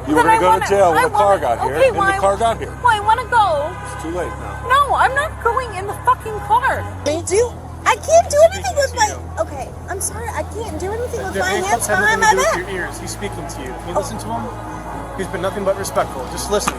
you were going to go to jail when the car got here, and the car got here. Well, I want to go. It's too late now. No, I'm not going in the fucking car. I can't do anything with my... Okay, I'm sorry. I can't do anything with my hands behind my back. Your ears. He's speaking to you. Can you listen to him? He's been nothing but respectful. Just listen.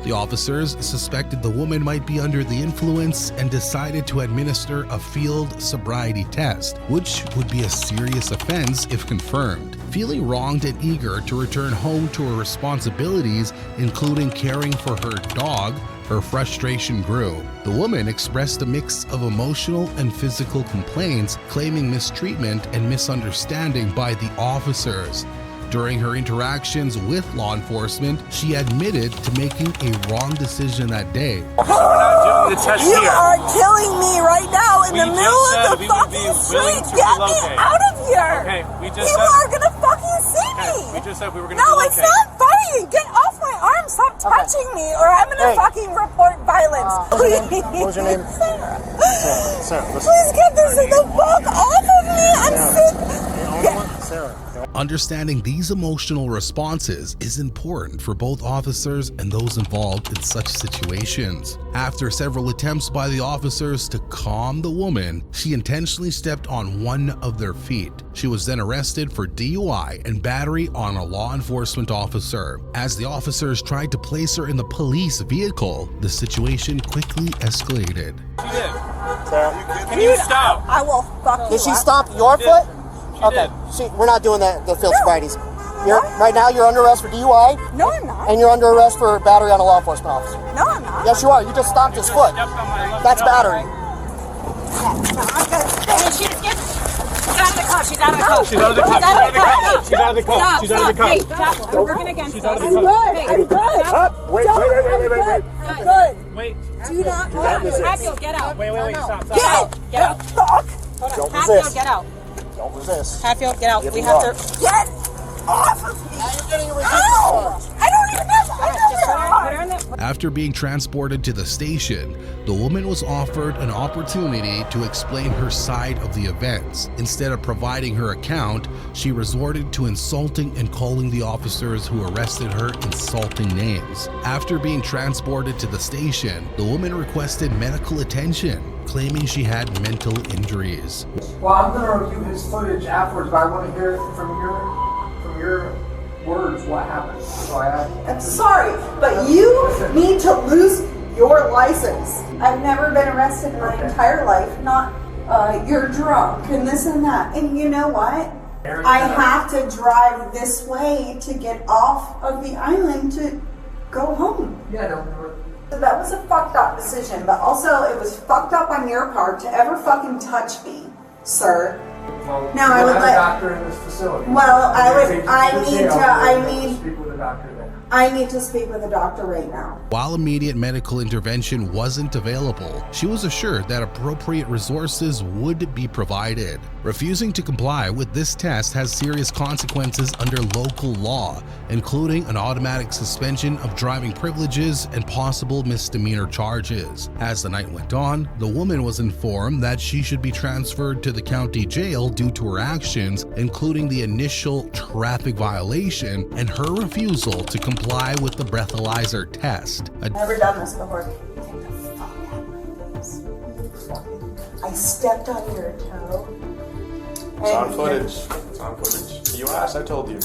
The officers suspected the woman might be under the influence and decided to administer a field sobriety test, which would be a serious offense if confirmed. Feeling wronged and eager to return home to her responsibilities, including caring for her dog, her frustration grew. The woman expressed a mix of emotional and physical complaints, claiming mistreatment and misunderstanding by the officers. During her interactions with law enforcement, she admitted to making a wrong decision that day. You are killing me right now in the middle of the fucking street. Get me out of here. Okay, People are gonna fucking see me. We just said we were gonna No, relocate. it's not funny. Get off my arm. Stop touching me, or I'm gonna fucking report violence. Please. What was your name? Sarah. Sarah, listen. Please get the fuck off of me. I'm sick. Sarah. Understanding these emotional responses is important for both officers and those involved in such situations. After several attempts by the officers to calm the woman, she intentionally stepped on one of their feet. She was then arrested for DUI and battery on a law enforcement officer. As the officers tried to place her in the police vehicle, the situation quickly escalated. Sarah. Can you stop? I will fuck you Did she up. stop your foot? Okay. We're not doing that. The field sobrieties. Right now, you're under arrest for DUI. No, I'm not. And you're under arrest for battery on a law enforcement officer. No, I'm not. Yes, you are. You just stomped his foot. That's battery. She's out of the car. She's out of the car. She's out of the car. She's out of the car. She's out of the car. She's out of the car. Hey, stop. We're working against She's out us. of the car. I'm good. Wait. I'm good. Wait. Do not Hatfield, get out. Wait. Stop. Get out. Fuck. Hold on. Don't Hatfield, resist. get out. Don't resist. Hatfield, get out. Give We him have up. to. Get off of me. Now you're getting a resistance Ow! charge. I don't even have. I Just put her in the. After being transported to the station, the woman was offered an opportunity to explain her side of the events. Instead of providing her account, she resorted to insulting and calling the officers who arrested her insulting names. After being transported to the station, the woman requested medical attention, claiming she had mental injuries. Well, I'm going to review his footage afterwards, but I want to hear from your words what happened. So I'm sorry, but you need to lose your license. I've never been arrested in my entire life. Not, you're drunk and this and that. And you know what? I have to drive this way to get off of the island to go home. Yeah, no. So that was a fucked up decision, but also it was fucked up on your part to ever fucking touch me, sir. Well, Now I would have let- a doctor in this facility. Well, Speak with a doctor there. I need to speak with a doctor right now. While immediate medical intervention wasn't available, she was assured that appropriate resources would be provided. Refusing to comply with this test has serious consequences under local law, including an automatic suspension of driving privileges and possible misdemeanor charges. As the night went on, the woman was informed that she should be transferred to the county jail due to her actions, including the initial traffic violation and her refusal to comply with the breathalyzer test. Never done this before. Get the fuck out of this. I stepped on your toe. It's on footage. It's on footage. You asked, I told you.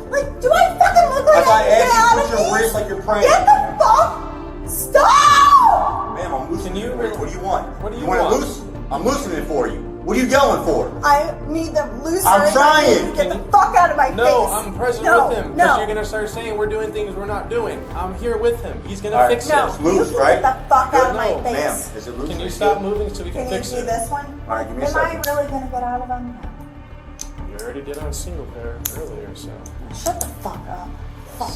Like, do I fucking look like I get out asked of you to put your me? wrist like you're praying. Get the fuck! Stop! Ma'am, I'm loosening you. What do you want? What do you want want? it loose? I'm loosening it for you. What What are you yelling for? I need the loser. I'm trying. Get the fuck out of my face. No, I'm present No, with him. no. Because you're gonna start saying we're doing things we're not doing. I'm here with him. He's gonna All right, fix no. this. Loose, You right? Get the fuck out of my No, face. ma'am. Is it loose? Can you Are stop good? moving so we can Can you fix do it? this one? All right, give me a Am second. I really gonna get out of them? You already did on single pair earlier, so. Shut the fuck up. Fuck.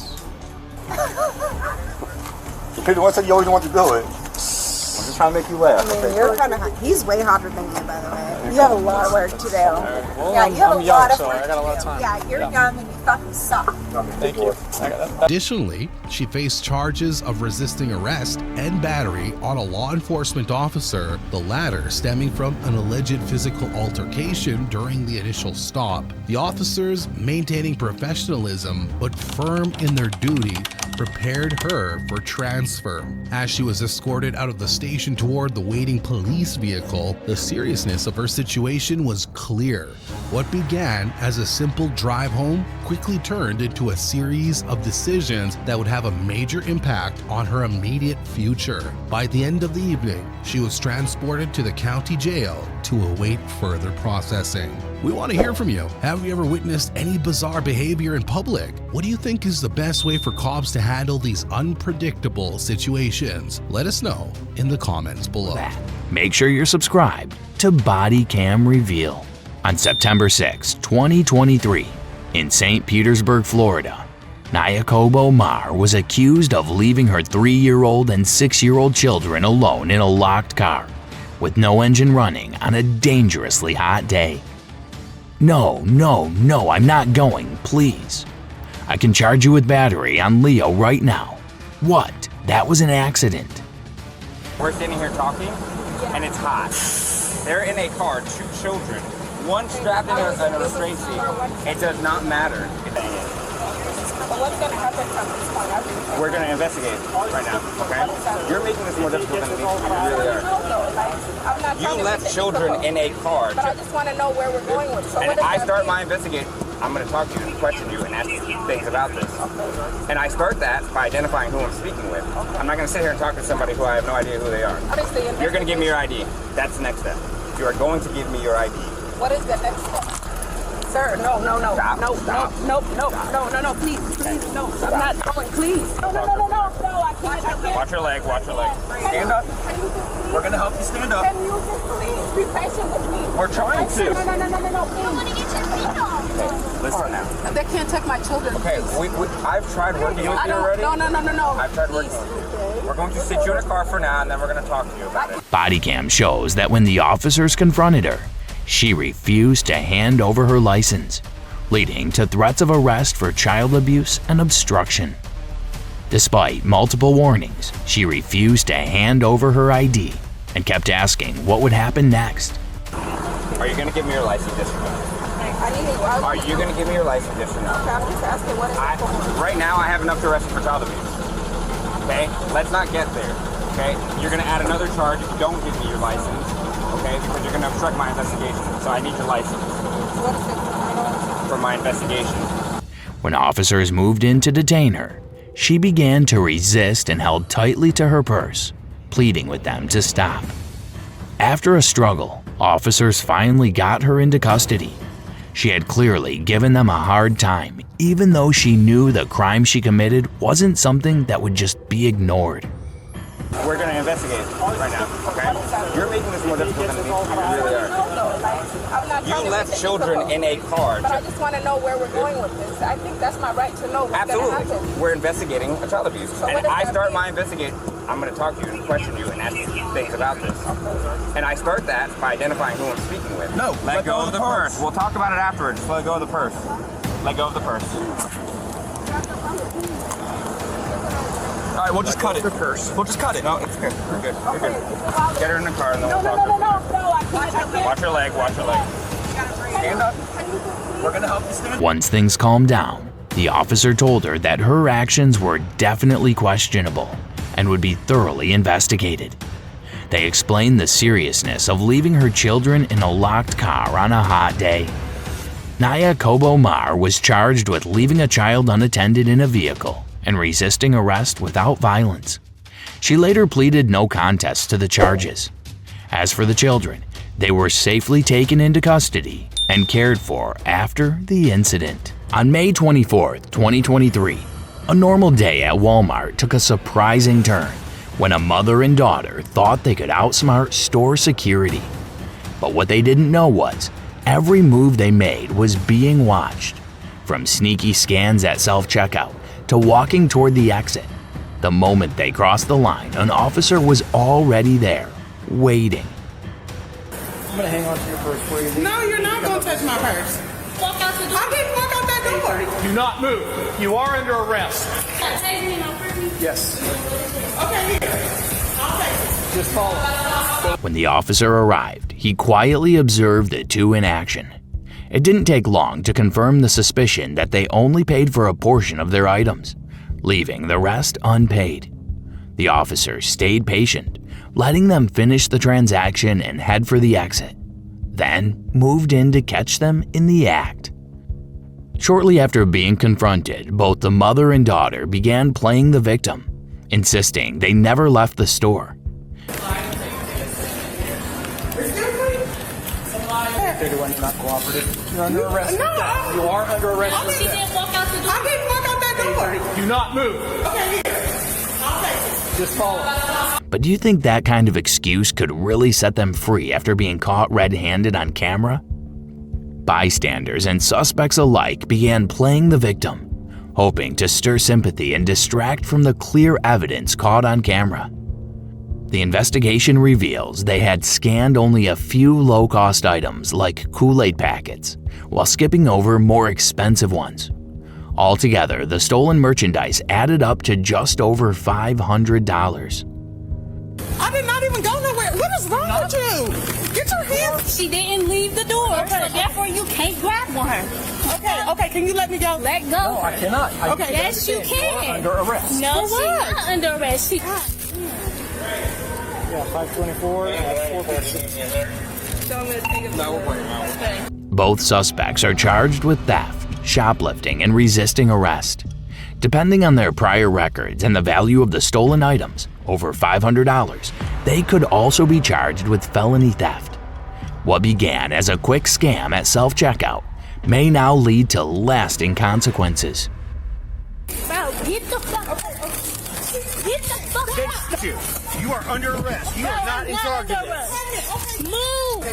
Because one said you always want to do it. I'm just trying to make you laugh. I mean, okay? you're kind of hot. He's way hotter than you, by the way. You have a lot of work to do. Well, Yeah, you have I'm a young, lot of so work I got a lot to of do. time. Yeah, you're young and you fucking suck. Thank you. I got that. Additionally, she faced charges of resisting arrest and battery on a law enforcement officer, the latter stemming from an alleged physical altercation during the initial stop. The officers, maintaining professionalism but firm in their duty, prepared her for transfer. As she was escorted out of the station toward the waiting police vehicle, the seriousness of her situation was clear. What began as a simple drive home quickly turned into a series of decisions that would have a major impact on her immediate future. By the end of the evening, she was transported to the county jail to await further processing. We want to hear from you. Have you ever witnessed any bizarre behavior in public? What do you think is the best way for cops to handle these unpredictable situations? Let us know in the comments below. Make sure you're subscribed to Bodycam Reveal. On September 6, 2023, in St. Petersburg, Florida, Nyakobo Mar was accused of leaving her 3-year-old and 6-year-old children alone in a locked car with no engine running on a dangerously hot day. No, I'm not going, please. I can charge you with battery on Leo right now. What? That was an accident. We're sitting here talking, and it's hot. They're in a car, 2 children, one strapped in a restraint seat. It does not matter. What's going to happen from this point? We're going to investigate right now, okay? You're making this more difficult than it needs to be. You really are. You left children in a car. But I just want to know where we're going with it. So And I start my investigation. I'm going to talk to you and question you and ask you things about this. And I start that by identifying who I'm speaking with. I'm not going to sit here and talk to somebody who I have no idea who they are. You're going to give me your ID. That's the next step. You are going to give me your ID. What is the next step? Sir, no, please, no, I'm not going, please. No, I can't. Watch your leg. Stand up. We're gonna help you stand up. Can you just please be patient with me? We're trying to. No, please. I want to get your feet off. Okay, listen now. They can't take my children. Okay, I've tried working with you already. No. I've tried working with you. We're going to sit you in a car for now, and then we're going to talk to you about it. Bodycam shows that when the officers confronted her, she refused to hand over her license, leading to threats of arrest for child abuse and obstruction. Despite multiple warnings, she refused to hand over her ID and kept asking what would happen next. Are you going to give me your license, yes or no? Are you going to give me your license, yes or no? Okay, I'm just asking what is it for? Right now, I have enough to arrest you for child abuse. Okay? Let's not get there. Okay? You're going to add another charge if you don't give me your license. Okay? Because you're going to obstruct my investigation. So I need your license. What is it for my investigation? When officers moved in to detain her, she began to resist and held tightly to her purse, pleading with them to stop. After a struggle, officers finally got her into custody. She had clearly given them a hard time, even though she knew the crime she committed wasn't something that would just be ignored. We're going to investigate right now, okay? You're making this more difficult than it needs to be. You really are. You left children in a car. But I just want to know where we're going with this. I think that's my right to know what's going to happen. We're investigating a child abuse. And I start my investigation. I'm going to talk to you and question you and ask you things about this. And I start that by identifying who I'm speaking with. No, let go of the purse. We'll talk about it afterwards. Just let go of the purse. Let go of the purse. All right, we'll just cut it. We'll just cut it. No, it's good. We're good. We're good. Get her in the car and then we'll talk. No, I can't. Watch her leg. Stand up. We're going to help you stand up. Once things calmed down, the officer told her that her actions were definitely questionable and would be thoroughly investigated. They explained the seriousness of leaving her children in a locked car on a hot day. Nyakobo Mar was charged with leaving a child unattended in a vehicle and resisting arrest without violence. She later pleaded no contest to the charges. As for the children, They were safely taken into custody and cared for after the incident. On May 24th, 2023, a normal day at Walmart took a surprising turn when a mother and daughter thought they could outsmart store security. But what they didn't know was every move they made was being watched. From sneaky scans at self-checkout to walking toward the exit. The moment they crossed the line, an officer was already there, waiting. I'm gonna hang on to your purse for you. No, you're not gonna touch my purse. Walk out the door. I didn't walk out that door. Do not move. You are under arrest. Yes. Okay, here. I'll take it. Just follow. When the officer arrived, he quietly observed the two in action. It didn't take long to confirm the suspicion that they only paid for a portion of their items, leaving the rest unpaid. The officer stayed patient, letting them finish the transaction and head for the exit, then moved in to catch them in the act. Shortly after being confronted, both the mother and daughter began playing the victim, insisting they never left the store. You're not cooperative. You're under arrest. No, you are under arrest. I didn't walk out that door. Do not move. Okay, here. I'll take it. Just follow. But do you think that kind of excuse could really set them free after being caught red-handed on camera? Bystanders and suspects alike began playing the victim, hoping to stir sympathy and distract from the clear evidence caught on camera. The investigation reveals they had scanned only a few low-cost items like Kool-Aid packets, while skipping over more expensive ones. Altogether, the stolen merchandise added up to just over $500. I did not even go nowhere. What is wrong with you? Get your hands. She didn't leave the door, so therefore you can't grab one. Okay, can you let me go? Let go. No, I cannot. Okay. Yes, you can. You're under arrest. No, she's not under arrest. She... Yeah, 524. Both suspects are charged with theft, shoplifting, and resisting arrest. Depending on their prior records and the value of the stolen items, over $500, they could also be charged with felony theft. What began as a quick scam at self-checkout may now lead to lasting consequences. Wow, get the fuck out. Get the fuck out. You are under arrest. You are not in charge of this. Move.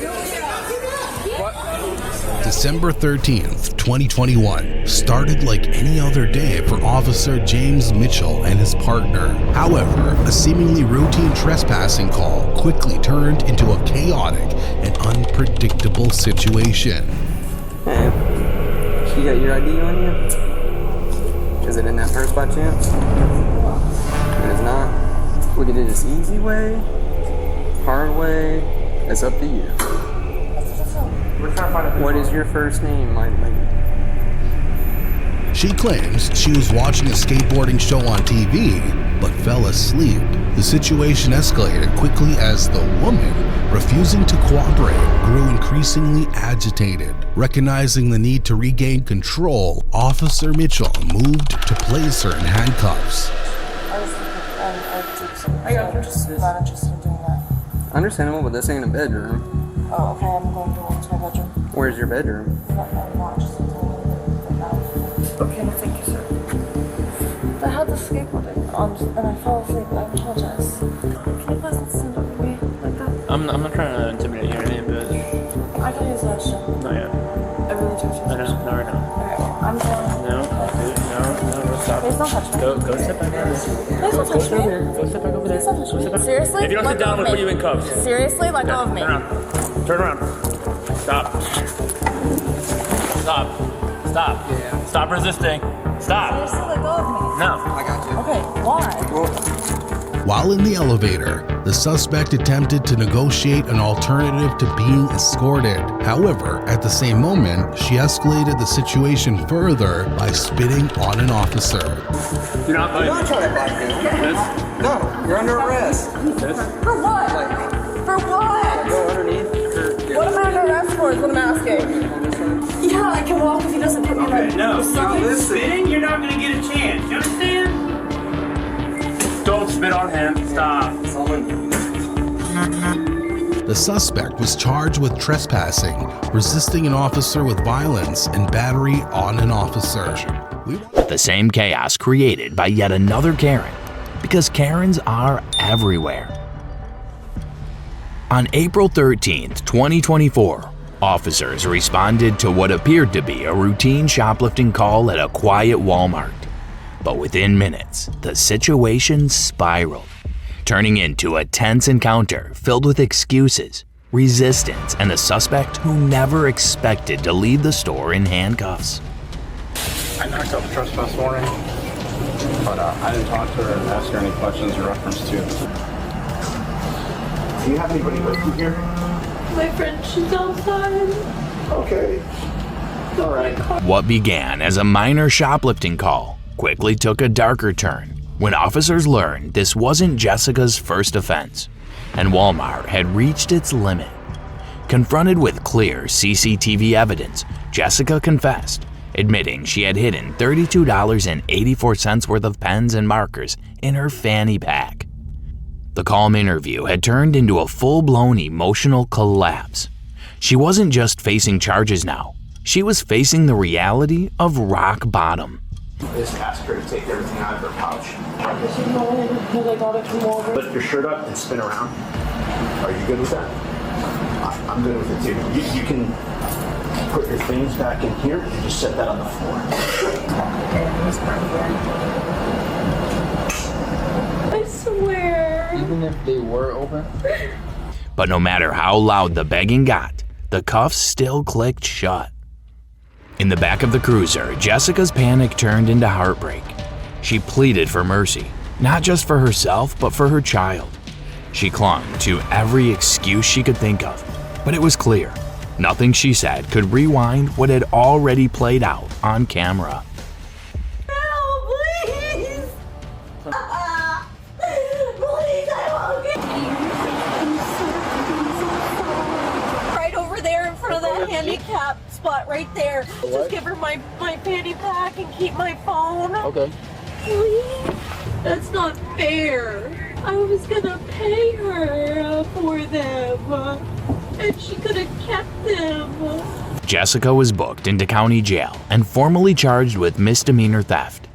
December 13th, 2021 started like any other day for Officer James Mitchell and his partner. However, a seemingly routine trespassing call quickly turned into a chaotic and unpredictable situation. Hey, you got your ID on you? Is it in that purse by chance? It is not. We can do this easy way, hard way. It's up to you. What is your first name, my lady? She claims she was watching a skateboarding show on TV, but fell asleep. The situation escalated quickly as the woman, refusing to cooperate, grew increasingly agitated. Recognizing the need to regain control, Officer Mitchell moved to place her in handcuffs. I'm just not interested in doing that. Understandable, but this ain't a bedroom. Oh, okay, I'm going to my bedroom. Where's your bedroom? I'm not interested in doing anything right now. Okay, no, thank you, sir. I had the skateboarding on and I fell asleep. I apologize. Can you please listen to me like that? I'm not trying to intimidate you or anything, but I can use that shit. no, yeah. I really do. I know, no, right now. Alright, I'm going. No, stop. Please don't touch me. Go sit back over there. Please don't touch me. Go sit back over there. Please don't touch me. Seriously? If you don't sit down, I'm gonna put you in cuffs. Seriously? Let go of me. Turn around. Stop. Yeah. Stop resisting. Stop. Seriously, let go of me. No. I got you. Okay, why? While in the elevator, the suspect attempted to negotiate an alternative to being escorted. However, at the same moment, she escalated the situation further by spitting on an officer. You're not Don't try to fight me. No, you're under arrest. For what? For what? Go underneath. What am I under arrest for is what I'm asking. Yeah, I can walk if he doesn't put me right. No, spitting, you're not gonna get a chance. You understand? Don't spit on him. Stop. The suspect was charged with trespassing, resisting an officer with violence, and battery on an officer. The same chaos created by yet another Karen, because Karens are everywhere. On April 13th, 2024, officers responded to what appeared to be a routine shoplifting call at a quiet Walmart. But within minutes, the situation spiraled, turning into a tense encounter filled with excuses, resistance, and a suspect who never expected to leave the store in handcuffs. I knocked out the trespass warning, but I didn't talk to her and ask her any questions in reference to. Do you have anybody with you here? My friend, she's outside. Okay. All right. What began as a minor shoplifting call quickly took a darker turn when officers learned this wasn't Jessica's first offense, and Walmart had reached its limit. Confronted with clear CCTV evidence, Jessica confessed, admitting she had hidden $32.84 worth of pens and markers in her fanny pack. The calm interview had turned into a full-blown emotional collapse. She wasn't just facing charges now, she was facing the reality of rock bottom. Just ask her to take everything out of her pouch. She's going because I got it from Walmart. Lift your shirt up and spin around. Are you good with that? I'm good with it too. You can put your things back in here and just set that on the floor. I swear. Even if they were open? But no matter how loud the begging got, the cuffs still clicked shut. In the back of the cruiser, Jessica's panic turned into heartbreak. She pleaded for mercy, not just for herself, but for her child. She clung to every excuse she could think of, but it was clear, nothing she said could rewind what had already played out on camera. Right over there in front of that handicap spot right there. What? Just give her my fanny pack and keep my phone. Okay. Please? That's not fair. I was gonna pay her for them, and she could have kept them. Jessica was booked into county jail and formally charged with misdemeanor theft.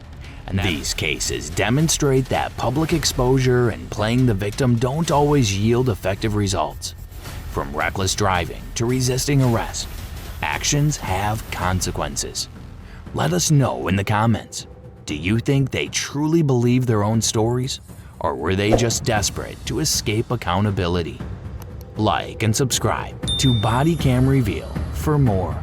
And these cases demonstrate that public exposure and playing the victim don't always yield effective results. From reckless driving to resisting arrest, actions have consequences. Let us know in the comments. Do you think they truly believe their own stories? Or were they just desperate to escape accountability? Like and subscribe to Bodycam Reveal for more.